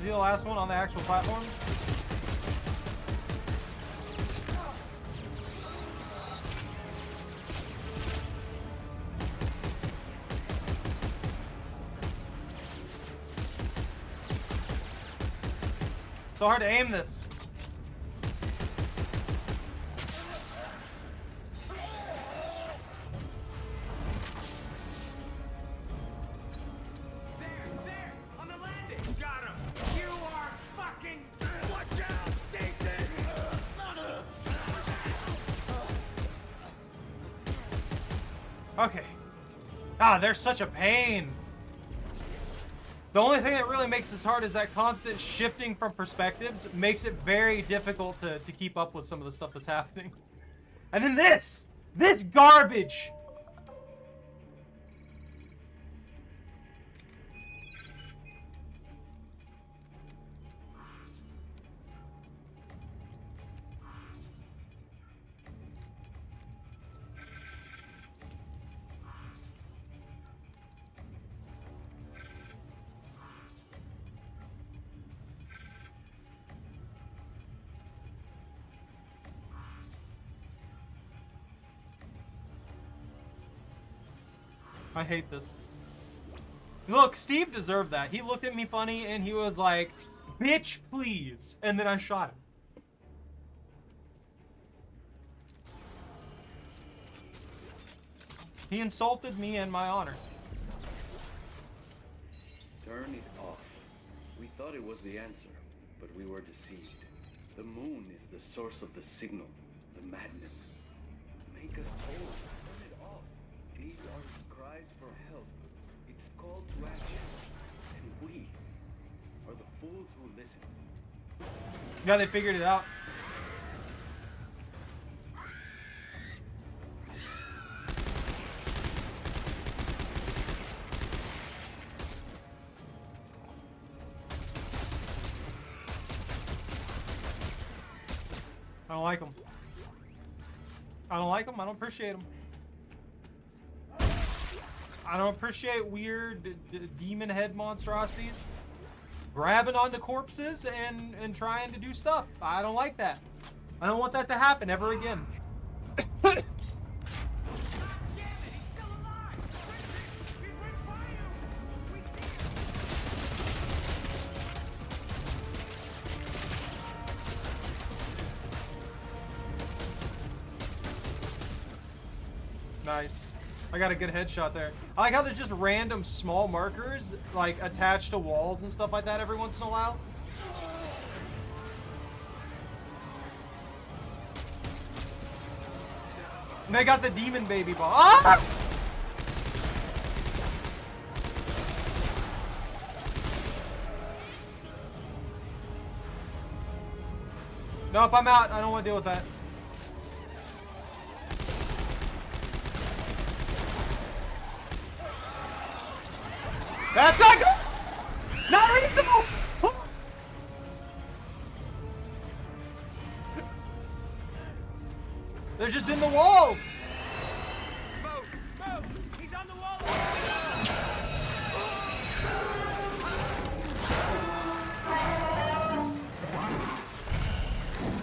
A: The last one on the actual platform. So hard to aim this. Okay. Ah, they're such a pain. The only thing that really makes this hard is that constant shifting from perspectives makes it very difficult to keep up with some of the stuff that's happening. And then this garbage. I hate this. Look, Steve deserved that. He looked at me funny and he was like, bitch, please. And then I shot him. He insulted me and my honor.
B: Turn it off. We thought it was the answer, but we were deceived. The moon is the source of the signal, the madness. Make us whole. Turn it off. These are cries for help. It's call to action. And we are the fools who listen.
A: Yeah, they figured it out. I don't like them. I don't like them. I don't appreciate them. I don't appreciate weird demon head monstrosities grabbing onto corpses and trying to do stuff. I don't like that. I don't want that to happen ever again. Nice. I got a good headshot there. I like how there's just random small markers like attached to walls and stuff like that every once in a while. And they got the demon baby ball. Ah! Nope, I'm out. I don't want to deal with that. That's not good! No! They're just in the walls.
J: He's on the wall!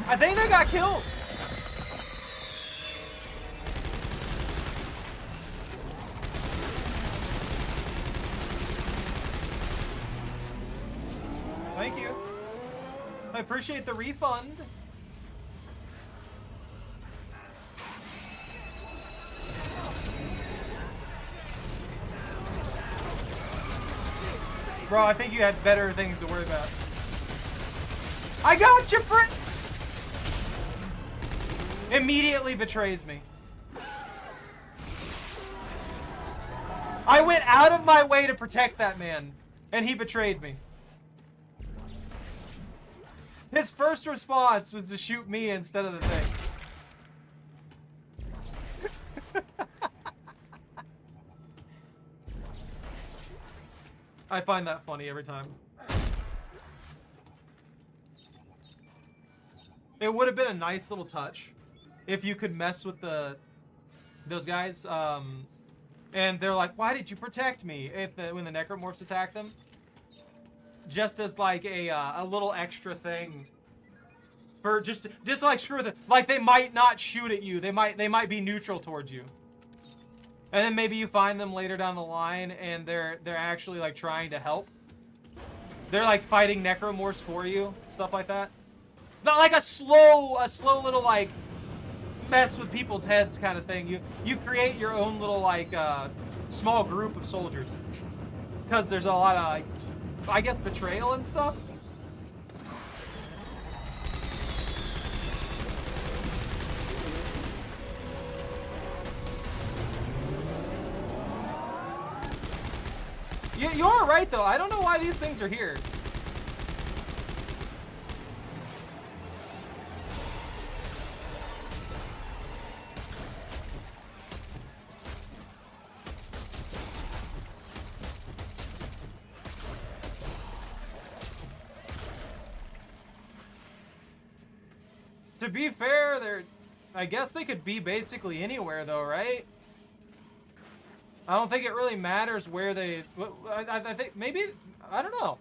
A: I think they got killed. Thank you. I appreciate the refund. Bro, I think you had better things to worry about. I got you, friend! Immediately betrays me. I went out of my way to protect that man, and he betrayed me. His first response was to shoot me instead of the thing. I find that funny every time. It would have been a nice little touch if you could mess with those guys, and they're like, "Why did you protect me?" When the Necromorphs attack them, just as like a little extra thing for just like screw them. Like they might not shoot at you. They might be neutral towards you. And then maybe you find them later down the line, and they're actually like trying to help. They're like fighting Necromorphs for you, stuff like that. Not like a slow little like mess with people's heads kind of thing. You create your own little like small group of soldiers, because there's a lot of like, I guess, betrayal and stuff. You're right, though. I don't know why these things are here. To be fair, I guess they could be basically anywhere, though, right? I don't think it really matters where they... I think maybe... I don't know.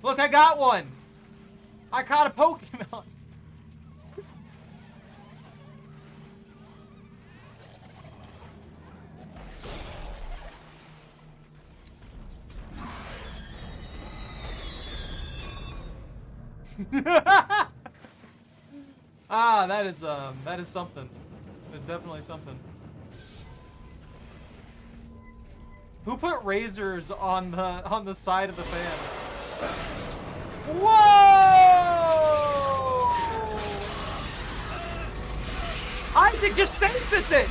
A: Look, I got one! I caught a Pokemon! Ah, that is something. There's definitely something. Who put razors on the side of the fan? Whoa! Isaac, just stasis it!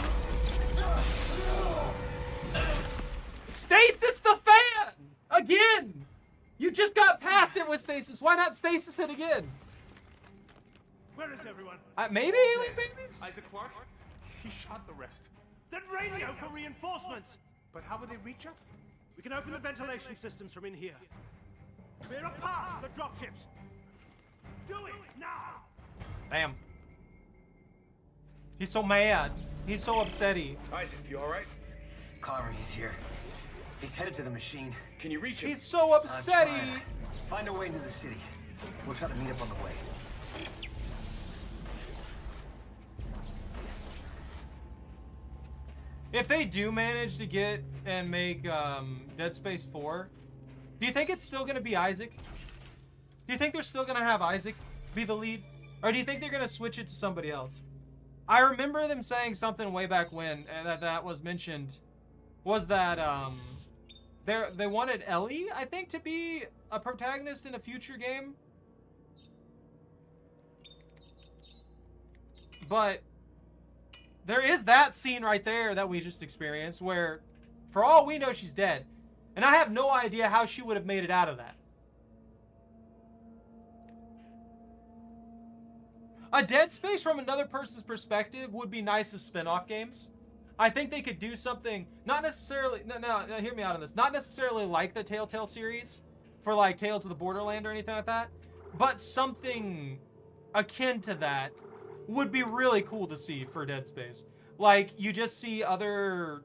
A: Stasis the fan! Again! You just got past it with stasis. Why not stasis it again?
C: Where is everyone?
A: Maybe?
C: Isaac Clarke? He shot the rest. Then radio for reinforcements! But how will they reach us? We can open the ventilation systems from in here. Clear a path for the dropships! Do it, now!
A: Damn. He's so mad. He's so upsetty.
B: Isaac, you alright?
P: Connor, he's here. He's headed to the machine.
B: Can you reach him?
A: He's so upsetty.
P: Find a way into the city. We'll try to meet up on the way.
A: If they do manage to get and make Dead Space 4, do you think it's still going to be Isaac? Do you think they're still going to have Isaac be the lead? Or do you think they're going to switch it to somebody else? I remember them saying something way back when, and that was mentioned, was that they wanted Ellie, I think, to be a protagonist in a future game. But there is that scene right there that we just experienced where, for all we know, she's dead. And I have no idea how she would have made it out of that. A Dead Space from another person's perspective would be nice as spin-off games. I think they could do something, not necessarily, no, hear me out on this, not necessarily like the Telltale series for like Tales of the Borderland or anything like that, but something akin to that would be really cool to see for Dead Space. Like, you just see other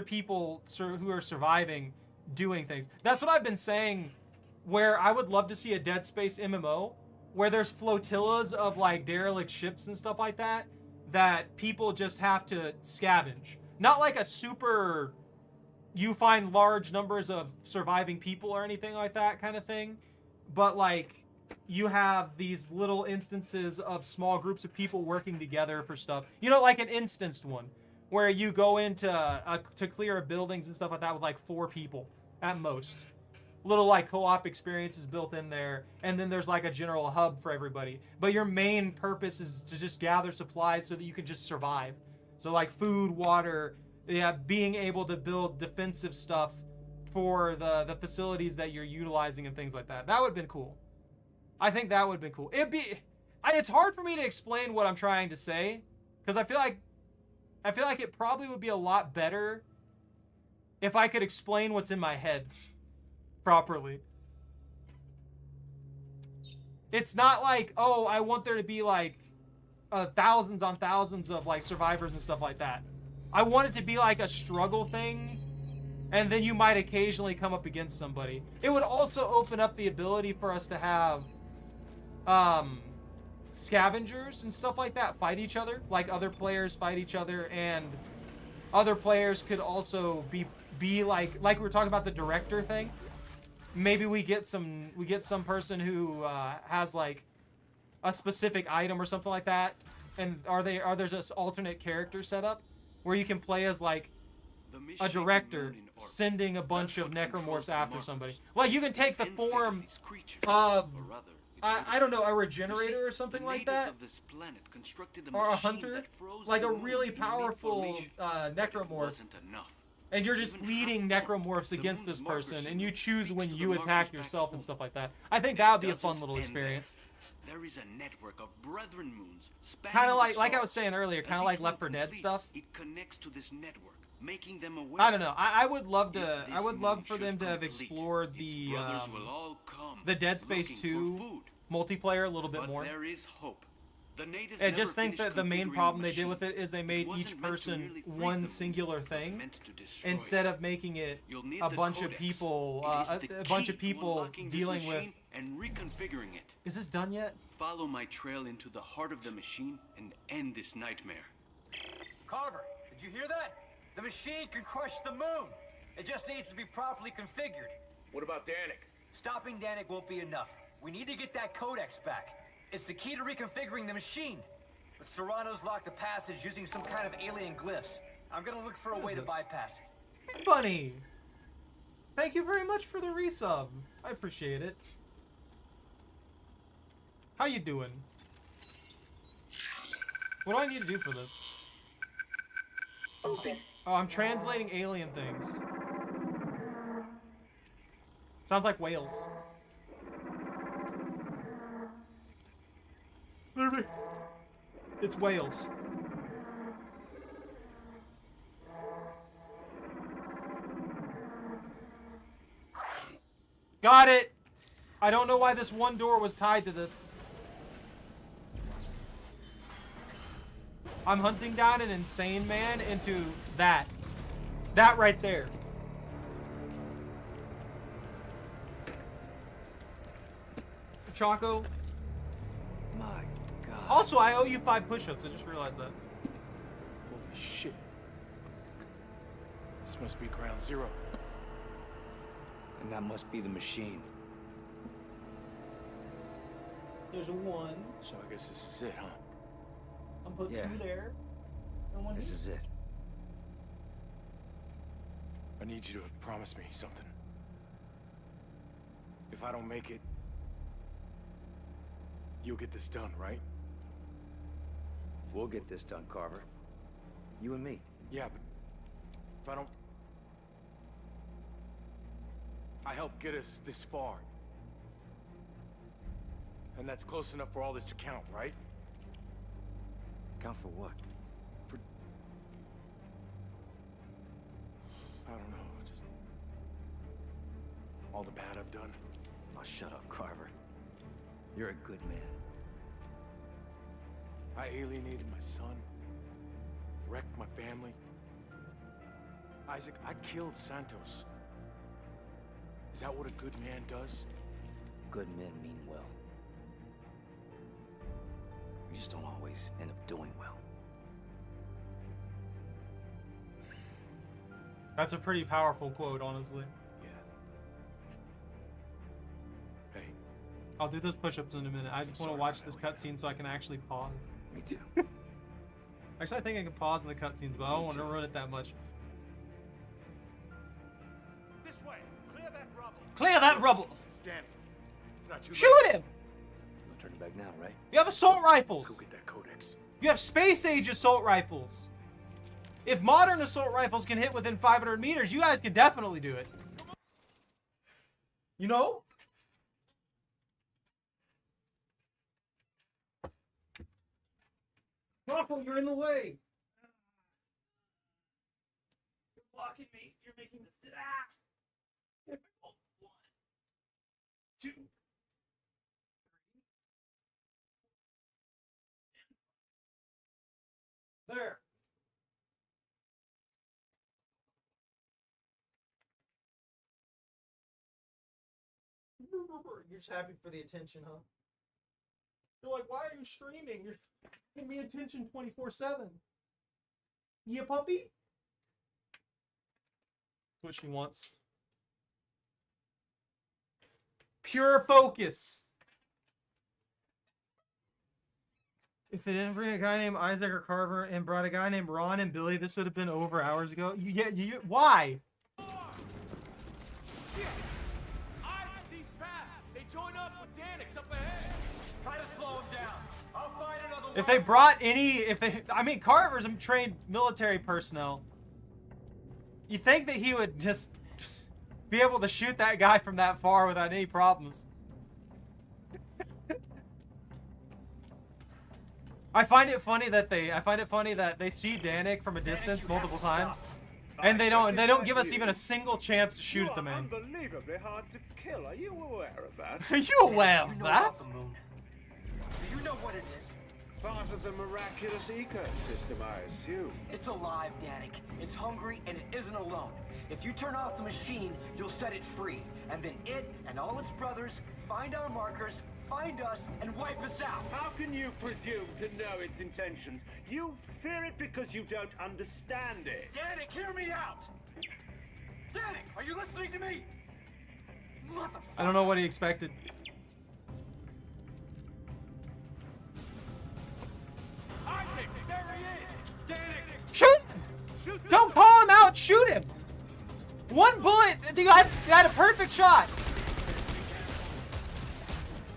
A: people who are surviving doing things. That's what I've been saying, where I would love to see a Dead Space MMO where there's flotillas of like derelict ships and stuff like that people just have to scavenge. Not like a super, you find large numbers of surviving people or anything like that kind of thing, but like you have these little instances of small groups of people working together for stuff. You know, like an instanced one where you go into to clear buildings and stuff like that with like 4 people at most. Little like co-op experiences built in there, and then there's like a general hub for everybody. But your main purpose is to just gather supplies so that you can just survive. So like food, water, yeah, being able to build defensive stuff for the facilities that you're utilizing and things like that. That would have been cool. I think that would have been cool. It's hard for me to explain what I'm trying to say, because I feel like it probably would be a lot better if I could explain what's in my head properly. It's not like, oh, I want there to be like thousands on thousands of like survivors and stuff like that. I want it to be like a struggle thing, and then you might occasionally come up against somebody. It would also open up the ability for us to have scavengers and stuff like that fight each other, like other players fight each other, and other players could also be like we were talking about the director thing. Maybe we get some person who has like a specific item or something like that, and are there just alternate characters set up where you can play as like a director sending a bunch of necromorphs after somebody. Like you can take the form of I don't know, a regenerator or something like that, or a hunter, like a really powerful necromorph. And you're just leading necromorphs against this person, and you choose when you attack yourself and stuff like that. I think that would be a fun little experience.
B: There is a network of brethren moons.
A: Kind of like I was saying earlier, kind of like Left 4 Dead stuff.
B: It connects to this network, making them aware.
A: I don't know. I would love for them to have explored the Dead Space 2 multiplayer a little bit more.
B: There is hope.
A: I just think that the main problem they did with it is they made each person one singular thing instead of making it a bunch of people dealing with.
B: And reconfiguring it.
A: Is this done yet?
B: Follow my trail into the heart of the machine and end this nightmare.
E: Carver, did you hear that? The machine can crush the moon. It just needs to be properly configured.
L: What about Danik?
E: Stopping Danik won't be enough. We need to get that codex back. It's the key to reconfiguring the machine. But Serrano's locked the passage using some kind of alien glyphs. I'm gonna look for a way to bypass it.
A: Bunny! Thank you very much for the resub. I appreciate it. How you doing? What do I need to do for this?
F: Open.
A: Oh, I'm translating alien things. Sounds like whales. It's whales. Got it! I don't know why this one door was tied to this. I'm hunting down an insane man into that. That right there. Choco.
K: My God.
A: Also, I owe you 5 push-ups. I just realized that.
J: Holy shit. This must be ground zero.
K: And that must be the machine.
A: There's a 1.
J: So I guess this is it, huh?
A: I'm putting 2 there.
K: This is it.
J: I need you to promise me something. If I don't make it, you'll get this done, right?
K: We'll get this done, Carver. You and me.
J: Yeah, but if I don't... I helped get us this far. And that's close enough for all this to count, right?
K: Count for what?
J: For... I don't know, just... all the bad I've done.
K: Oh, shut up, Carver. You're a good man.
J: I alienated my son. Wrecked my family. Isaac, I killed Santos. Is that what a good man does?
K: Good men mean well. We just don't always end up doing well.
A: That's a pretty powerful quote, honestly.
J: Hey.
A: I'll do those push-ups in a minute. I just want to watch this cutscene so I can actually pause.
K: Me too.
A: Actually, I think I can pause in the cutscenes, but I don't want to ruin it that much.
C: This way. Clear that rubble.
A: Clear that rubble!
J: Stand. It's not too
A: Shoot
J: late.
A: him!
K: We'll turn it back now, right?
A: You have assault rifles!
J: Let's go get that codex.
A: You have space-age assault rifles. If modern assault rifles can hit within 500 meters, you guys can definitely do it. You know? Rocco, you're in the way. You're blocking me. You're making this. Ah! 1, 2. There. You're just happy for the attention, huh? You're like, why are you streaming? You're giving me attention 24/7. Yeah, puppy? That's what she wants. Pure focus. If they didn't bring a guy named Isaac or Carver and brought a guy named Ron and Billy, this would have been over hours ago. Why?
J: These paths, they join up with Danix up ahead.
E: Try to slow him down. I'll find another
A: If they brought I mean, Carver's a trained military personnel. You'd think that he would just be able to shoot that guy from that far without any problems. I find it funny that they see Danik from a distance multiple times, and they don't give us even a single chance to shoot at the man.
B: Unbelievably hard to kill. Are you aware of that?
A: Are you aware of that?
E: Do you know what it is?
B: Part of the miraculous ecosystem, I assume.
E: It's alive, Danik. It's hungry, and it isn't alone. If you turn off the machine, you'll set it free. And then it and all its brothers find our markers, find us, and wipe us out.
B: How can you presume to know its intentions? You fear it because you don't understand it.
E: Danik, hear me out! Danik, are you listening to me? Motherfucker!
A: I don't know what he expected.
J: Isaac, there he is! Danik!
A: Shoot him! Don't call him out! Shoot him! One bullet! You had a perfect shot!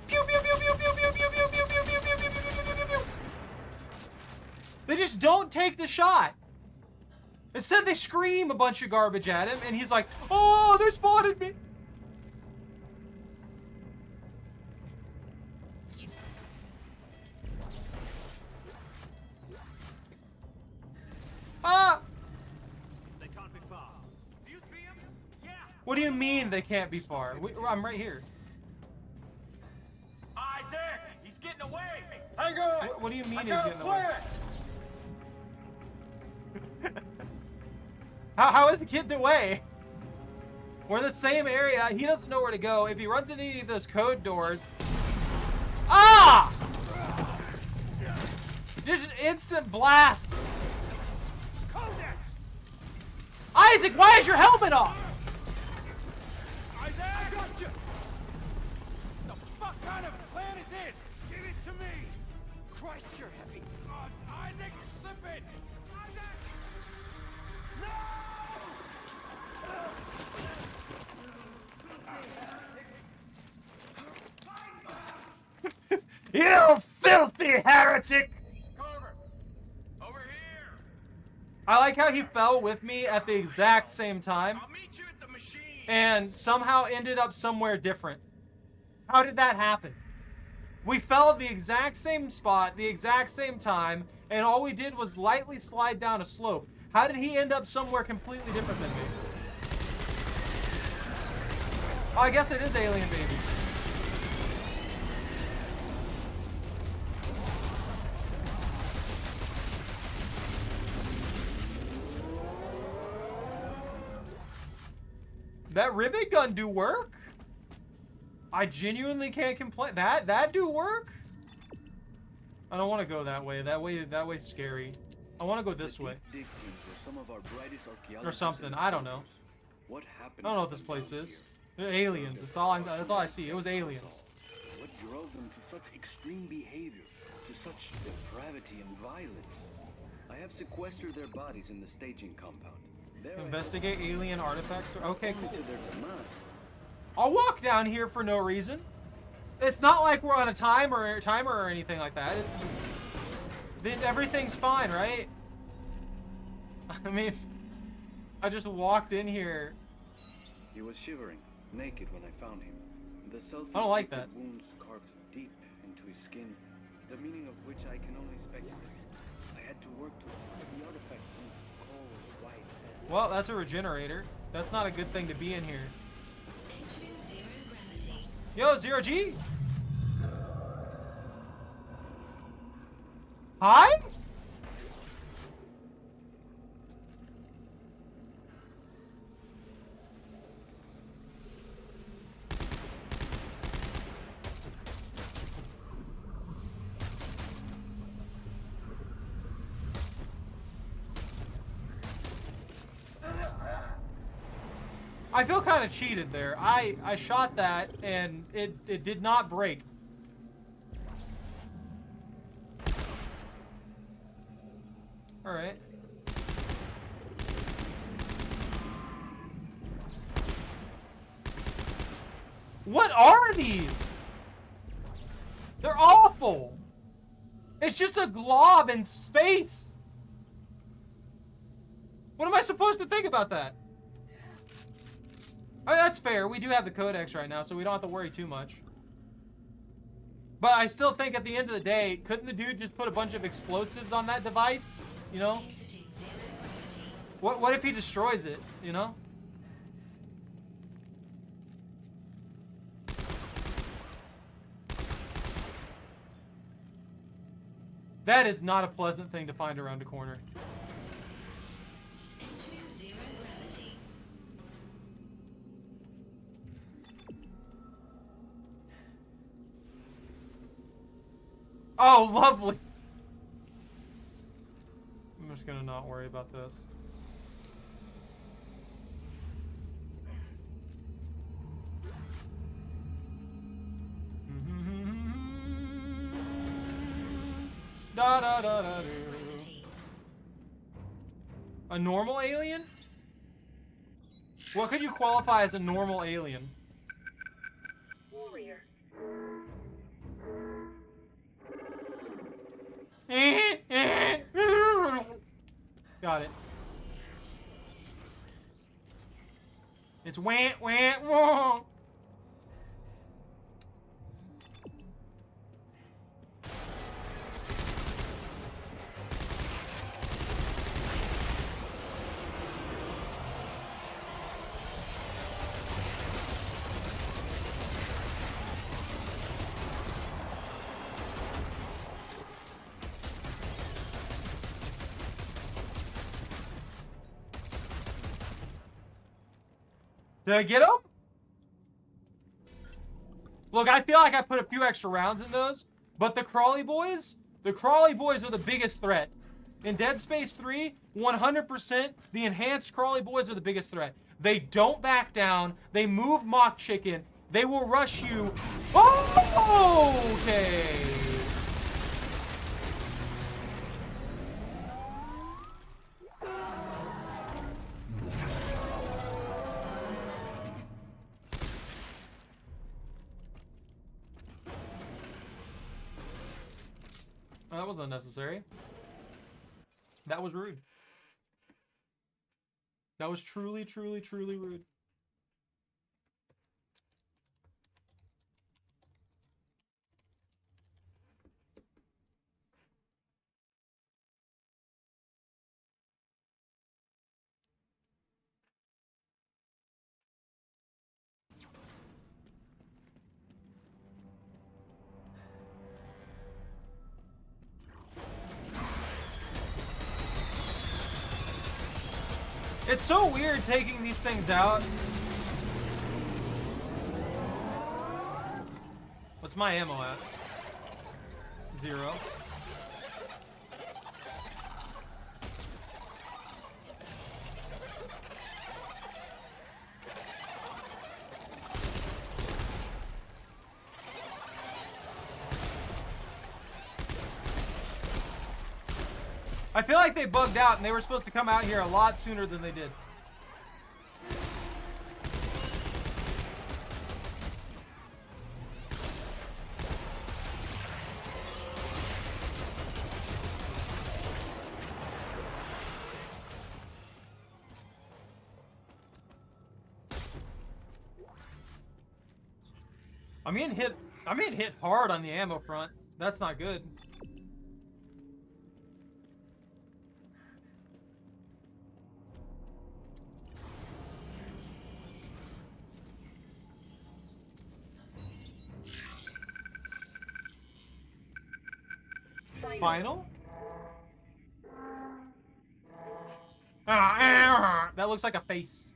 A: Pew pew pew pew pew pew pew pew pew pew pew pew pew pew pew pew. They just don't take the shot. Instead, they scream a bunch of garbage at him, and he's like, "Oh, they spotted me." Ah!
C: They can't be far. Do you see him? Yeah.
A: What do you mean they can't be far? I'm right here.
E: Isaac, he's getting away. Hang on.
A: What do you mean
E: I
A: he's
E: got a
A: getting away?
E: plan.
A: How is he getting away? We're in the same area. He doesn't know where to go. If he runs into any of those code doors. Ah! There's just instant blast. Isaac, why is your helmet off?
J: Isaac, I got you! The fuck kind of plan is this? Give it to me! Christ, you're heavy. Isaac, you're slipping! Isaac!
A: No! You filthy heretic!
J: Carver! Over here!
A: I like how he fell with me at the exact same time.
J: I'll meet you at the machine!
A: and somehow ended up somewhere different. How did that happen? We fell at the exact same spot, the exact same time, and all we did was lightly slide down a slope. How did he end up somewhere completely different than me? Oh, I guess it is alien babies. That rivet gun do work? I genuinely can't complain. That do work? I don't want to go that way. That way's scary. I want to go this way. Or something. I don't know. I don't know what this place is. They're aliens. That's all I see. It was aliens.
B: What drove them to such extreme behavior, to such depravity and violence? I have sequestered their bodies in the staging compound.
A: Investigate alien artifacts. Okay, cool. I'll walk down here for no reason. It's not like we're on a timer or anything like that. Everything's fine, right? I mean, I just walked in here.
B: He was shivering, naked when I found him. The
A: I don't like that.
B: Wounds carved deep into his skin, the meaning of which I can only speculate. I had to work to the artifact from his cold, white head.
A: Well, that's a regenerator. That's not a good thing to be in here. Yo, Zero G! Hi? I feel kind of cheated there. I shot that and it did not break. All right. What are these? They're awful. It's just a glob in space. What am I supposed to think about that? I mean, that's fair. We do have the codex right now, so we don't have to worry too much. But I still think at the end of the day, couldn't the dude just put a bunch of explosives on that device? You know? What if he destroys it, you know? That is not a pleasant thing to find around a corner. Oh, lovely. I'm just gonna not worry about this. Da da da da do. A normal alien? What could you qualify as a normal alien?
F: Warrior.
A: Got it. It's wah wah wah. Did I get him? Look, I feel like I put a few extra rounds in those, but the crawly boys are the biggest threat. In Dead Space 3, 100%, the enhanced crawly boys are the biggest threat. They don't back down. They move mock chicken. They will rush you. Oh, okay. That was unnecessary. That was rude. That was truly, truly, truly rude. It's so weird taking these things out. What's my ammo at? 0. I feel like they bugged out and they were supposed to come out here a lot sooner than they did. I'm getting hit hard on the ammo front. That's not good. Final? That looks like a face.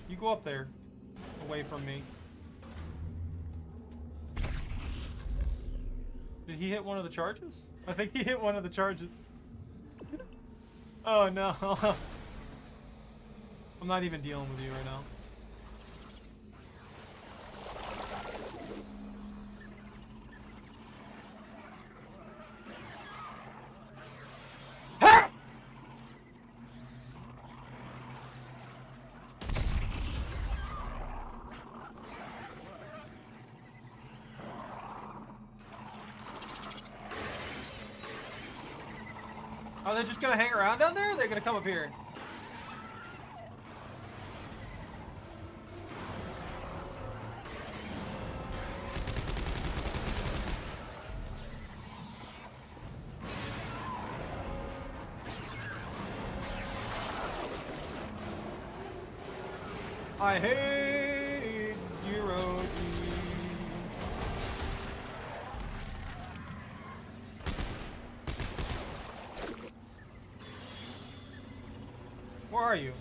A: You go up there, away from me. Did he hit one of the charges? I think he hit one of the charges. Oh no. I'm not even dealing with you right now. Are they just gonna hang around down there? Or they're gonna come up here. I hate Zero G. Where are you?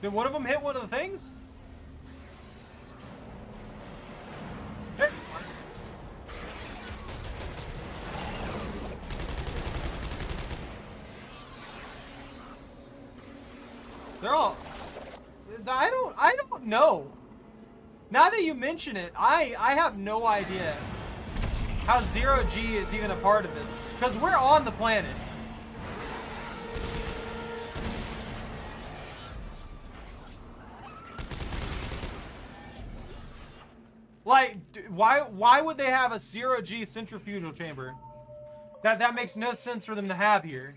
A: Did one of them hit one of the things? Hey. They're all... I don't know. Now that you mention it, I have no idea how Zero G is even a part of it. Because we're on the planet. Like, why would they have a Zero G centrifugal chamber? That makes no sense for them to have here.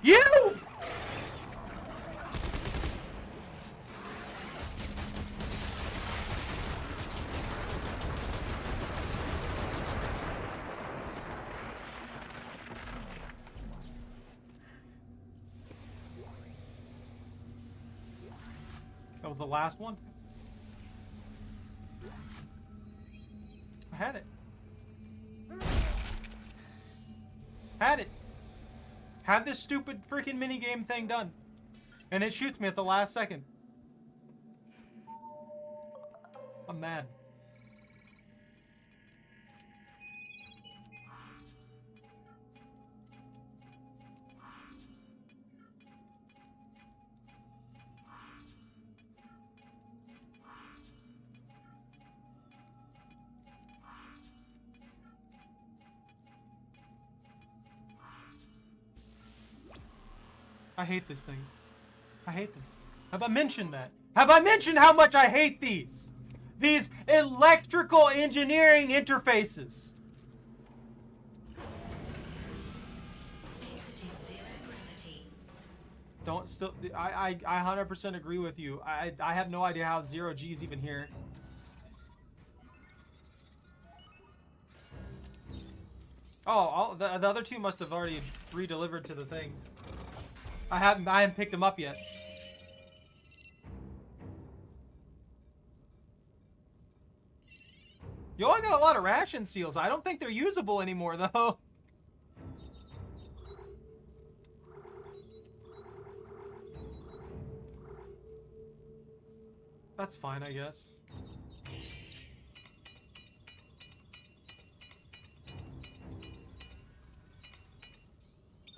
A: You! That was the last one? I had it. Had it. Had this stupid freaking minigame thing done. And it shoots me at the last second. I'm mad. I hate this thing. I hate them. Have I mentioned that? Have I mentioned how much I hate these? These electrical engineering interfaces.
R: Exiting zero
A: Don't still. I 100% agree with you. I have no idea how 0G's even here. Oh, the other two must have already re-delivered to the thing. I haven't picked them up yet. You only got a lot of ration seals. I don't think they're usable anymore, though. That's fine, I guess.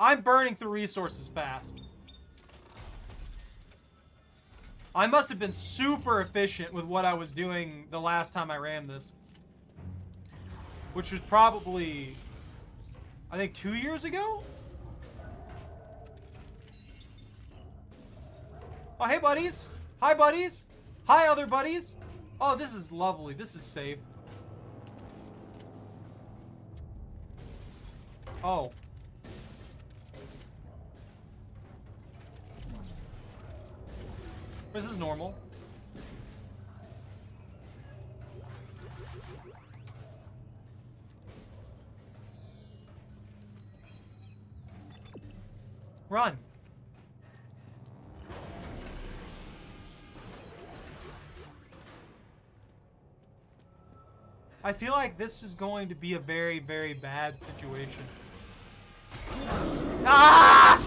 A: I'm burning through resources fast. I must have been super efficient with what I was doing the last time I ran this. Which was probably, I think, 2 years ago? Oh, hey, buddies. Hi, buddies. Hi, other buddies. Oh, this is lovely. This is safe. Oh. This is normal. Run. I feel like this is going to be a very, very bad situation. Ah!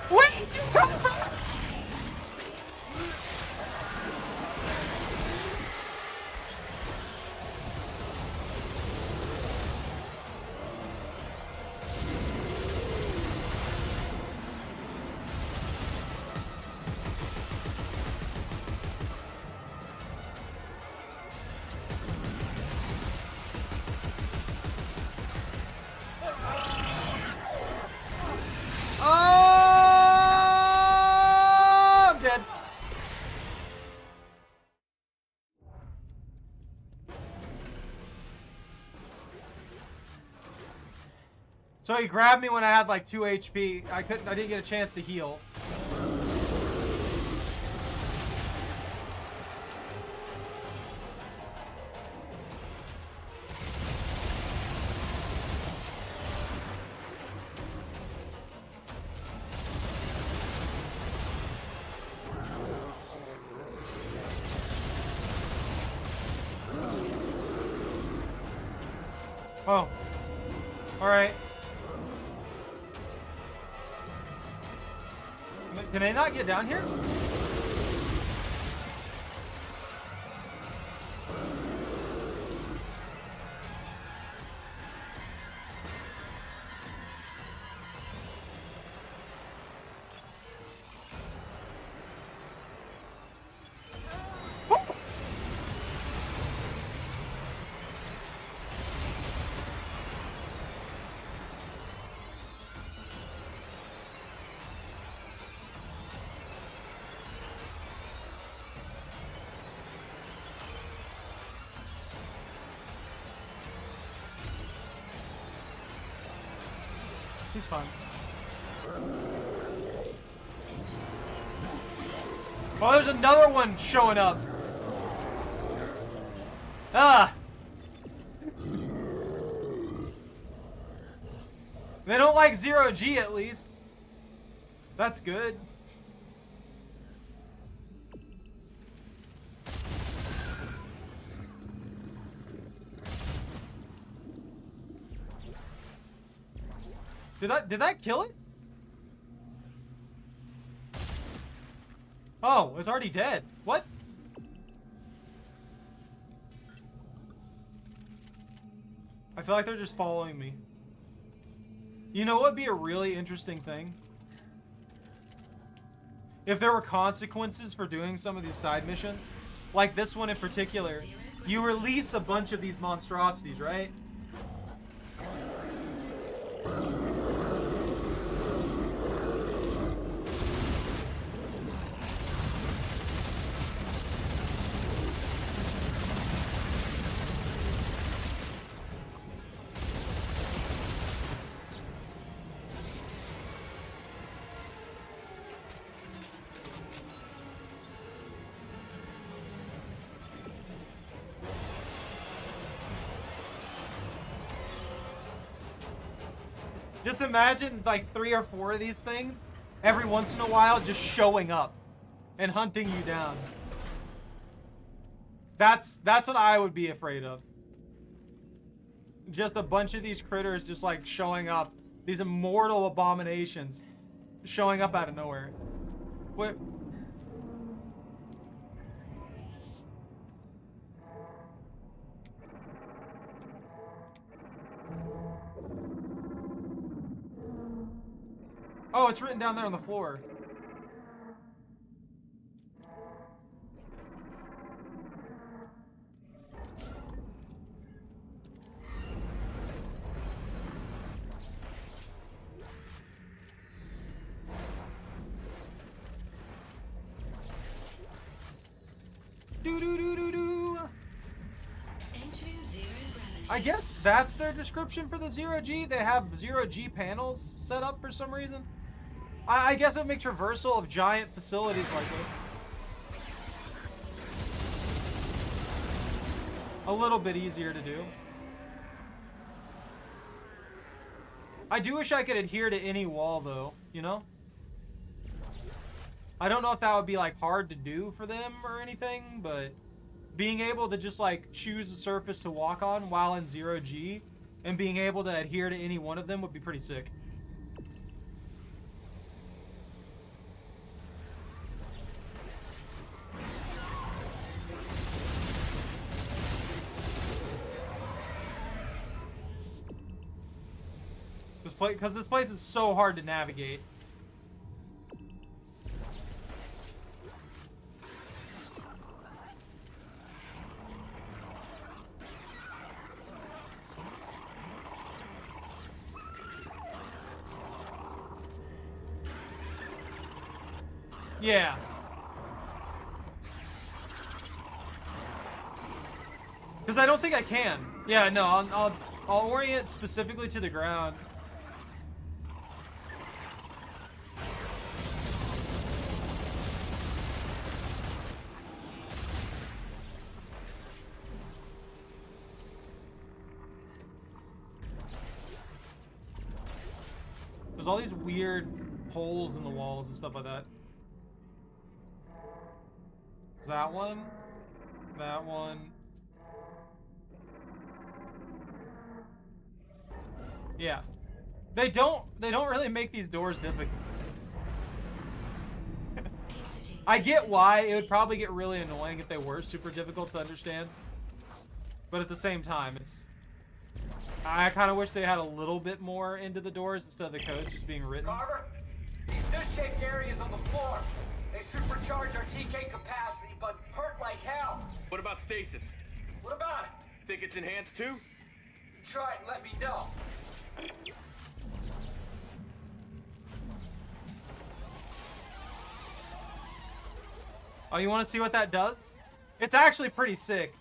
A: Where did you come from? I'm dead. So he grabbed me when I had like 2 HP. I didn't get a chance to heal. Oh. Alright. Can I not get down here? He's fine. Oh, there's another one showing up. Ah! They don't like 0G at least. That's good. Did that kill it? Oh, it's already dead. What? I feel like they're just following me. You know what would be a really interesting thing? If there were consequences for doing some of these side missions. Like this one in particular. You release a bunch of these monstrosities, right? Just imagine like 3 or 4 of these things every once in a while just showing up and hunting you down. That's what I would be afraid of. Just a bunch of these critters just like showing up. These immortal abominations showing up out of nowhere. What? Oh, it's written down there on the floor. I guess that's their description for the zero-G. They have zero-G panels set up for some reason. I guess it would make traversal of giant facilities like this a little bit easier to do. I do wish I could adhere to any wall though, you know? I don't know if that would be like hard to do for them or anything, but being able to just like choose a surface to walk on while in zero-G and being able to adhere to any one of them would be pretty sick. Because this place is so hard to navigate. Yeah. Because I don't think I can. Yeah, no, I'll orient specifically to the ground. There's all these weird holes in the walls and stuff like that. That one. That one. Yeah. They don't really make these doors difficult. I get why it would probably get really annoying if they were super difficult to understand. But at the same time, I kind of wish they had a little bit more into the doors instead of the codes just being written.
E: Carver, these disc-shaped areas on the floor. They supercharge our TK capacity, but hurt like hell.
L: What about stasis?
E: What about it?
L: Think it's enhanced too?
E: You try it and let me know.
A: Oh, you want to see what that does? It's actually pretty sick.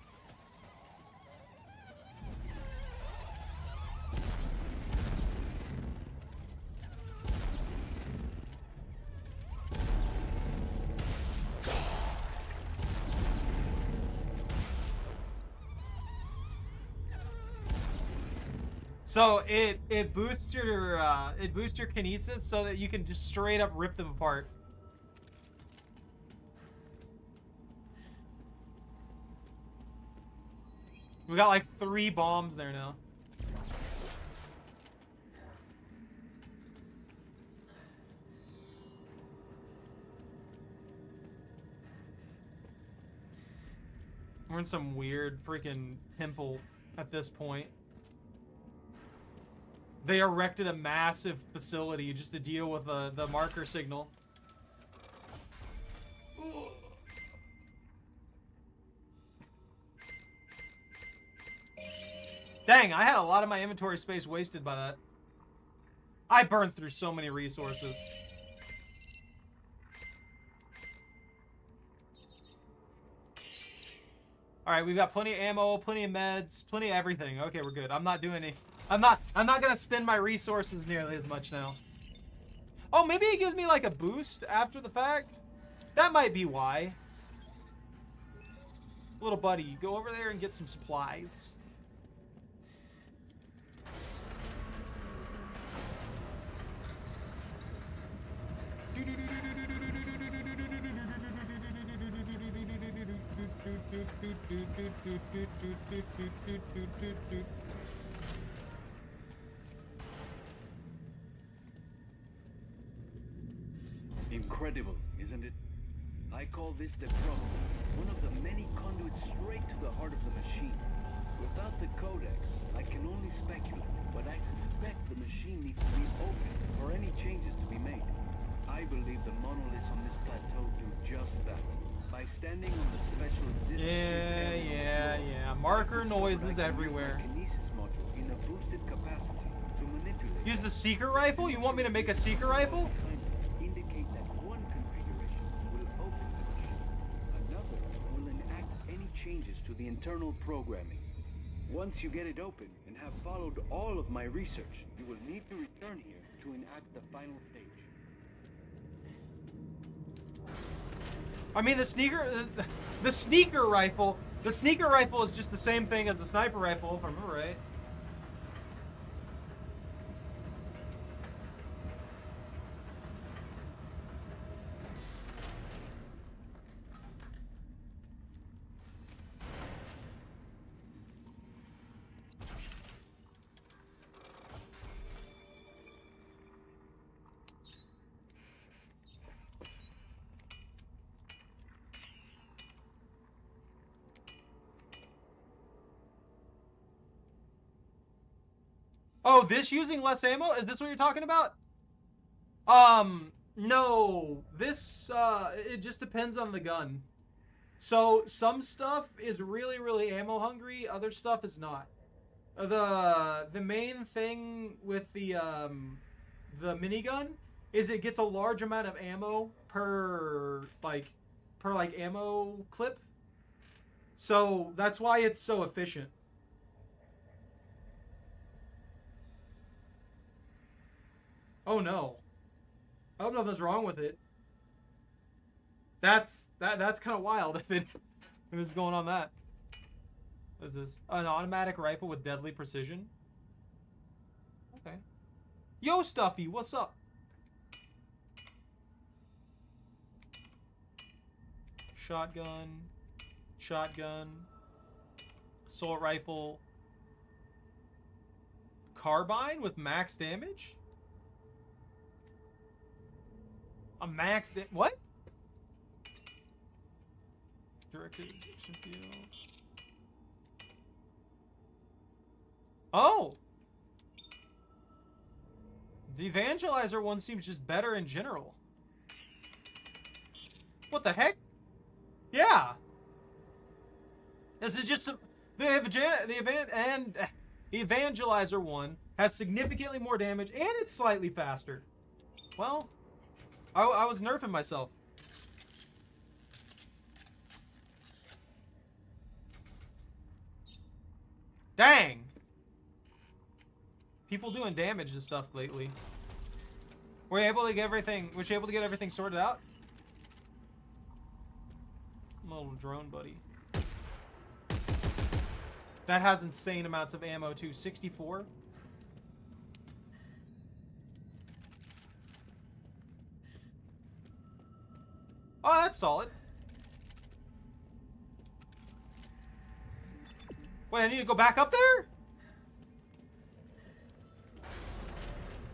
A: So it boosts your kinesis so that you can just straight up rip them apart. We got like 3 bombs there now. We're in some weird freaking temple at this point. They erected a massive facility just to deal with the marker signal. Dang, I had a lot of my inventory space wasted by that. I burned through so many resources. Alright, we've got plenty of ammo, plenty of meds, plenty of everything. Okay, we're good. I'm not doing any... I'm not gonna spend my resources nearly as much now. Oh, maybe it gives me like a boost after the fact? That might be why. Little buddy, go over there and get some supplies.
B: Incredible, isn't it? I call this the Crux, one of the many conduits straight to the heart of the machine. Without the Codex, I can only speculate, but I suspect the machine needs to be opened for any changes to be made. I believe the monoliths on this plateau do just that. By standing on the special
A: Yeah. Marker noises everywhere.
B: kinesis module in a boosted capacity to manipulate.
A: Use the secret rifle? You want me to make a secret rifle?
B: Indicate that one configuration will open the machine. Another will enact any changes to the internal programming. Once you get it open and have followed all of my research, you will need to return here to enact the final stage.
A: I mean, the sneaker rifle is just the same thing as the sniper rifle, if I remember right. Oh, this using less ammo? Is this what you're talking about? No. This, it just depends on the gun. So, some stuff is really, really ammo hungry. Other stuff is not. The main thing with the minigun is it gets a large amount of ammo per ammo clip. So, that's why it's so efficient. Oh no. I don't know if that's wrong with it. That's kind of wild if it's going on that. What is this? An automatic rifle with deadly precision? Okay. Yo, Stuffy, what's up? Shotgun. Assault rifle. Carbine with max damage? A max what? Directed injection field. Oh! The Evangelizer one seems just better in general. What the heck? Yeah! This is just the Evangelizer one has significantly more damage and it's slightly faster. Well, I was nerfing myself. Dang! People doing damage and stuff lately. Were you able to get everything? Was you able to get everything sorted out? Little drone buddy. That has insane amounts of ammo too. 64. Oh, that's solid. Wait, I need to go back up there?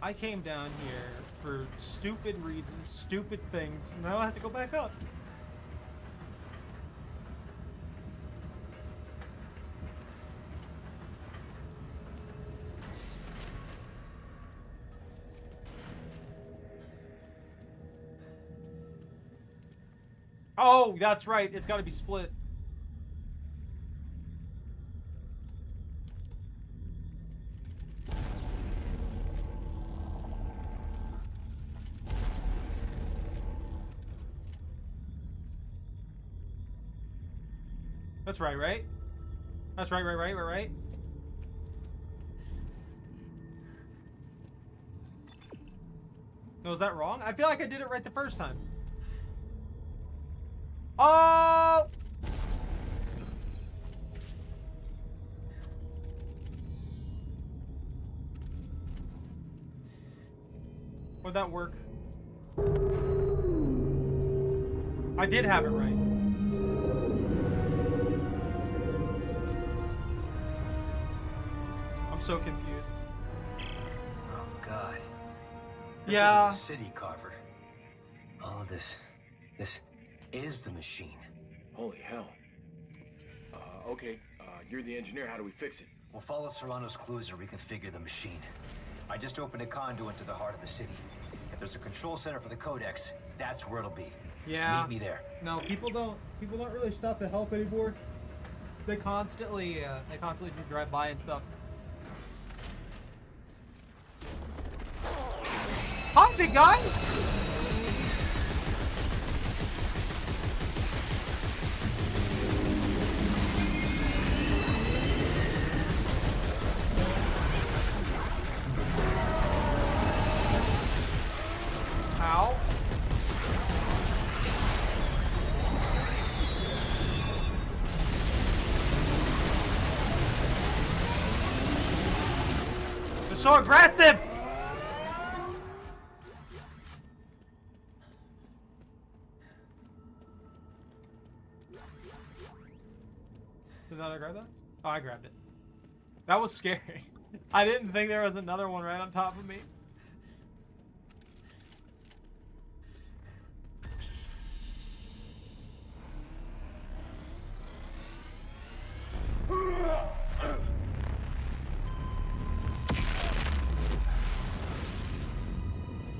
A: I came down here for stupid reasons, stupid things. Now I have to go back up. Oh, that's right. It's got to be split. That's right, right? That's right. No, is that wrong? I feel like I did it right the first time. Oh! Would that work? I did have it right. so confused.
P: Oh, God. This
A: Yeah.
P: isn't the city, Carver. All of this is the machine.
L: Holy hell. Okay. You're the engineer. How do we fix it?
P: We'll follow Serrano's clues and reconfigure the machine. I just opened a conduit to the heart of the city. If there's a control center for the Codex, that's where it'll be.
A: Yeah.
P: Meet me there.
A: No, people don't really stop to help anymore. They constantly do drive by and stuff. Hi, big guy. Ow. They're so aggressive! Did I grab that? Oh, I grabbed it. That was scary. I didn't think there was another one right on top of me.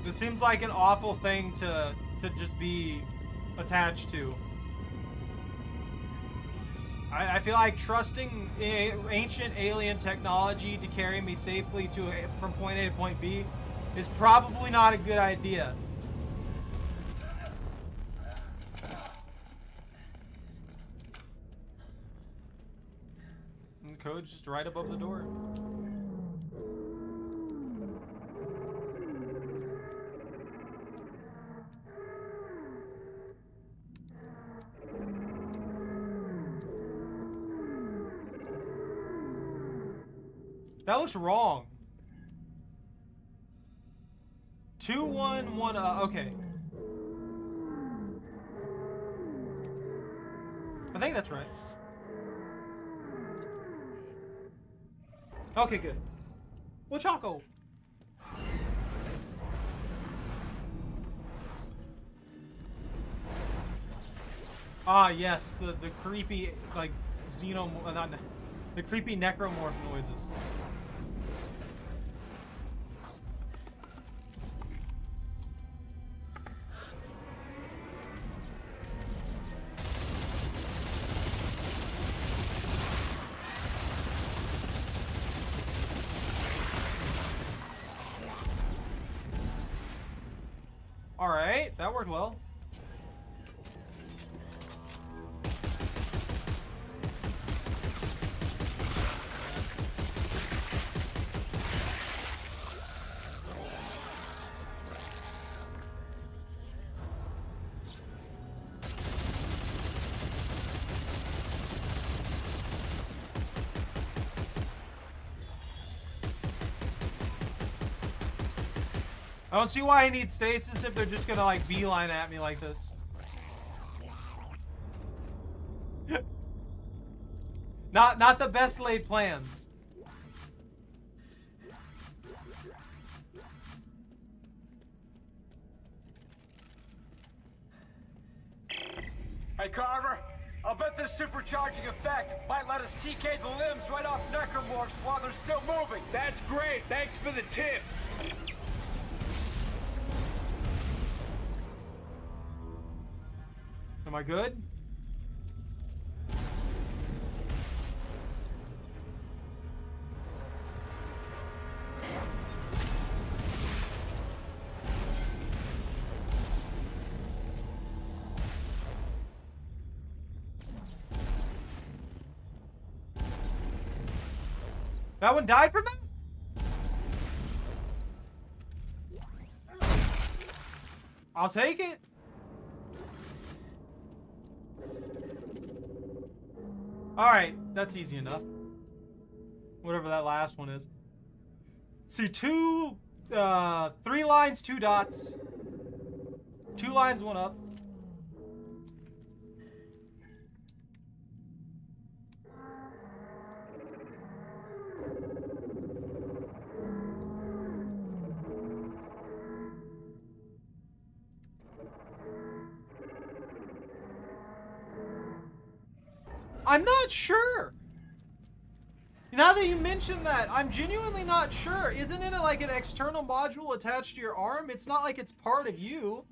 A: This seems like an awful thing to just be attached to. I feel like trusting ancient alien technology to carry me safely from point A to point B is probably not a good idea. And the code's just right above the door. That looks wrong. 211. Okay. I think that's right. Okay, good. Well, Choco. Ah, yes, the creepy like the creepy necromorph noises. All right, that worked well. I don't see why I need stasis if they're just gonna like beeline at me like this. Not the best laid plans.
E: Hey, Carver, I'll bet this supercharging effect might let us TK the limbs right off Necromorphs while they're still moving.
L: That's great. Thanks for the tip.
A: Am I good? That one died from that? I'll take it. Alright, that's easy enough. Whatever that last one is. See, 3 lines, 2 dots. 2 lines, 1 up. I'm not sure. Now that you mention that, I'm genuinely not sure. Isn't it like an external module attached to your arm? It's not like it's part of you.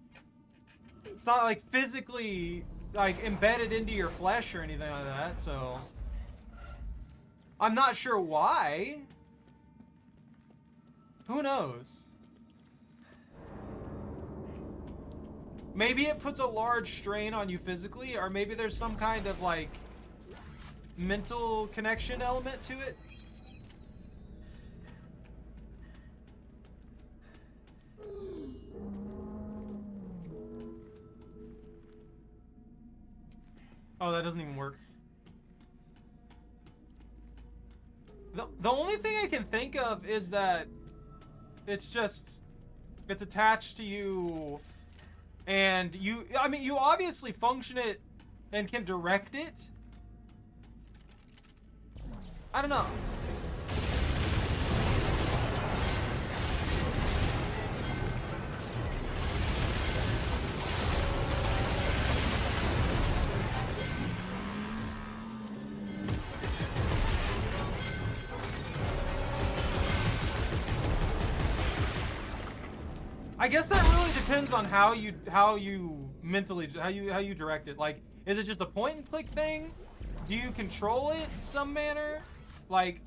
A: It's not like physically like embedded into your flesh or anything like that, so I'm not sure why. Who knows? Maybe it puts a large strain on you physically, or maybe there's some kind of like mental connection element to it. Oh, that doesn't even work. The only thing I can think of is that it's attached to you, and I mean, you obviously function it and can direct it. I don't know. I guess that really depends on how you mentally how you direct it. Like, is it just a point and click thing? Do you control it in some manner? Like,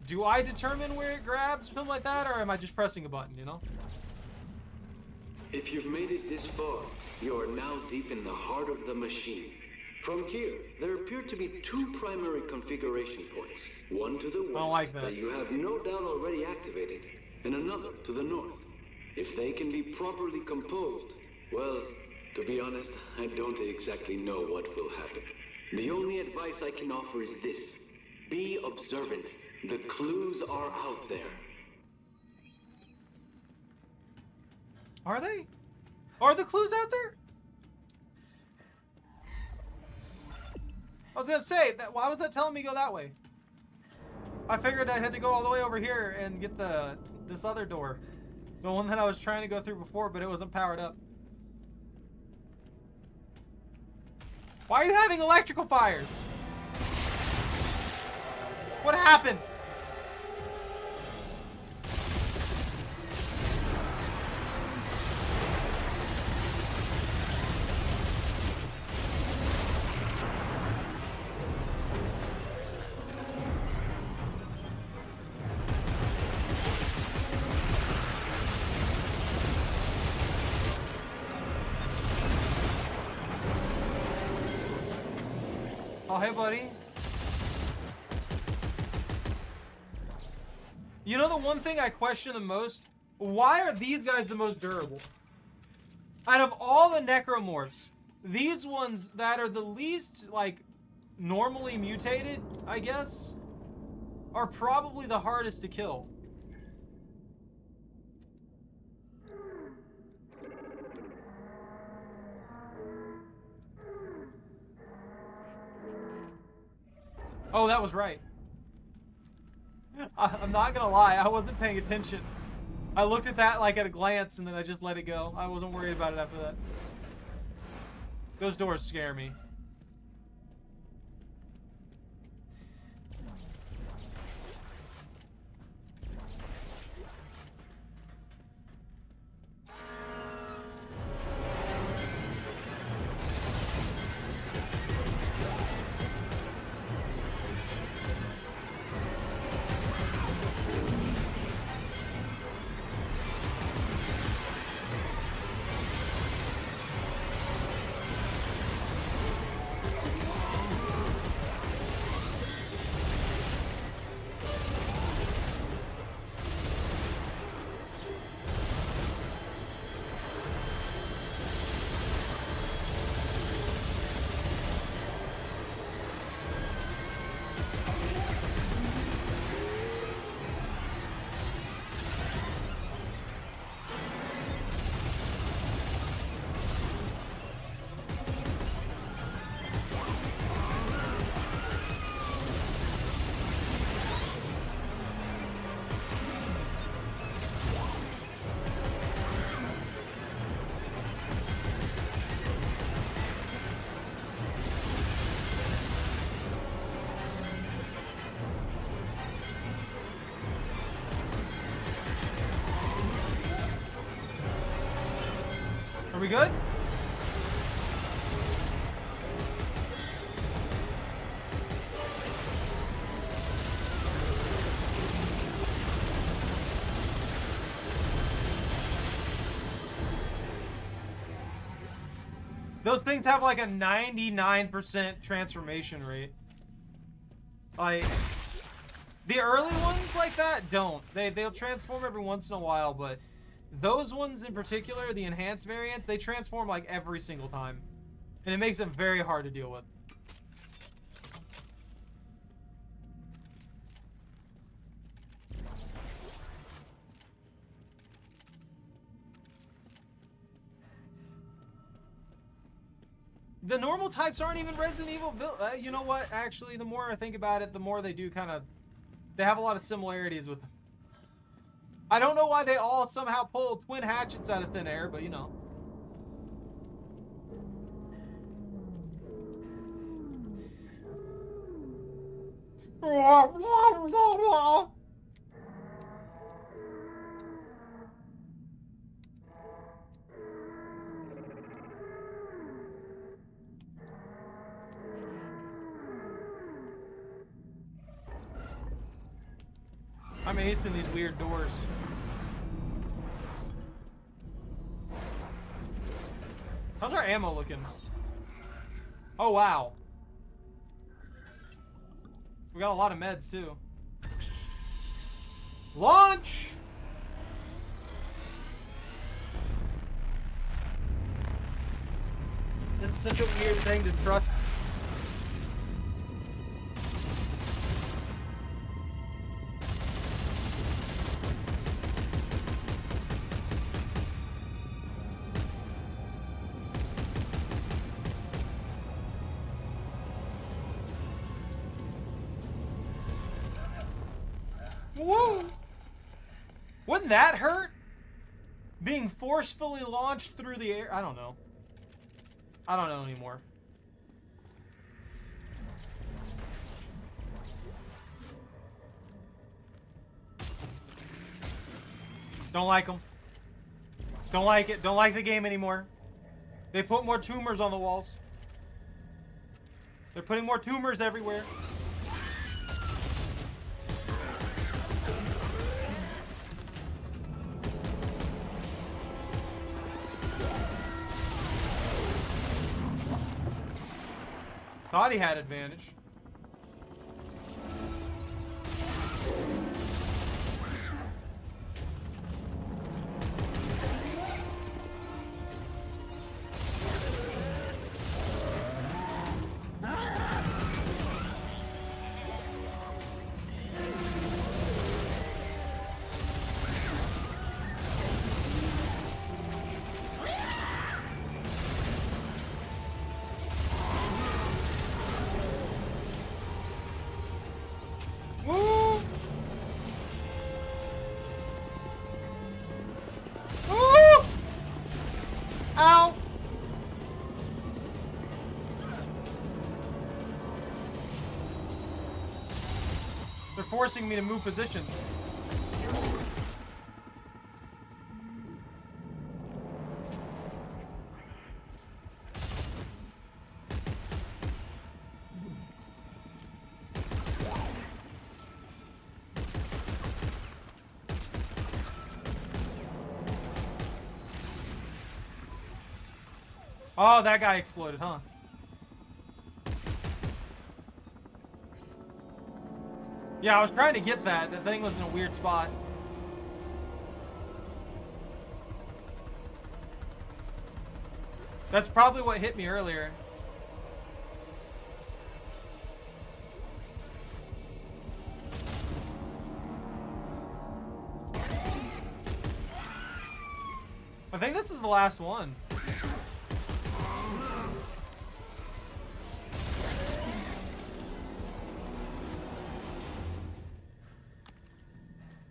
A: do I determine where it grabs or something like that, or am I just pressing a button, you know?
N: If you've made it this far, you are now deep in the heart of the machine. From here, there appear to be two primary configuration points. One to the west
A: I don't like that.
N: you have no doubt already activated, and another to the north. If they can be properly composed, well, to be honest, I don't exactly know what will happen. The only advice I can offer is this. Be observant. The clues are out there.
A: Are they? Are the clues out there? I was gonna say, why was that telling me to go that way? I figured I had to go all the way over here and get this other door. The one that I was trying to go through before, but it wasn't powered up. Why are you having electrical fires? What happened? Oh, hey, buddy. You know the one thing I question the most? Why are these guys the most durable? Out of all the Necromorphs, these ones that are the least, like, normally mutated, I guess, are probably the hardest to kill. Oh, that was right. I'm not gonna lie, I wasn't paying attention. I looked at that like at a glance and then I just let it go. I wasn't worried about it after that. Those doors scare me. we good? Those things have like a 99% transformation rate. Like, the early ones like that don't. They'll transform every once in a while, but those ones in particular, the enhanced variants, they transform like every single time. And it makes them very hard to deal with. The normal types aren't even Resident Evil. You know what? Actually, the more I think about it, the more they do kind of... They have a lot of similarities with them. I don't know why they all somehow pull twin hatchets out of thin air, but you know. I'm acing these weird doors. How's our ammo looking? Oh, wow. We got a lot of meds, too. Launch! This is such a weird thing to trust. Whoa! Wouldn't that hurt? Being forcefully launched through the air? I don't know. I don't know anymore. Don't like them. Don't like it. Don't like the game anymore. They put more tumors on the walls. They're putting more tumors everywhere. Thought he had advantage. Forcing me to move positions. Oh, that guy exploded, huh? Yeah, I was trying to get that. The thing was in a weird spot. That's probably what hit me earlier. I think this is the last one.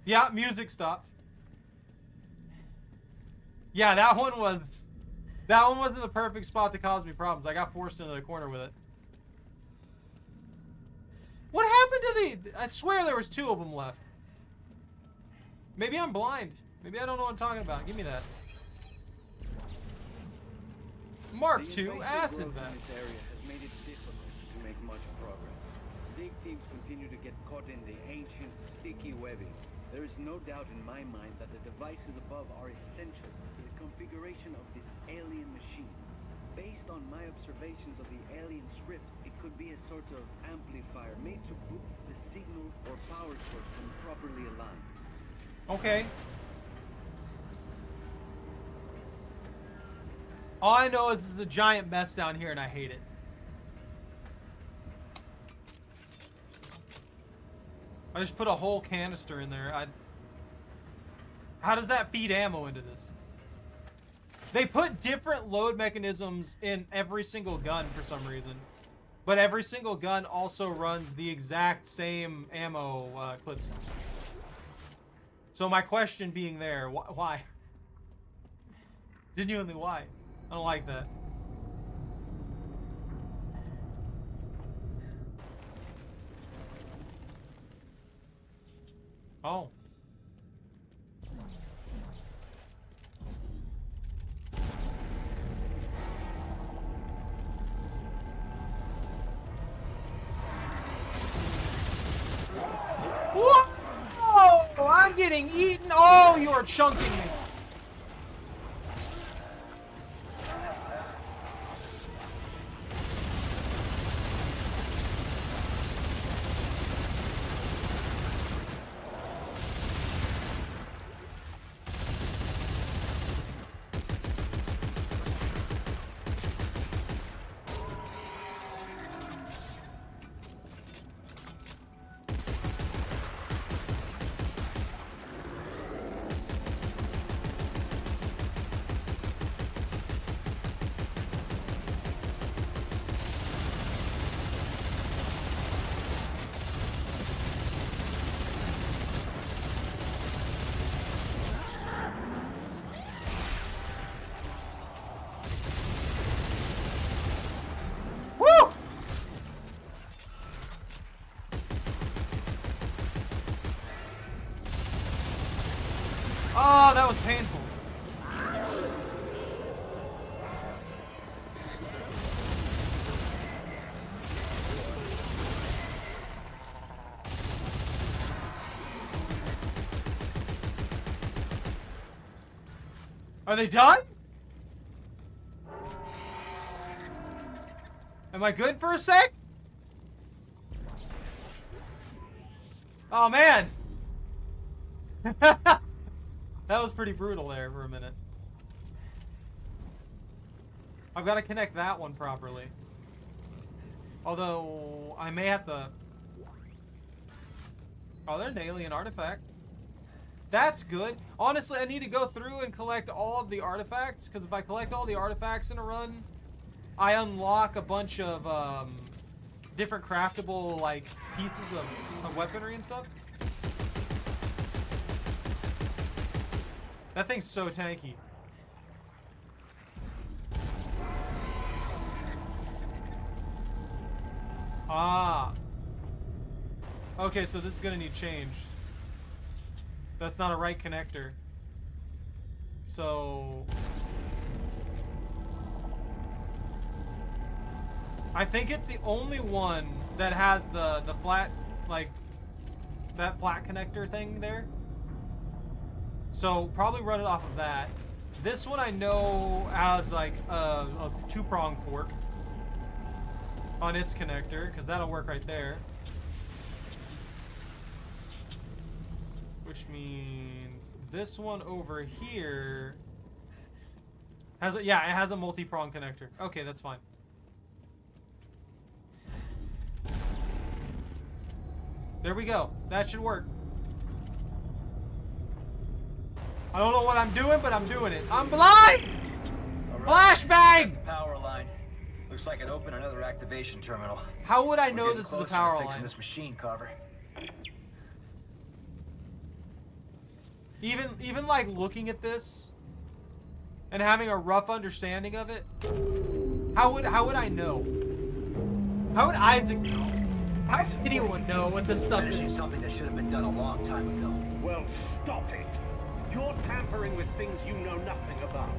A: Yeah, music stopped. Yeah, that one wasn't the perfect spot to cause me problems. I got forced into the corner with it. What happened to the... I swear there was 2 of them left. Maybe I'm blind. Maybe I don't know what I'm talking about. Give me that. Mark
B: The
A: II
B: invasive
A: acid
B: growth
A: vent.
B: in this area has made it difficult to make much progress. Dig teams continue to get caught in the ancient, sticky webbing. There is no doubt in my mind that the devices above are essential to the configuration of this alien machine. Based on my observations of the alien script, it could be a sort of amplifier made to boost the signal or power source when properly aligned.
A: Okay. All I know is this is a giant mess down here and I hate it. I just put a whole canister in there. How does that feed ammo into this? They put different load mechanisms in every single gun for some reason. But every single gun also runs the exact same ammo clips. So my question being there, why? Genuinely, why? I don't like that. Oh. Whoa! I'm getting eaten. Oh, you are chunking me. Oh, that was painful. Are they done? Am I good for a sec? Oh, man. That was pretty brutal there for a minute. I've got to connect that one properly. Although, I may have to... Oh, there's an alien artifact. That's good. Honestly, I need to go through and collect all of the artifacts, because if I collect all the artifacts in a run, I unlock a bunch of different craftable, like, pieces of weaponry and stuff. That thing's so tanky. Ah. Okay, so this is gonna need changed. That's not a right connector. So... I think it's the only one that has the flat, like, that flat connector thing there. So probably run it off of that. This one I know has like a two-prong fork on its connector, because that'll work right there. Which means this one over here has it has a multi-prong connector. Okay, that's fine. There we go. That should work. I don't know what I'm doing, but I'm doing it. I'm blind! Flashbang!
P: Power line. Looks like it opened another activation terminal.
A: How would I know this is a power line?
P: Fixing this machine, Carver.
A: Even like looking at this and having a rough understanding of it, how would I know? How would Isaac know? How would anyone know what this stuff is?
P: Something that should have been done a long time ago.
C: Well, stop it. You're tampering with things you know nothing about.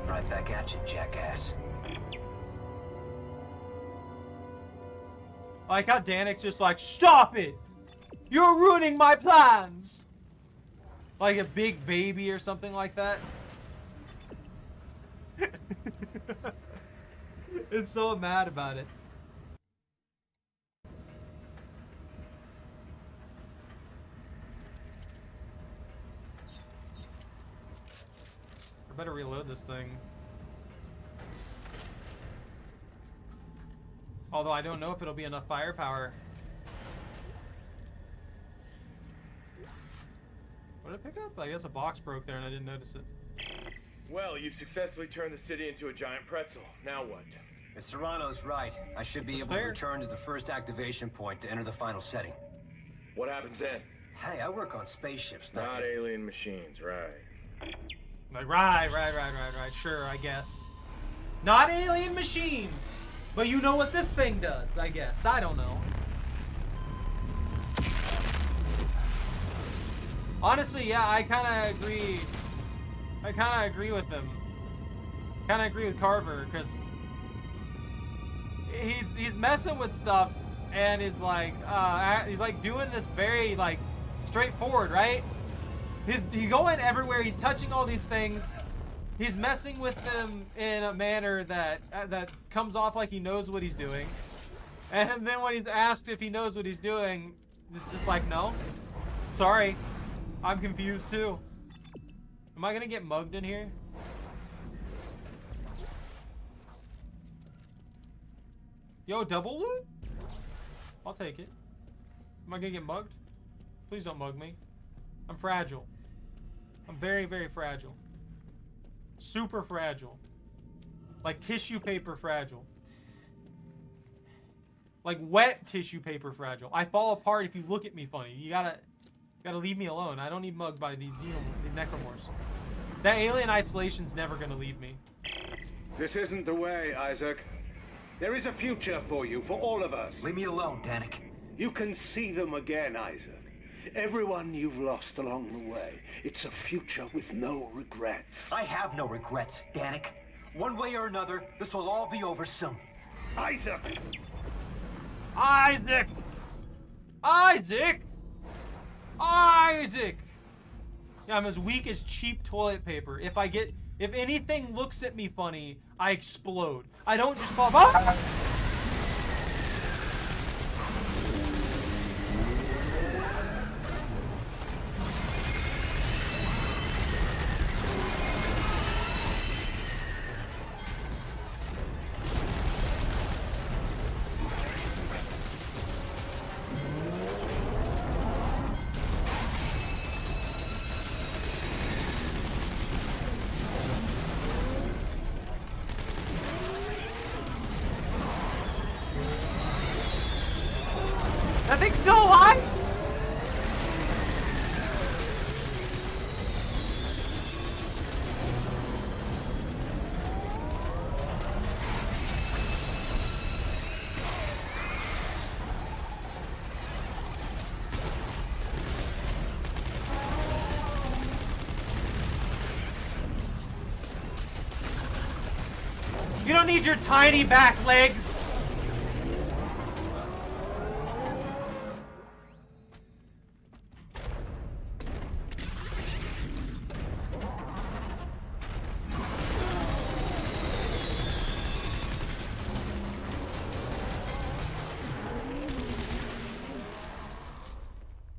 P: Right back at you, jackass.
A: Like how Danik's just like, stop it! You're ruining my plans! Like a big baby or something like that. It's so mad about it. I better reload this thing. Although I don't know if it'll be enough firepower. What did I pick up? I guess a box broke there and I didn't notice it.
L: Well, you've successfully turned the city into a giant pretzel. Now what?
P: If Serrano's right, I should be able to return to the first activation point to enter the final setting.
L: What happens then?
P: Hey, I work on spaceships,
L: not alien machines, right?
A: Like, right. Sure, I guess. Not alien machines! But you know what this thing does, I guess. I don't know. Honestly, yeah, I kind of agree. I kind of agree with him. Kind of agree with Carver, because he's messing with stuff, and he's like doing this very like straightforward, right? He's going everywhere. He's touching all these things. He's messing with them in a manner that comes off like he knows what he's doing. And then when he's asked if he knows what he's doing, it's just like, no. Sorry. I'm confused too. Am I gonna get mugged in here? Yo, double loot? I'll take it. Am I gonna get mugged? Please don't mug me. I'm fragile. I'm very, very fragile. Super fragile. Like tissue paper fragile. Like wet tissue paper fragile. I fall apart if you look at me funny. You gotta leave me alone. I don't need mugged by these necromorphs. That alien isolation's never gonna leave me.
D: This isn't the way, Isaac. There is a future for you, for all of us.
P: Leave me alone, Danik.
D: You can see them again, Isaac. Everyone you've lost along the way. It's a future with no regrets.
P: I have no regrets, Danik. One way or another, this will all be over soon.
D: Isaac!
A: Isaac! Isaac! Isaac! Yeah, I'm as weak as cheap toilet paper. If anything looks at me funny, I explode. I don't just fall. Ah! That thing's still alive? You don't need your tiny back legs.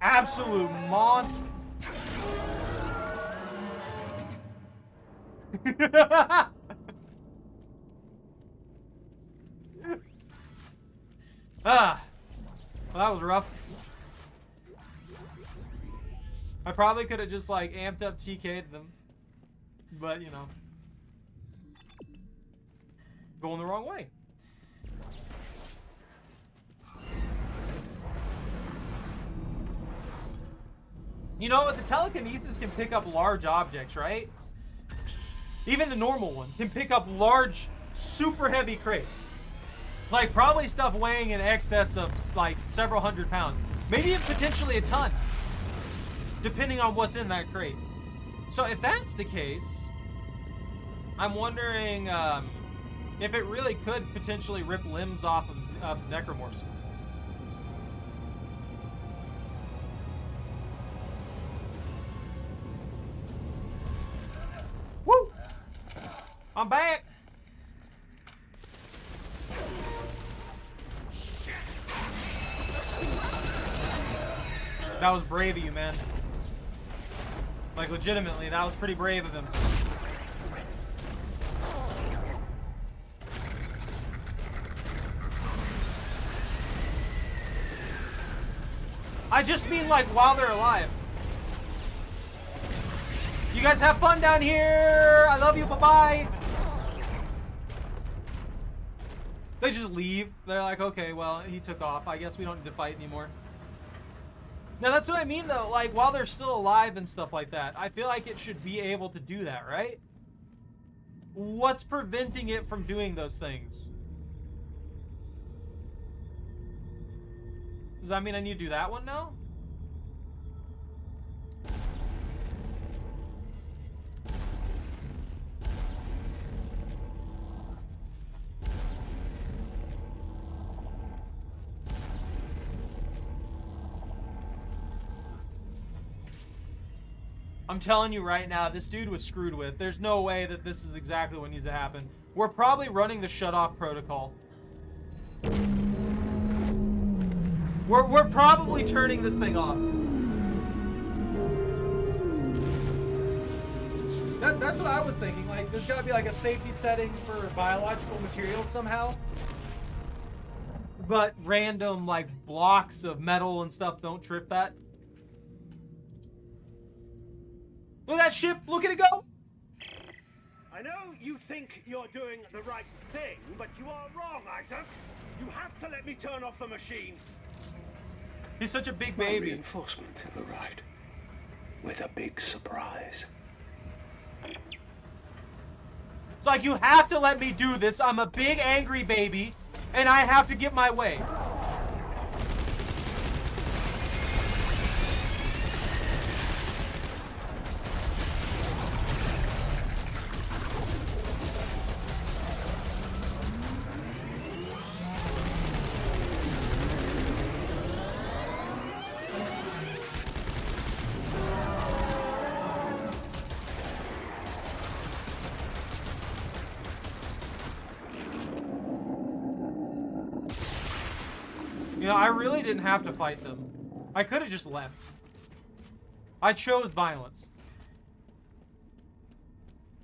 A: Absolute monster. Well, that was rough. I probably could have just like amped up TK'd them, but you know, going the wrong way. You know what? The telekinesis can pick up large objects, right? Even the normal one can pick up large, super heavy crates. Like probably stuff weighing in excess of like several hundred pounds. Maybe even potentially a ton. Depending on what's in that crate. So if that's the case, I'm wondering If it really could potentially rip limbs off of Necromorphs. Woo! I'm back! That was brave of you, man. Like, legitimately, that was pretty brave of him. I just mean, like, while they're alive. You guys have fun down here. I love you. Bye-bye. They just leave. They're like, okay, well, he took off. I guess we don't need to fight anymore. Now, that's what I mean, though. Like, while they're still alive and stuff like that, I feel like it should be able to do that, right? What's preventing it from doing those things? Does that mean I need to do that one now? I'm telling you right now, this dude was screwed with. There's no way that this is exactly what needs to happen. We're probably running the shut-off protocol. We're probably turning this thing off. That's what I was thinking. Like, there's gotta be like a safety setting for biological materials somehow. But random, like, blocks of metal and stuff don't trip that. Look at that ship! Look at it go!
C: I know you think you're doing the right thing, but you are wrong, Isaac. You have to let me turn off the machine.
A: He's such a big baby.
N: Reinforcement have arrived with a big surprise.
A: It's like, you have to let me do this. I'm a big angry baby, and I have to get my way. You know, I really didn't have to fight them. I could have just left. I chose violence.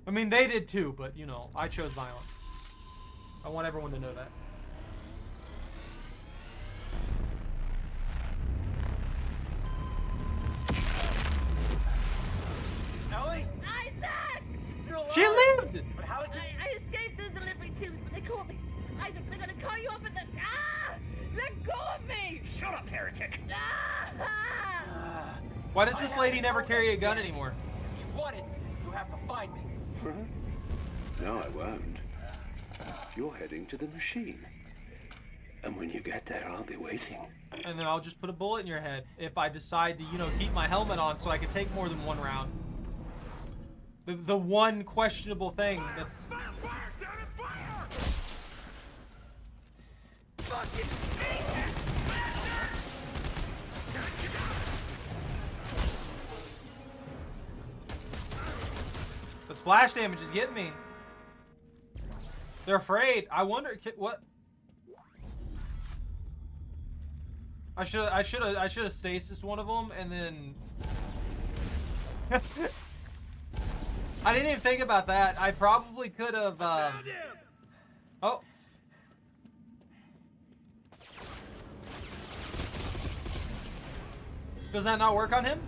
A: I mean, they did too, but, you know, I chose violence. I want everyone to know that.
E: Ellie?
F: Isaac!
E: You're alive!
A: She lived!
E: But how did you...
F: I escaped through the delivery tubes, but they caught me. Isaac, they're gonna cut you up at the... Ah! Let go of me!
C: Shut up, heretic!
F: Ah!
A: Why does this lady never carry a gun anymore?
E: If you want it, you have to find me.
N: No, I won't. You're heading to the machine. And when you get there, I'll be waiting.
A: And then I'll just put a bullet in your head if I decide to, you know, keep my helmet on so I can take more than one round. The one questionable thing that's...
C: Fire! Damn it, fire!
E: Fucking
A: The splash damage is getting me. They're afraid. I wonder what. I should have stasis one of them and then. I didn't even think about that. I probably could have. Oh. Does that not work on him?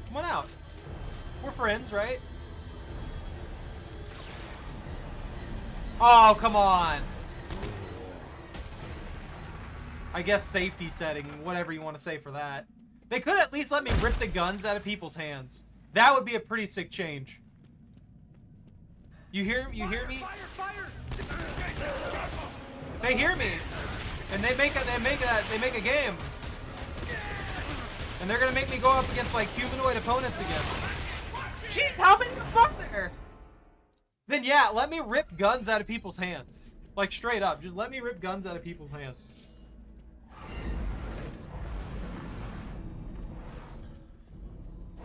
A: Come on out. We're friends, right? Oh, come on. I guess safety setting, whatever you want to say for that. They could at least let me rip the guns out of people's hands. That would be a pretty sick change. You hear me? If they hear me, and they make a game, and they're gonna make me go up against like humanoid opponents again. Jeez, how many are there? Then yeah, let me rip guns out of people's hands. Like straight up, just let me rip guns out of people's hands.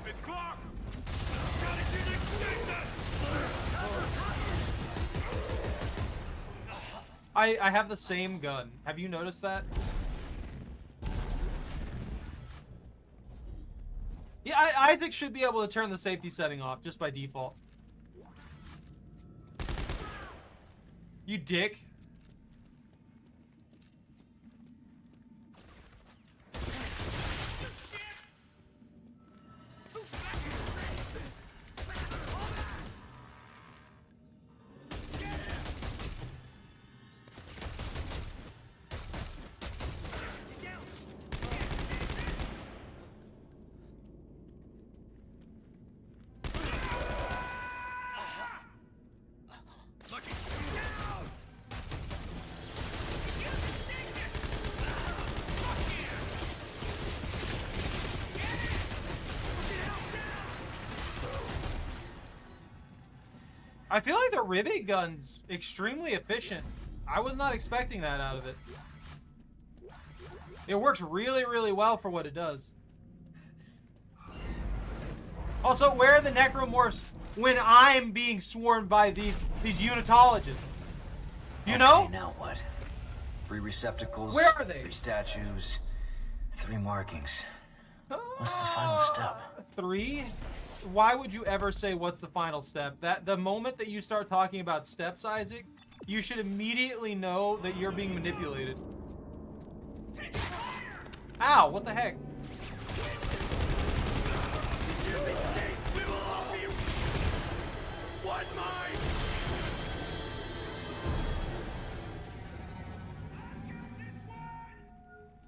C: Miss Clark!
A: I have the same gun. Have you noticed that? Yeah, Isaac should be able to turn the safety setting off just by default. You dick. I feel like the rivet gun's extremely efficient. I was not expecting that out of it. It works really, really well for what it does. Also, where are the necromorphs when I'm being swarmed by these unitologists? You know?
P: Okay, now what? 3 receptacles.
A: Where are they?
P: 3 statues. 3 markings. What's the final step?
A: 3? Why would you ever say what's the final step? That the moment that you start talking about steps, Isaac, you should immediately know that you're being manipulated. Ow, what the heck?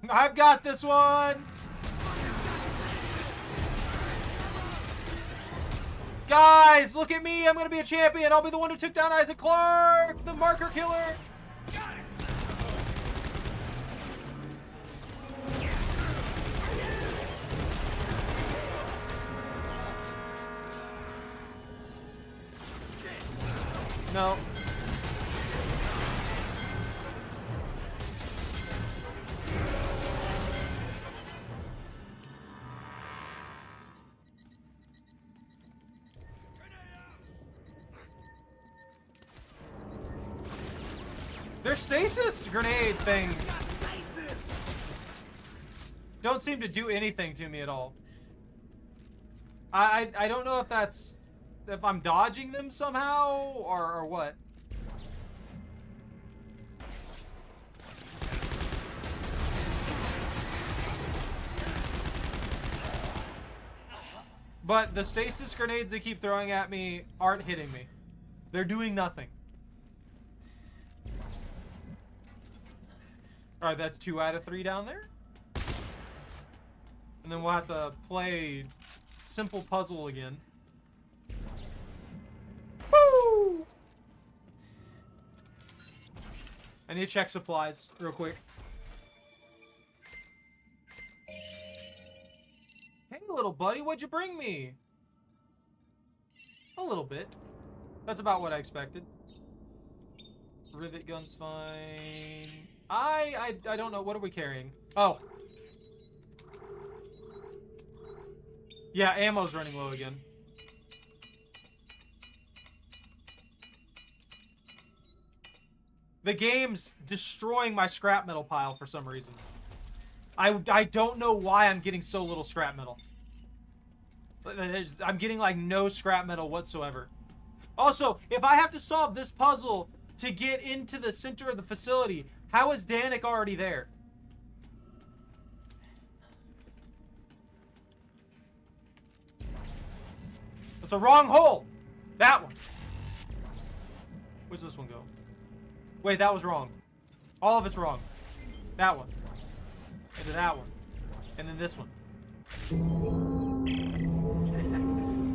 A: I've got this one! Guys, look at me! I'm gonna be a champion! I'll be the one who took down Isaac Clarke! The marker killer! No. Their stasis grenade thing don't seem to do anything to me at all. I don't know if that's if I'm dodging them somehow or what. But the stasis grenades they keep throwing at me aren't hitting me. They're doing nothing. Alright, that's 2 out of 3 down there. And then we'll have to play simple puzzle again. Woo! I need to check supplies real quick. Hey, little buddy, what'd you bring me? A little bit. That's about what I expected. Rivet gun's fine. I don't know. What are we carrying? Oh. Yeah, ammo's running low again. The game's destroying my scrap metal pile for some reason. I don't know why I'm getting so little scrap metal. I'm getting like no scrap metal whatsoever. Also, if I have to solve this puzzle to get into the center of the facility, how is Danik already there? That's the wrong hole. That one. Where's this one go? Wait, that was wrong. All of it's wrong. That one. And then that one. And then this one.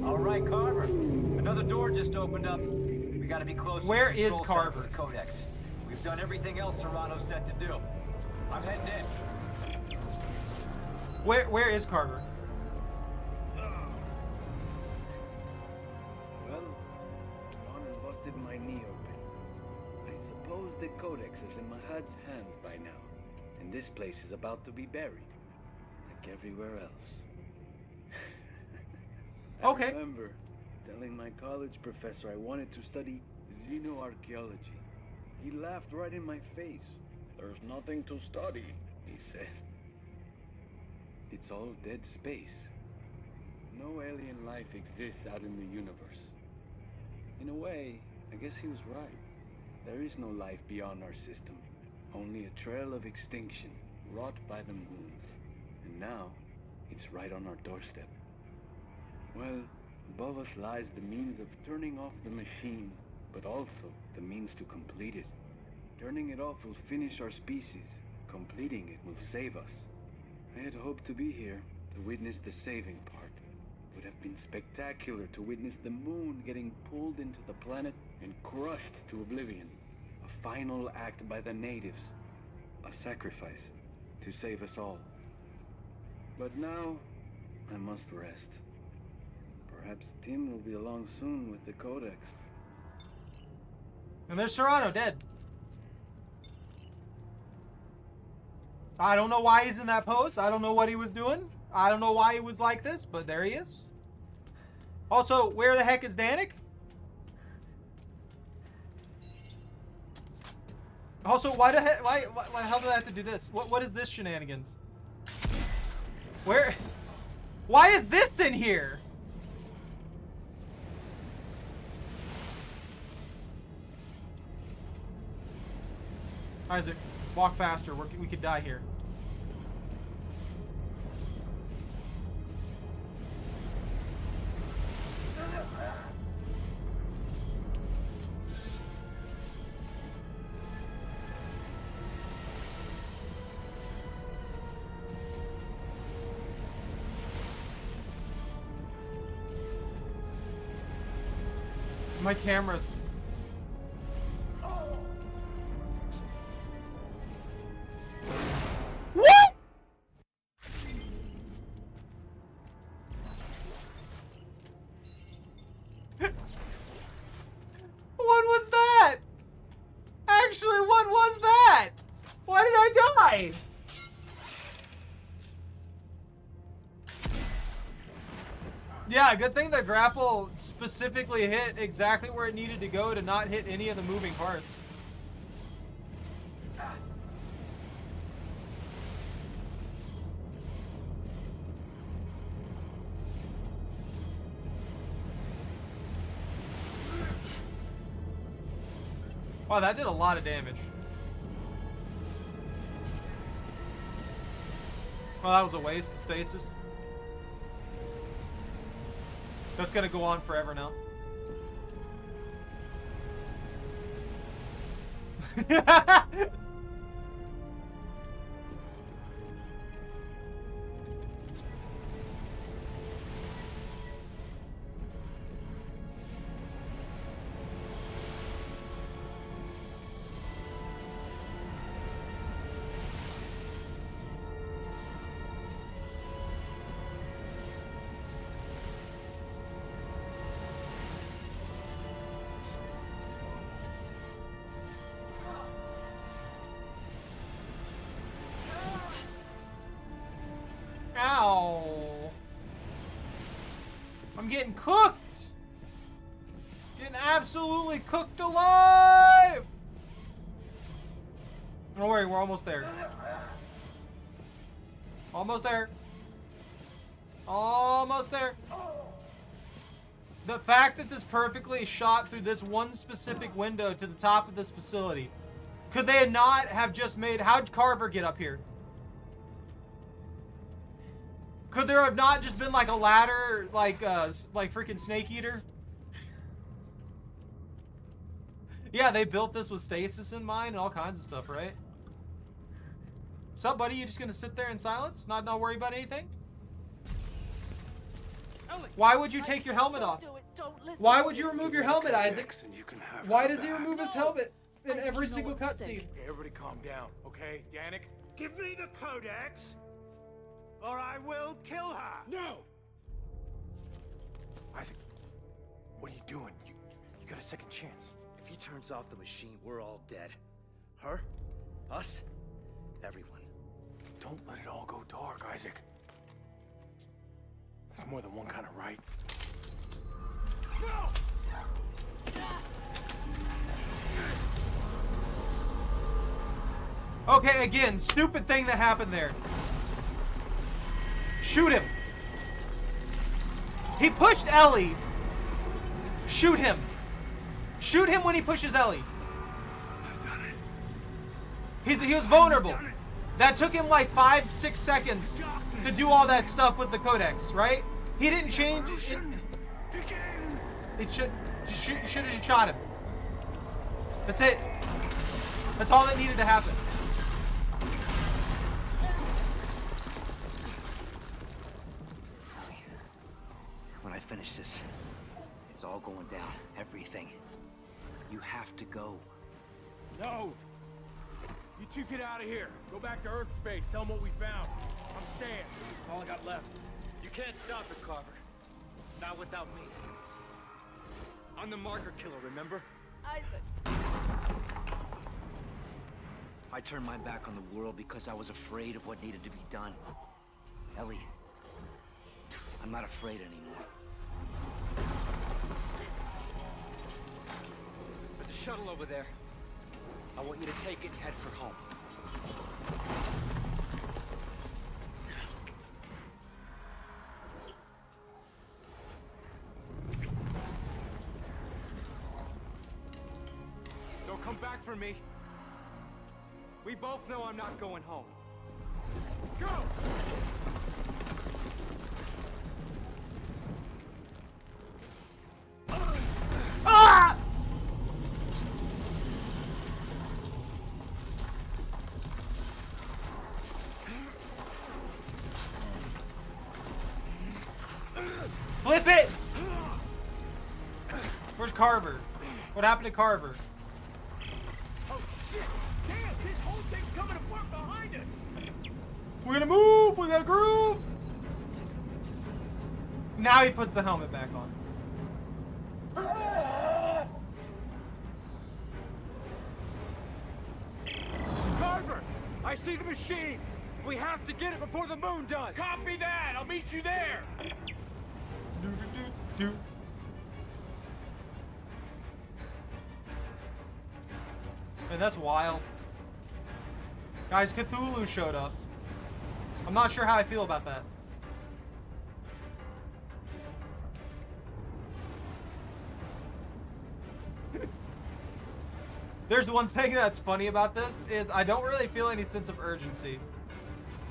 E: All right, Carver. Another door just opened up. We gotta be close.
A: Where
E: to the
A: is
E: control
A: Carver?
E: center for the Codex. We've done everything else Serrano said to do. I'm heading in.
A: Where is Carver?
B: God's hand by now, and this place is about to be buried, like everywhere else.
A: Okay.
B: I remember telling my college professor I wanted to study xenoarchaeology. He laughed right in my face. There's nothing to study, he said. It's all dead space. No alien life exists out in the universe. In a way, I guess he was right. There is no life beyond our system. Only a trail of extinction, wrought by the moon. And now, it's right on our doorstep. Well, above us lies the means of turning off the machine, but also the means to complete it. Turning it off will finish our species. Completing it will save us. I had hoped to be here to witness the saving part. It would have been spectacular to witness the moon getting pulled into the planet and crushed to oblivion. A final act by the natives. A sacrifice to save us all. But now, I must rest. Perhaps Tim will be along soon with the Codex.
A: And there's Serrano dead. I don't know why he's in that pose. I don't know what he was doing. I don't know why he was like this, but there he is. Also, where the heck is Danik? Also, why the hell did I have to do this? What is this shenanigans? Where? Why is this in here? Isaac, walk faster. We could die here. My cameras. What? What was that? Actually, what was that? Why did I die? Yeah, good thing the grapple specifically hit exactly where it needed to go to not hit any of the moving parts. Wow, that did a lot of damage. Well, that was a waste of stasis. That's gonna go on forever now. Ow. I'm getting cooked. Getting absolutely cooked alive. Don't worry, we're almost there. Almost there. Almost there. The fact that this perfectly shot through this one specific window to the top of this facility. Could they not have just made... How'd Carver get up here? Could there have not just been like a ladder, like freaking Snake Eater? Yeah, they built this with stasis in mind and all kinds of stuff, right? Sup, buddy? You just gonna sit there in silence, not worry about anything? Why would you take your helmet off? Why would you remove your helmet, Isaac? Why does he remove his helmet in every single cutscene?
J: Okay, everybody calm down, okay? Danik?
C: Give me the Codex, or I will kill her!
J: No! Isaac, what are you doing? You got a second chance.
K: If he turns off the machine, we're all dead. Her? Us? Everyone.
J: Don't let it all go dark, Isaac. There's more than one kind of right. No!
A: Okay, again, stupid thing that happened there. Shoot him. He pushed Ellie. Shoot him. Shoot him when he pushes Ellie.
I: I've done
A: He
I: it.
A: was vulnerable. That took him like 5-6 seconds to do all that stuff with the Codex, right? He didn't change. It should have shot him. That's it. That's all that needed to happen.
K: When I finish this, it's all going down. Everything. You have to go.
J: No! You two get out of here. Go back to Earth space. Tell them what we found. I'm staying. That's all I got left.
K: You can't stop it, Carver. Not without me. I'm the marker killer, remember?
G: Isaac.
K: I turned my back on the world because I was afraid of what needed to be done. Ellie, I'm not afraid anymore. There's a shuttle over there. I want you to take it and head for home.
J: Don't come back for me. We both know I'm not going home. Go!
A: Ah! Flip it! Where's Carver? What happened to Carver?
J: Oh shit! Damn, this whole thing's coming apart behind us!
A: We're gonna move! We gotta groove! Now he puts the helmet back on.
J: Carver! I see the machine! We have to get it before the moon does! Copy that! I'll meet you there!
A: Do. Man, that's wild. Guys, Cthulhu showed up. I'm not sure how I feel about that. There's one thing that's funny about this is I don't really feel any sense of urgency.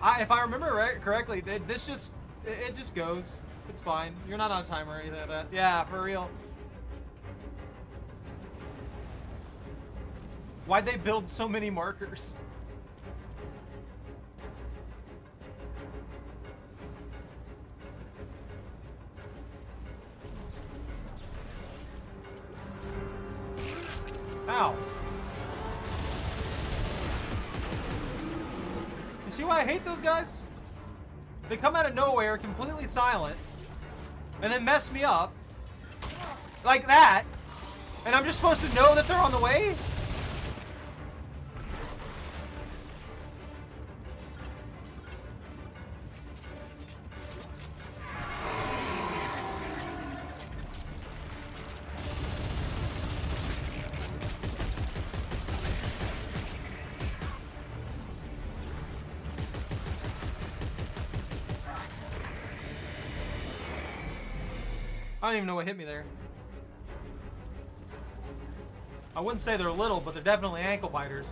A: If I remember correctly, it just goes. It's fine. You're not on a timer or anything like that. Yeah, for real. Why'd they build so many markers? Ow. You see why I hate those guys? They come out of nowhere, completely silent, and then mess me up. Like that. And I'm just supposed to know that they're on the way? I don't even know what hit me there. I wouldn't say they're little, but they're definitely ankle biters.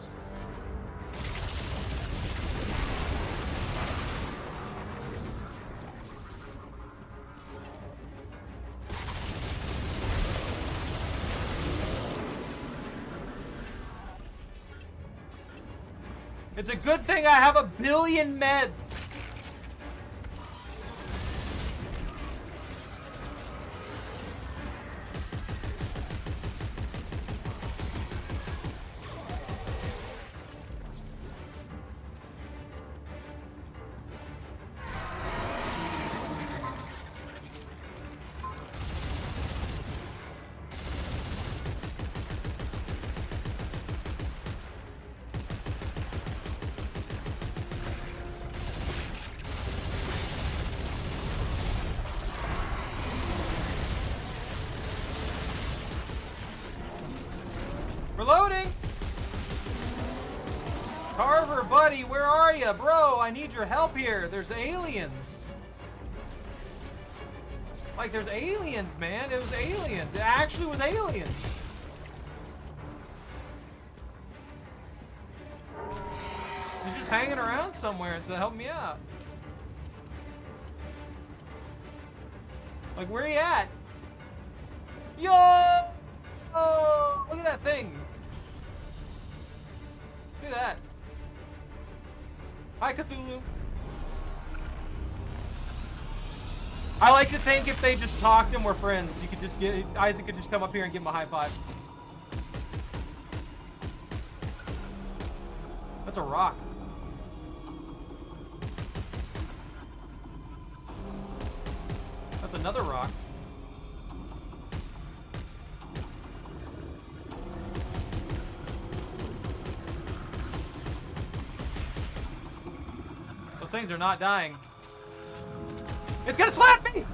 A: It's a good thing I have 1 billion meds. buddy, where are you? Bro, I need your help here. There's aliens. Like, there's aliens, man. It was aliens. It actually was aliens. He's just hanging around somewhere, so help me out. Like, where are you at? Yo! Oh, look at that thing. Look at that. Hi, Cthulhu. I like to think if they just talked and were friends, you could just get Isaac could just come up here and give him a high five. That's a rock. That's another rock. Those things are not dying. It's gonna slap me!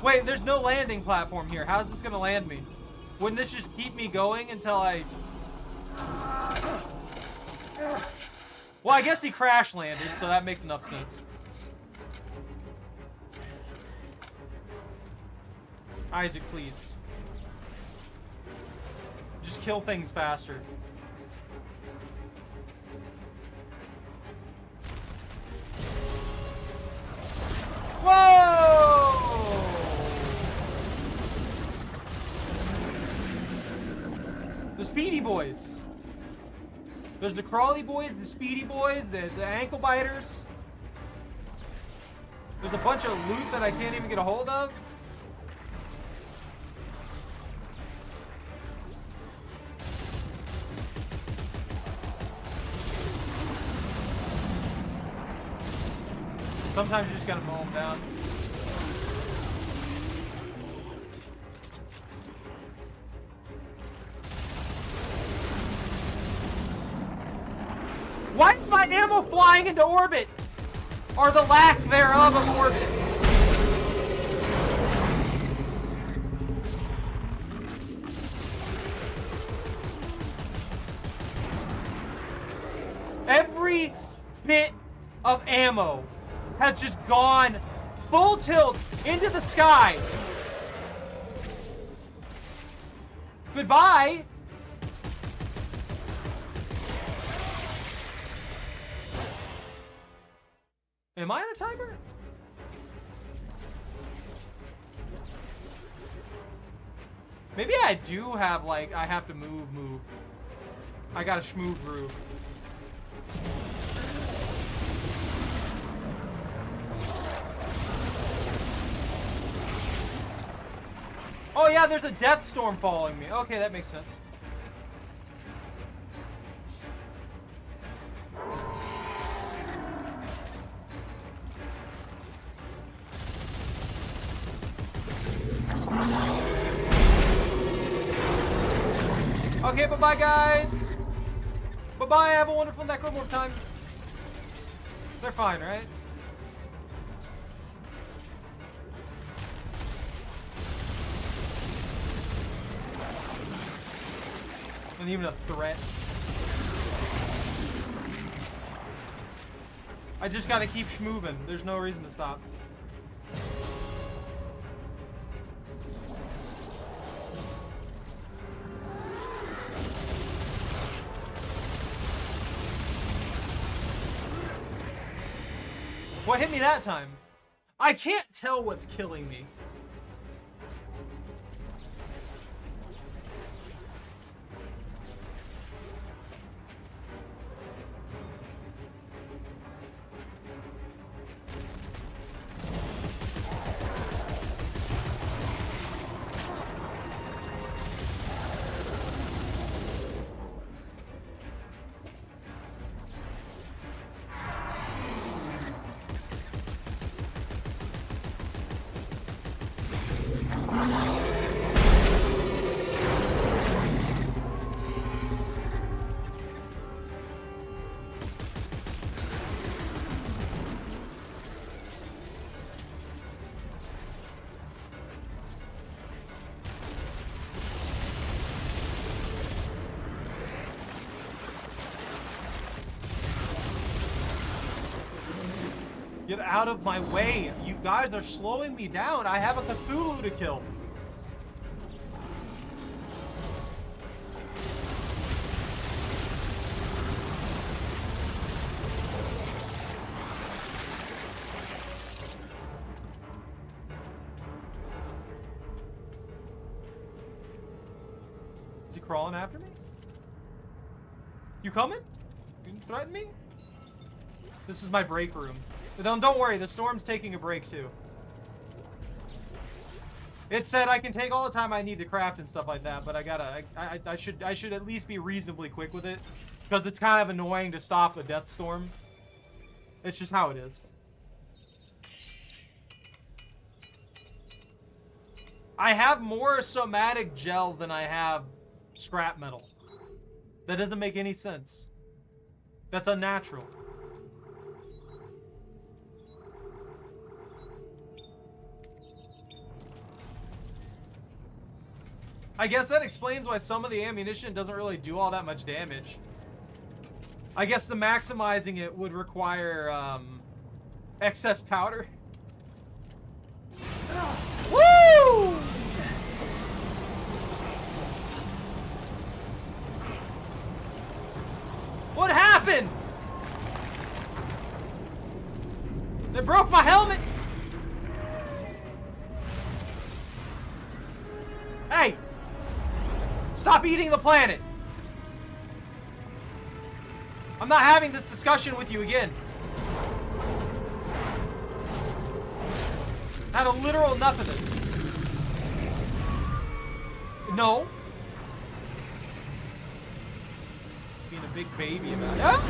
A: Wait, there's no landing platform here. How's this gonna land me? Wouldn't this just keep me going until I... Well, I guess he crash landed, so that makes enough sense. Isaac, please. Just kill things faster. Whoa! The Speedy Boys. There's the Crawly Boys, the Speedy Boys, the Ankle Biters. There's a bunch of loot that I can't even get a hold of. Sometimes you just gotta mow them down. Why is my ammo flying into orbit? Or the lack thereof of orbit? Every bit of ammo has just gone full tilt into the sky. Goodbye. Am I on a timer? Maybe I do have, like, I have to move. I gotta schmoove groove. Oh yeah, there's a death storm following me. Okay, that makes sense. Okay, bye-bye, guys. Bye-bye, have a wonderful Necromorph time. They're fine, right? And even a threat. I just gotta keep schmooving. There's no reason to stop. What hit me that time? I can't tell what's killing me. Get out of my way. You guys are slowing me down. I have a Cthulhu to kill. Is he crawling after me? You coming? You threaten me? This is my break room. Don't worry, the storm's taking a break too. It said I can take all the time I need to craft and stuff like that, but I should at least be reasonably quick with it, because it's kind of annoying to stop a death storm. It's just how it is. I have more somatic gel than I have scrap metal. That doesn't make any sense. That's unnatural. I guess that explains why some of the ammunition doesn't really do all that much damage. I guess the maximizing it would require excess powder. Woo! What happened? They broke my helmet. Hey! Stop eating the planet! I'm not having this discussion with you again. I had a literal enough of this. No. Being a big baby about it. Huh?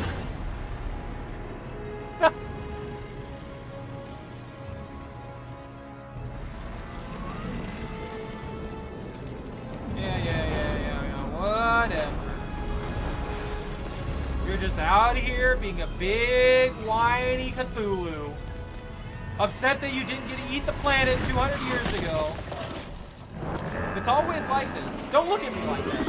A: Whatever. You're just out here being a big, whiny Cthulhu. Upset that you didn't get to eat the planet 200 years ago. It's always like this. Don't look at me like that.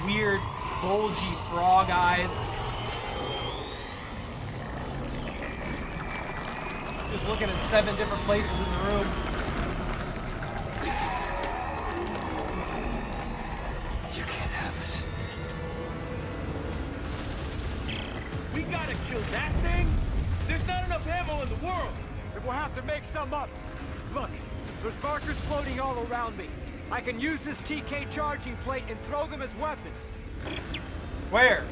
A: Weird, bulgy frog eyes. Just looking at 7 different places in the room.
J: You can't have this.
L: We gotta kill that thing? There's not enough ammo in the world!
S: Then we'll have to make some up. Look, there's markers floating all around me. I can use this TK charging plate and throw them as weapons.
A: Where?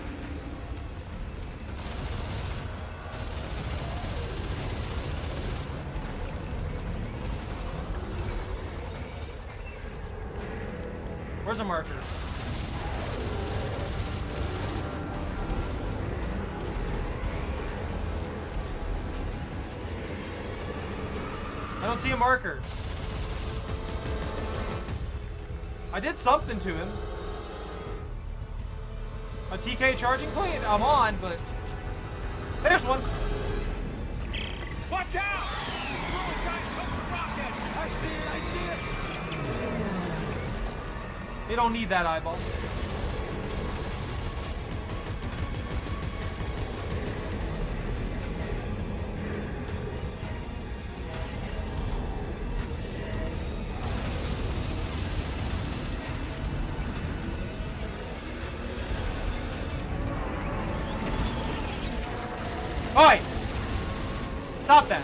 A: Where's a marker? I don't see a marker. I did something to him. A TK charging plate? I'm on, but... There's one!
L: Watch out!
S: I see it, I see it!
A: They don't need that eyeball. Oi! Stop that!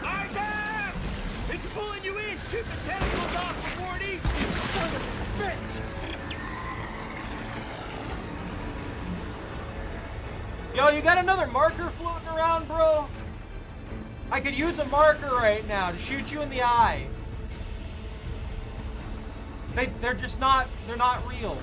L: Isaac! It's pulling you in! Shoot the tentacles off before it eats you! Son of a bitch!
A: Yo, you got another marker floating around, bro? I could use a marker right now to shoot you in the eye. They're just not, they're not real.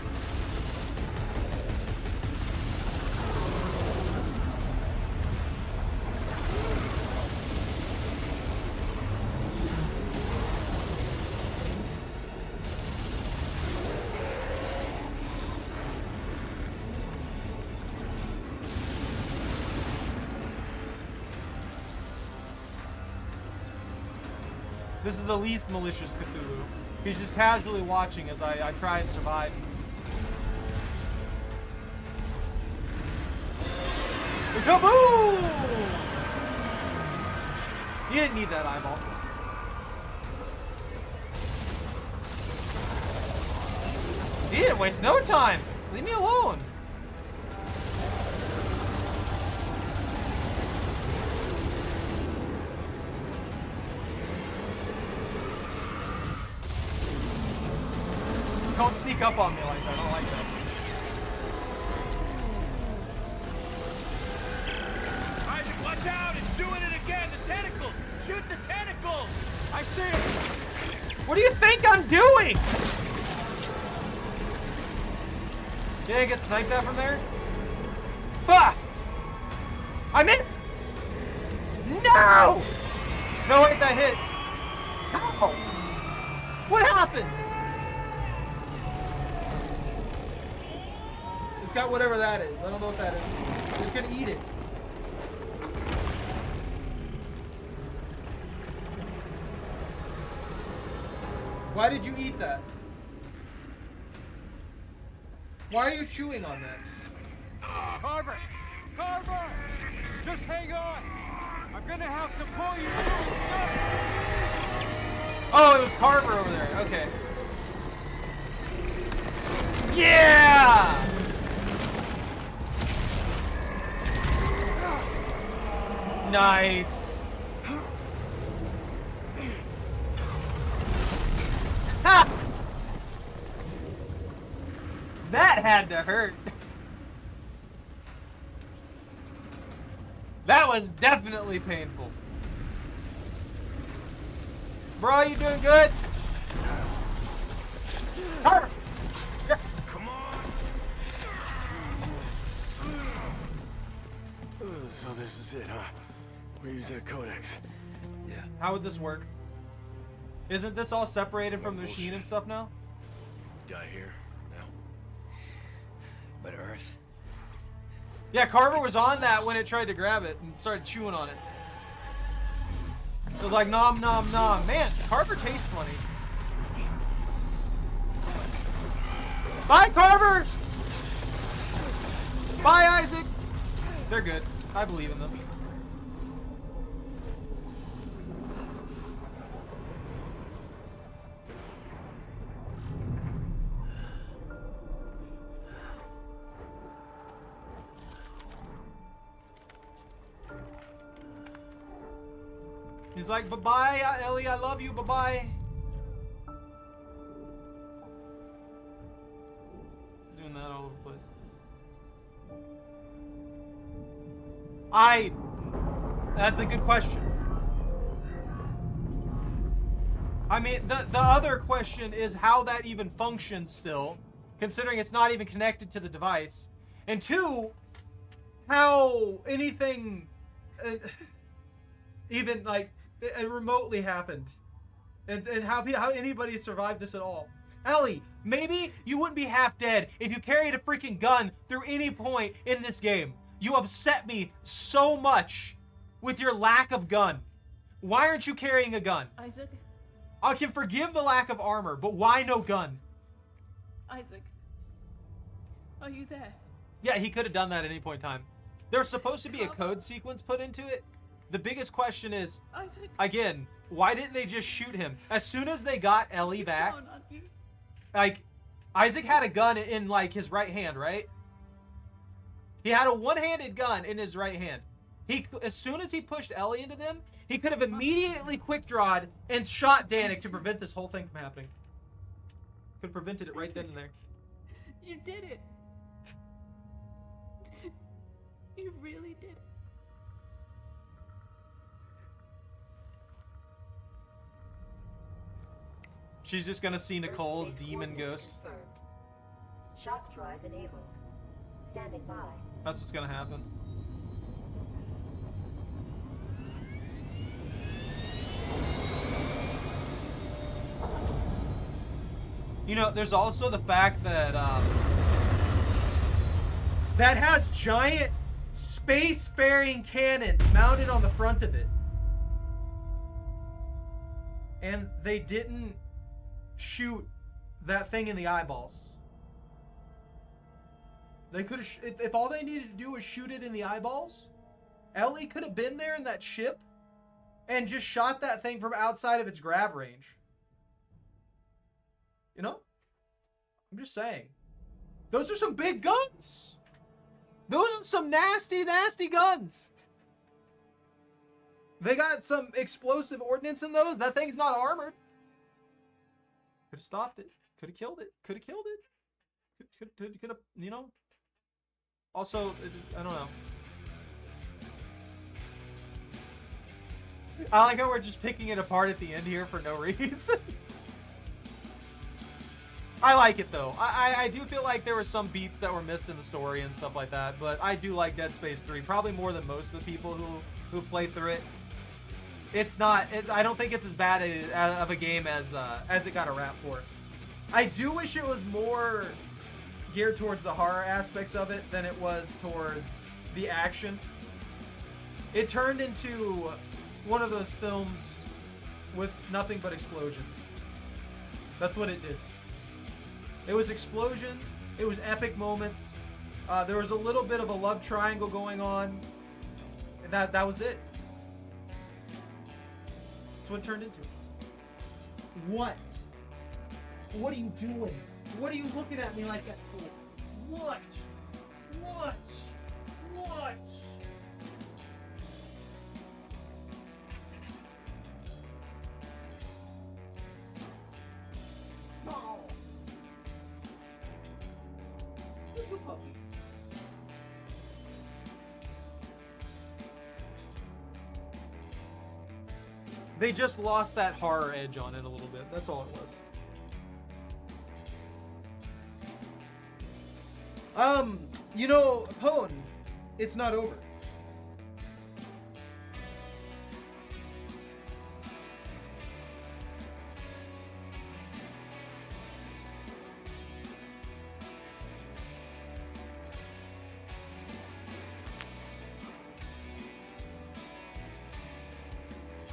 A: This is the least malicious Cthulhu. He's just casually watching as I try and survive. Kaboom! You didn't need that eyeball. You didn't waste no time. Leave me alone. Don't sneak up on me like that. I don't like that.
L: Isaac, watch out! It's doing it again! The tentacles! Shoot the tentacles! I see it!
A: What do you think I'm doing? You didn't get sniped at from there? Bah! I missed! No! No, wait, that hit. How? What happened? It's got whatever that is. I don't know what that is. I'm just gonna eat it. Why did you eat that? Why are you chewing on that?
S: Carver! Carver! Just hang on! I'm gonna have to pull you through!
A: Oh, it was Carver over there. Okay. Yeah! Nice. Ha! That had to hurt. That one's definitely painful. Bro, you doing good? Carver!
J: Come on! So this is it, huh? We use that codex.
A: Yeah. How would this work? Isn't this all separated from the machine and stuff now?
Q: We die here now.
K: But Earth?
A: Yeah, Carver was on that when it tried to grab it and started chewing on it. It was like nom nom nom. Man, Carver tastes funny. Bye, Carver! Bye, Isaac! They're good. I believe in them. He's like, bye-bye, Ellie, I love you, bye-bye. Doing that all over the place. That's a good question. I mean, the other question is how that even functions still, considering it's not even connected to the device. And two, how anything even like it remotely happened, and how anybody survived this at all. Ellie, maybe you wouldn't be half dead if you carried a freaking gun through any point in this game. You upset me so much with your lack of gun. Why aren't you carrying a gun?
M: Isaac?
A: I can forgive the lack of armor, but why no gun?
M: Isaac? Are you there?
A: Yeah, he could have done that at any point in time. There's supposed to be a code sequence put into it. The biggest question is,
M: Isaac.
A: Again, why didn't they just shoot him? As soon as they got Ellie back, like, Isaac had a gun in, like, his right hand, right? He had a one-handed gun in his right hand. As soon as he pushed Ellie into them, he could have immediately quick-drawed and shot Danik to prevent this whole thing from happening. Could have prevented it right then and there.
M: You did it. You really did it.
A: She's just gonna see Nicole's demon ghost.
T: Confirmed. Shock drive enabled. Standing by.
A: That's what's gonna happen. You know, there's also the fact that that has giant space-faring cannons mounted on the front of it. And they didn't shoot that thing in the eyeballs. They could have, if all they needed to do was shoot it in the eyeballs, Ellie could have been there in that ship and just shot that thing from outside of its grab range. You know? I'm just saying. Those are some big guns. Those are some nasty, nasty guns. They got some explosive ordnance in those. That thing's not armored. Could have stopped it. Could have killed it. Could have killed it. Could have, you know. Also, I don't know. I like how we're just picking it apart at the end here for no reason. I like it though. I do feel like there were some beats that were missed in the story and stuff like that, but I do like Dead Space 3 probably more than most of the people who play through it. It's not. I don't think it's as bad of a game as it got a rap for. I do wish it was more geared towards the horror aspects of it than it was towards the action. It turned into one of those films with nothing but explosions. That's what it did. It was explosions. It was epic moments. There was a little bit of a love triangle going on, and that was it. That's what it turned into. What? What are you doing? What are you looking at me like that for? What? What? What? Oh. Look at puppy. They just lost that horror edge on it a little bit. That's all it was. You know, Pone, it's not over.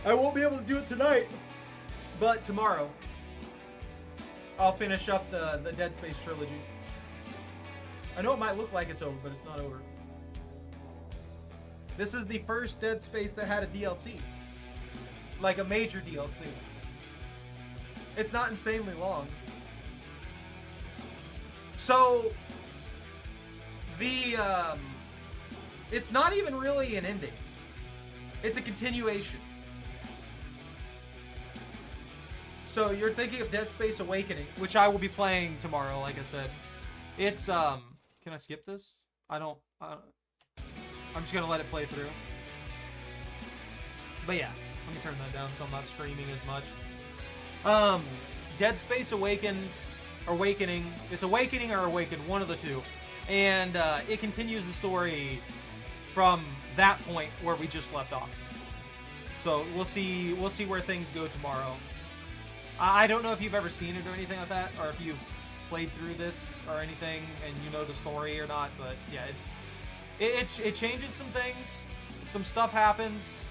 A: I won't be able to do it tonight, but tomorrow I'll finish up the Dead Space trilogy. I know it might look like it's over, but it's not over. This is the first Dead Space that had a DLC. Like a major DLC. It's not insanely long. So, it's not even really an ending. It's a continuation. So you're thinking of Dead Space Awakening, which I will be playing tomorrow, like I said. It's, can I skip this? I'm just gonna let it play through. But yeah, let me turn that down so I'm not screaming as much. Dead Space Awakening. It's Awakening or Awakened, one of the two. And it continues the story from that point where we just left off. So we'll see where things go tomorrow. I don't know if you've ever seen it or anything like that, or if you've played through this or anything and you know the story or not, but yeah, it changes some things, some stuff happens,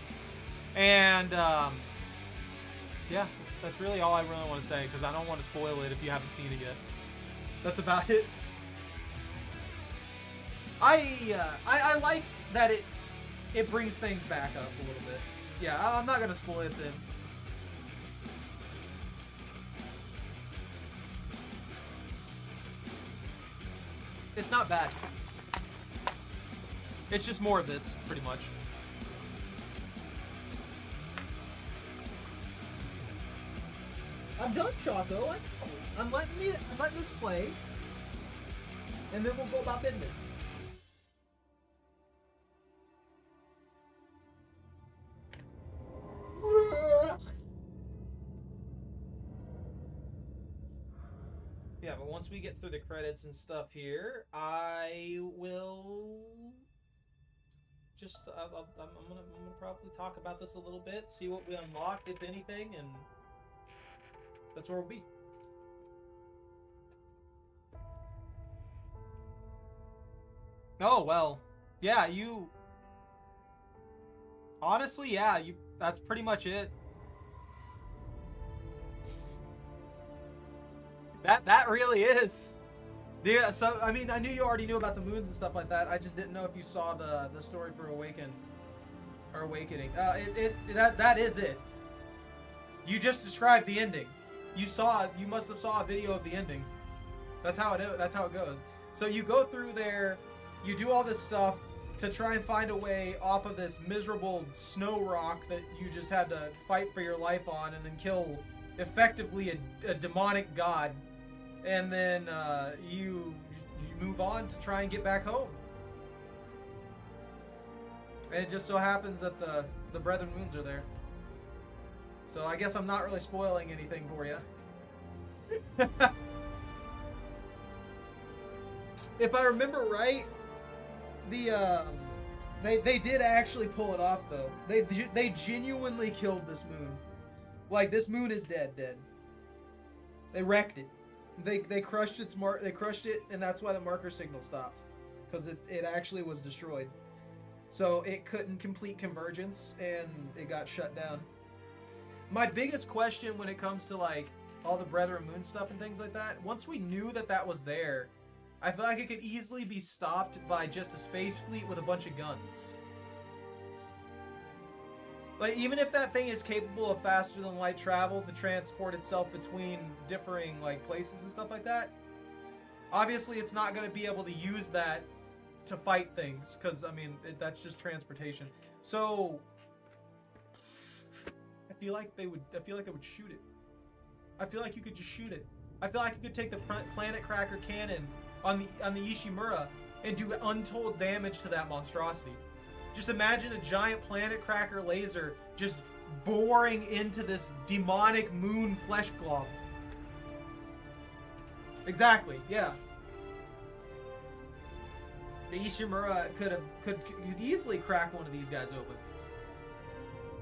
A: and yeah, that's really all I really want to say, because I don't want to spoil it if you haven't seen it yet. That's about it. I like that it brings things back up a little bit. Yeah, I'm not gonna spoil it then. It's not bad. It's just more of this, pretty much. I'm done, Choco. I'm letting this play, and then we'll go about business. Yeah, but once we get through the credits and stuff here, I will just I'm gonna probably talk about this a little bit, see what we unlock, if anything, and that's where we'll be. Oh well, yeah, honestly, yeah, that's pretty much it. That really is. Yeah, so, I mean, I knew you already knew about the moons and stuff like that. I just didn't know if you saw the story for Awakened. Or awakening. That is it. You just described the ending. You must have saw a video of the ending. That's how it goes. So you go through there, you do all this stuff to try and find a way off of this miserable snow rock that you just had to fight for your life on, and then kill effectively a demonic god. And then you move on to try and get back home. And it just so happens that the Brethren Moons are there. So I guess I'm not really spoiling anything for you. If I remember right, they did actually pull it off though. They genuinely killed this moon. Like, this moon is dead. They wrecked it. They crushed they crushed it, and that's why the marker signal stopped, because it actually was destroyed. So it couldn't complete convergence, and it got shut down. My biggest question when it comes to like all the Brethren Moon stuff and things like that, once we knew that was there, I feel like it could easily be stopped by just a space fleet with a bunch of guns. Like, even if that thing is capable of faster than light travel to transport itself between differing like places and stuff like that, obviously it's not going to be able to use that to fight things, because I mean that's just transportation. So I feel like they would shoot it. I feel like you could just shoot it. I feel like you could take the Planet Cracker cannon on the Ishimura and do untold damage to that monstrosity. Just imagine a giant Planet Cracker laser just boring into this demonic moon flesh glob. Exactly, yeah. The Ishimura could easily crack one of these guys open.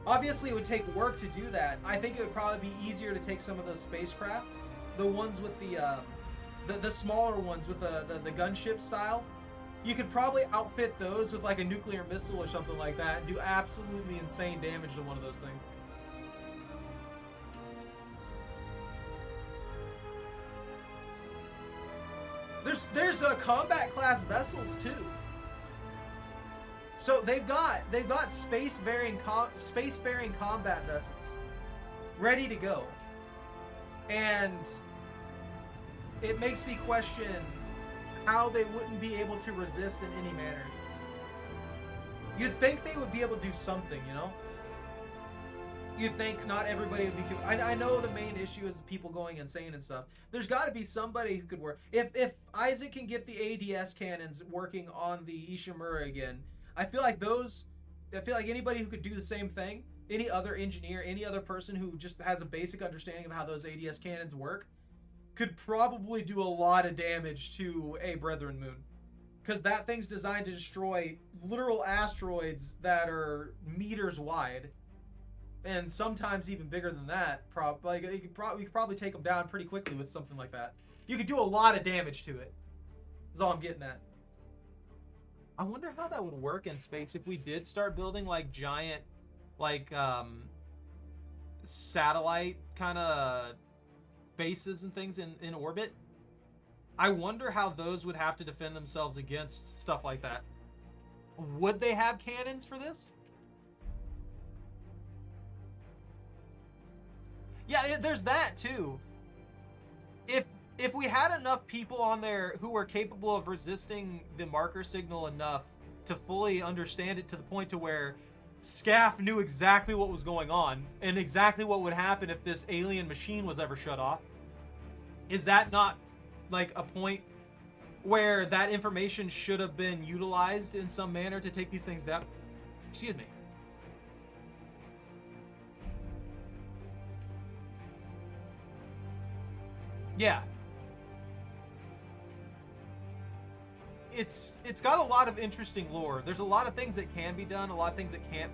A: Obviously, it would take work to do that. I think it would probably be easier to take some of those spacecraft, the ones with the smaller ones with the gunship style. You could probably outfit those with like a nuclear missile or something like that and do absolutely insane damage to one of those things. There's combat class vessels too. So they've got spacefaring combat vessels ready to go, and it makes me question how they wouldn't be able to resist in any manner. You'd think they would be able to do something, you know? You'd think not everybody would be... I know the main issue is people going insane and stuff. There's got to be somebody who could work. If Isaac can get the ADS cannons working on the Ishimura again, I feel like anybody who could do the same thing, any other engineer, any other person who just has a basic understanding of how those ADS cannons work, could probably do a lot of damage to a Brethren Moon. Because that thing's designed to destroy literal asteroids that are meters wide. And sometimes even bigger than that. You could probably take them down pretty quickly with something like that. You could do a lot of damage to it. That's all I'm getting at. I wonder how that would work in space if we did start building like giant, like satellite kind of bases and things in orbit. I wonder how those would have to defend themselves against stuff like that. Would they have cannons for this? Yeah, there's that too. If we had enough people on there who were capable of resisting the marker signal enough to fully understand it to the point to where Scaff knew exactly what was going on and exactly what would happen if this alien machine was ever shut off, is that not like a point where that information should have been utilized in some manner to take these things down? Excuse me. Yeah. It's got a lot of interesting lore. There's a lot of things that can be done, a lot of things that can't,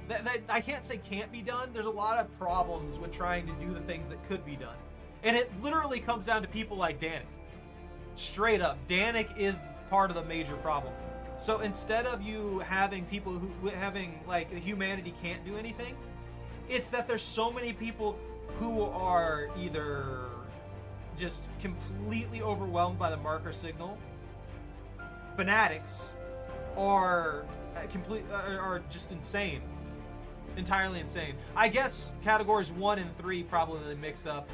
A: that I can't say can't be done. There's a lot of problems with trying to do the things that could be done. And it literally comes down to people like Danik. Straight up, Danik is part of the major problem. So instead of you having people who having like humanity can't do anything, it's that there's so many people who are either just completely overwhelmed by the marker signal, fanatics, or are just insane. Entirely insane. I guess categories 1 and 3 probably mix up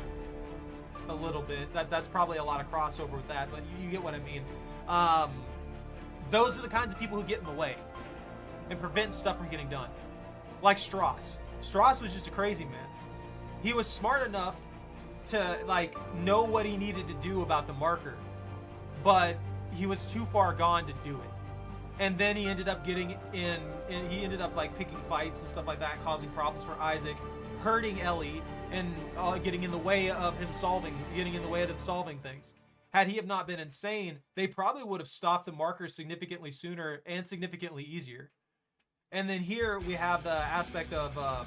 A: a little bit. That's probably a lot of crossover with that, but you get what I mean. Those are the kinds of people who get in the way and prevent stuff from getting done. Like Strauss. Strauss was just a crazy man. He was smart enough to like know what he needed to do about the marker, but he was too far gone to do it. And then he ended up getting in he ended up like picking fights and stuff like that, causing problems for Isaac, hurting Ellie, and getting in the way of them solving things. Had he have not been insane, they probably would have stopped the marker significantly sooner and significantly easier. And then here we have the aspect of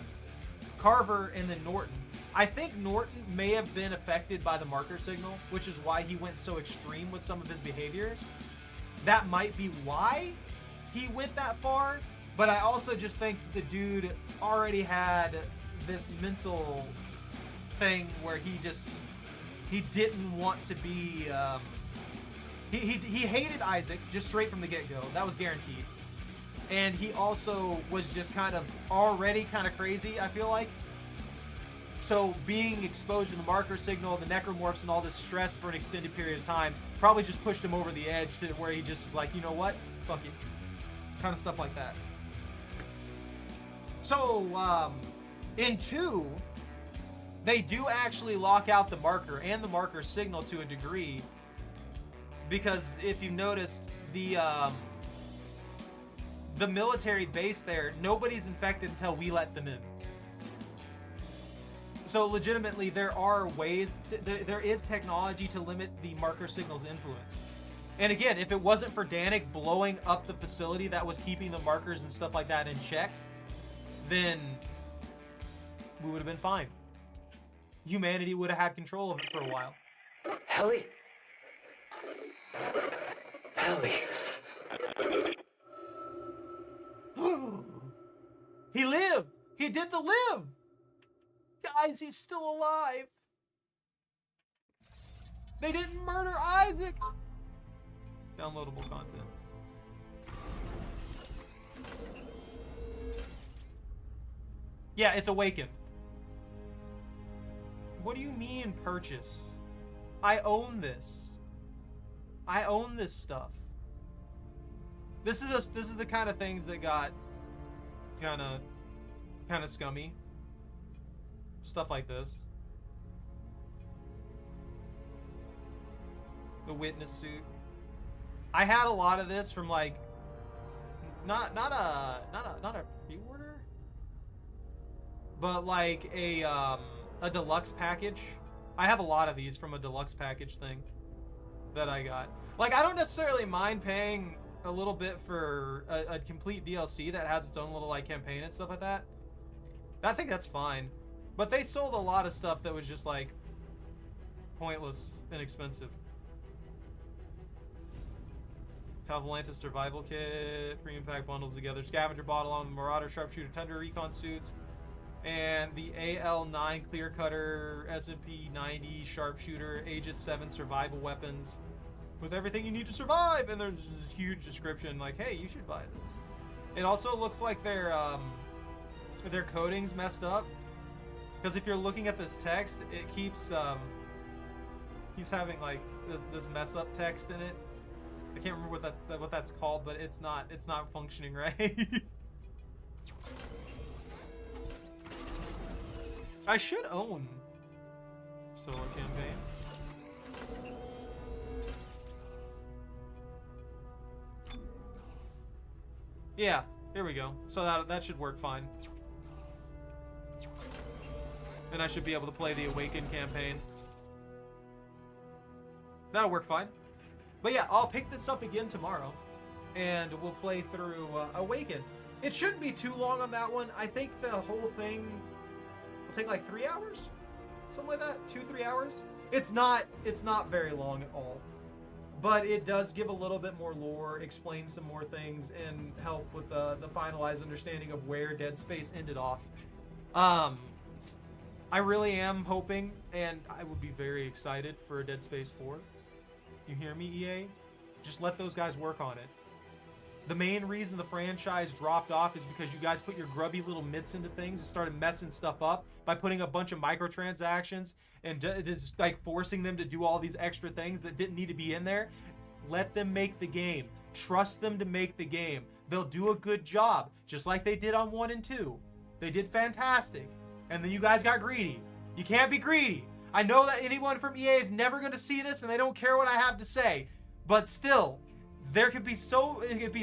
A: Carver and then Norton. I think Norton may have been affected by the marker signal, which is why he went so extreme with some of his behaviors. That might be why he went that far, but I also just think the dude already had this mental thing where he didn't want to be, he hated Isaac just straight from the get-go. That was guaranteed. And he also was just kind of already kind of crazy, I feel like. So being exposed to the marker signal, the necromorphs, and all this stress for an extended period of time probably just pushed him over the edge to where he just was like, you know what? Fuck it. Kind of stuff like that. So, in 2, they do actually lock out the marker and the marker signal to a degree. Because if you noticed, the military base there, nobody's infected until we let them in. So legitimately, there are ways, there is technology to limit the marker signal's influence. And again, if it wasn't for Danik blowing up the facility that was keeping the markers and stuff like that in check, then we would have been fine. Humanity would have had control of it for a while.
K: Ellie? Ellie.
A: He lived! He did the live! Guys, he's still alive! They didn't murder Isaac! Downloadable content. Yeah, it's awakened. What do you mean purchase? I own this. I own this stuff. This is the kind of things that got kind of scummy. Stuff like this. The witness suit. I had a lot of this from like not a pre-order, but like a deluxe package. I have a lot of these from a deluxe package thing that I got. Like, I don't necessarily mind paying a little bit for a complete DLC that has its own little like campaign and stuff like that. I think that's fine. But they sold a lot of stuff that was just like pointless and expensive. Talvolantis survival kit, pre-impact bundles together, scavenger bottle on the Marauder Sharpshooter Tundra Recon suits, and the AL9 Clear Cutter SMP 90 Sharpshooter Aegis 7 survival weapons with everything you need to survive. And there's a huge description like, hey, you should buy this. It also looks like their coding's messed up. Because if you're looking at this text, it keeps having like this mess up text in it. I can't remember what that's called, but it's not functioning right. I should own solo campaign. Yeah, here we go. So that should work fine. And I should be able to play the Awakened campaign. That'll work fine. But yeah, I'll pick this up again tomorrow, and we'll play through Awakened. It shouldn't be too long on that one. I think the whole thing will take like 3 hours, something like that, 2-3 hours. It's not very long at all, but it does give a little bit more lore, explain some more things, and help with the finalized understanding of where Dead Space ended off. I really am hoping, and I would be very excited for Dead Space 4. You hear me, EA? Just let those guys work on it. The main reason the franchise dropped off is because you guys put your grubby little mitts into things and started messing stuff up by putting a bunch of microtransactions and just like forcing them to do all these extra things that didn't need to be in there. Let them make the game. Trust them to make the game. They'll do a good job, just like they did on 1 and 2. They did fantastic. And then you guys got greedy. You can't be greedy. I know that anyone from EA is never going to see this and they don't care what I have to say, but still, it could be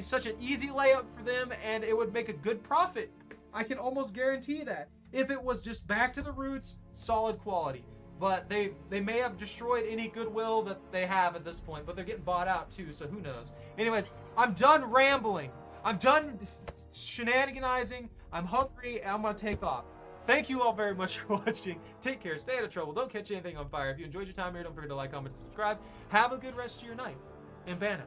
A: such an easy layup for them, and it would make a good profit. I can almost guarantee that. If it was just back to the roots, solid quality. But they may have destroyed any goodwill that they have at this point, but they're getting bought out too, so who knows. Anyways, I'm done rambling. I'm done shenaniganizing. I'm hungry, and I'm going to take off. Thank you all very much for watching. Take care, stay out of trouble, don't catch anything on fire. If you enjoyed your time here, don't forget to like, comment, and subscribe. Have a good rest of your night, and Bannith.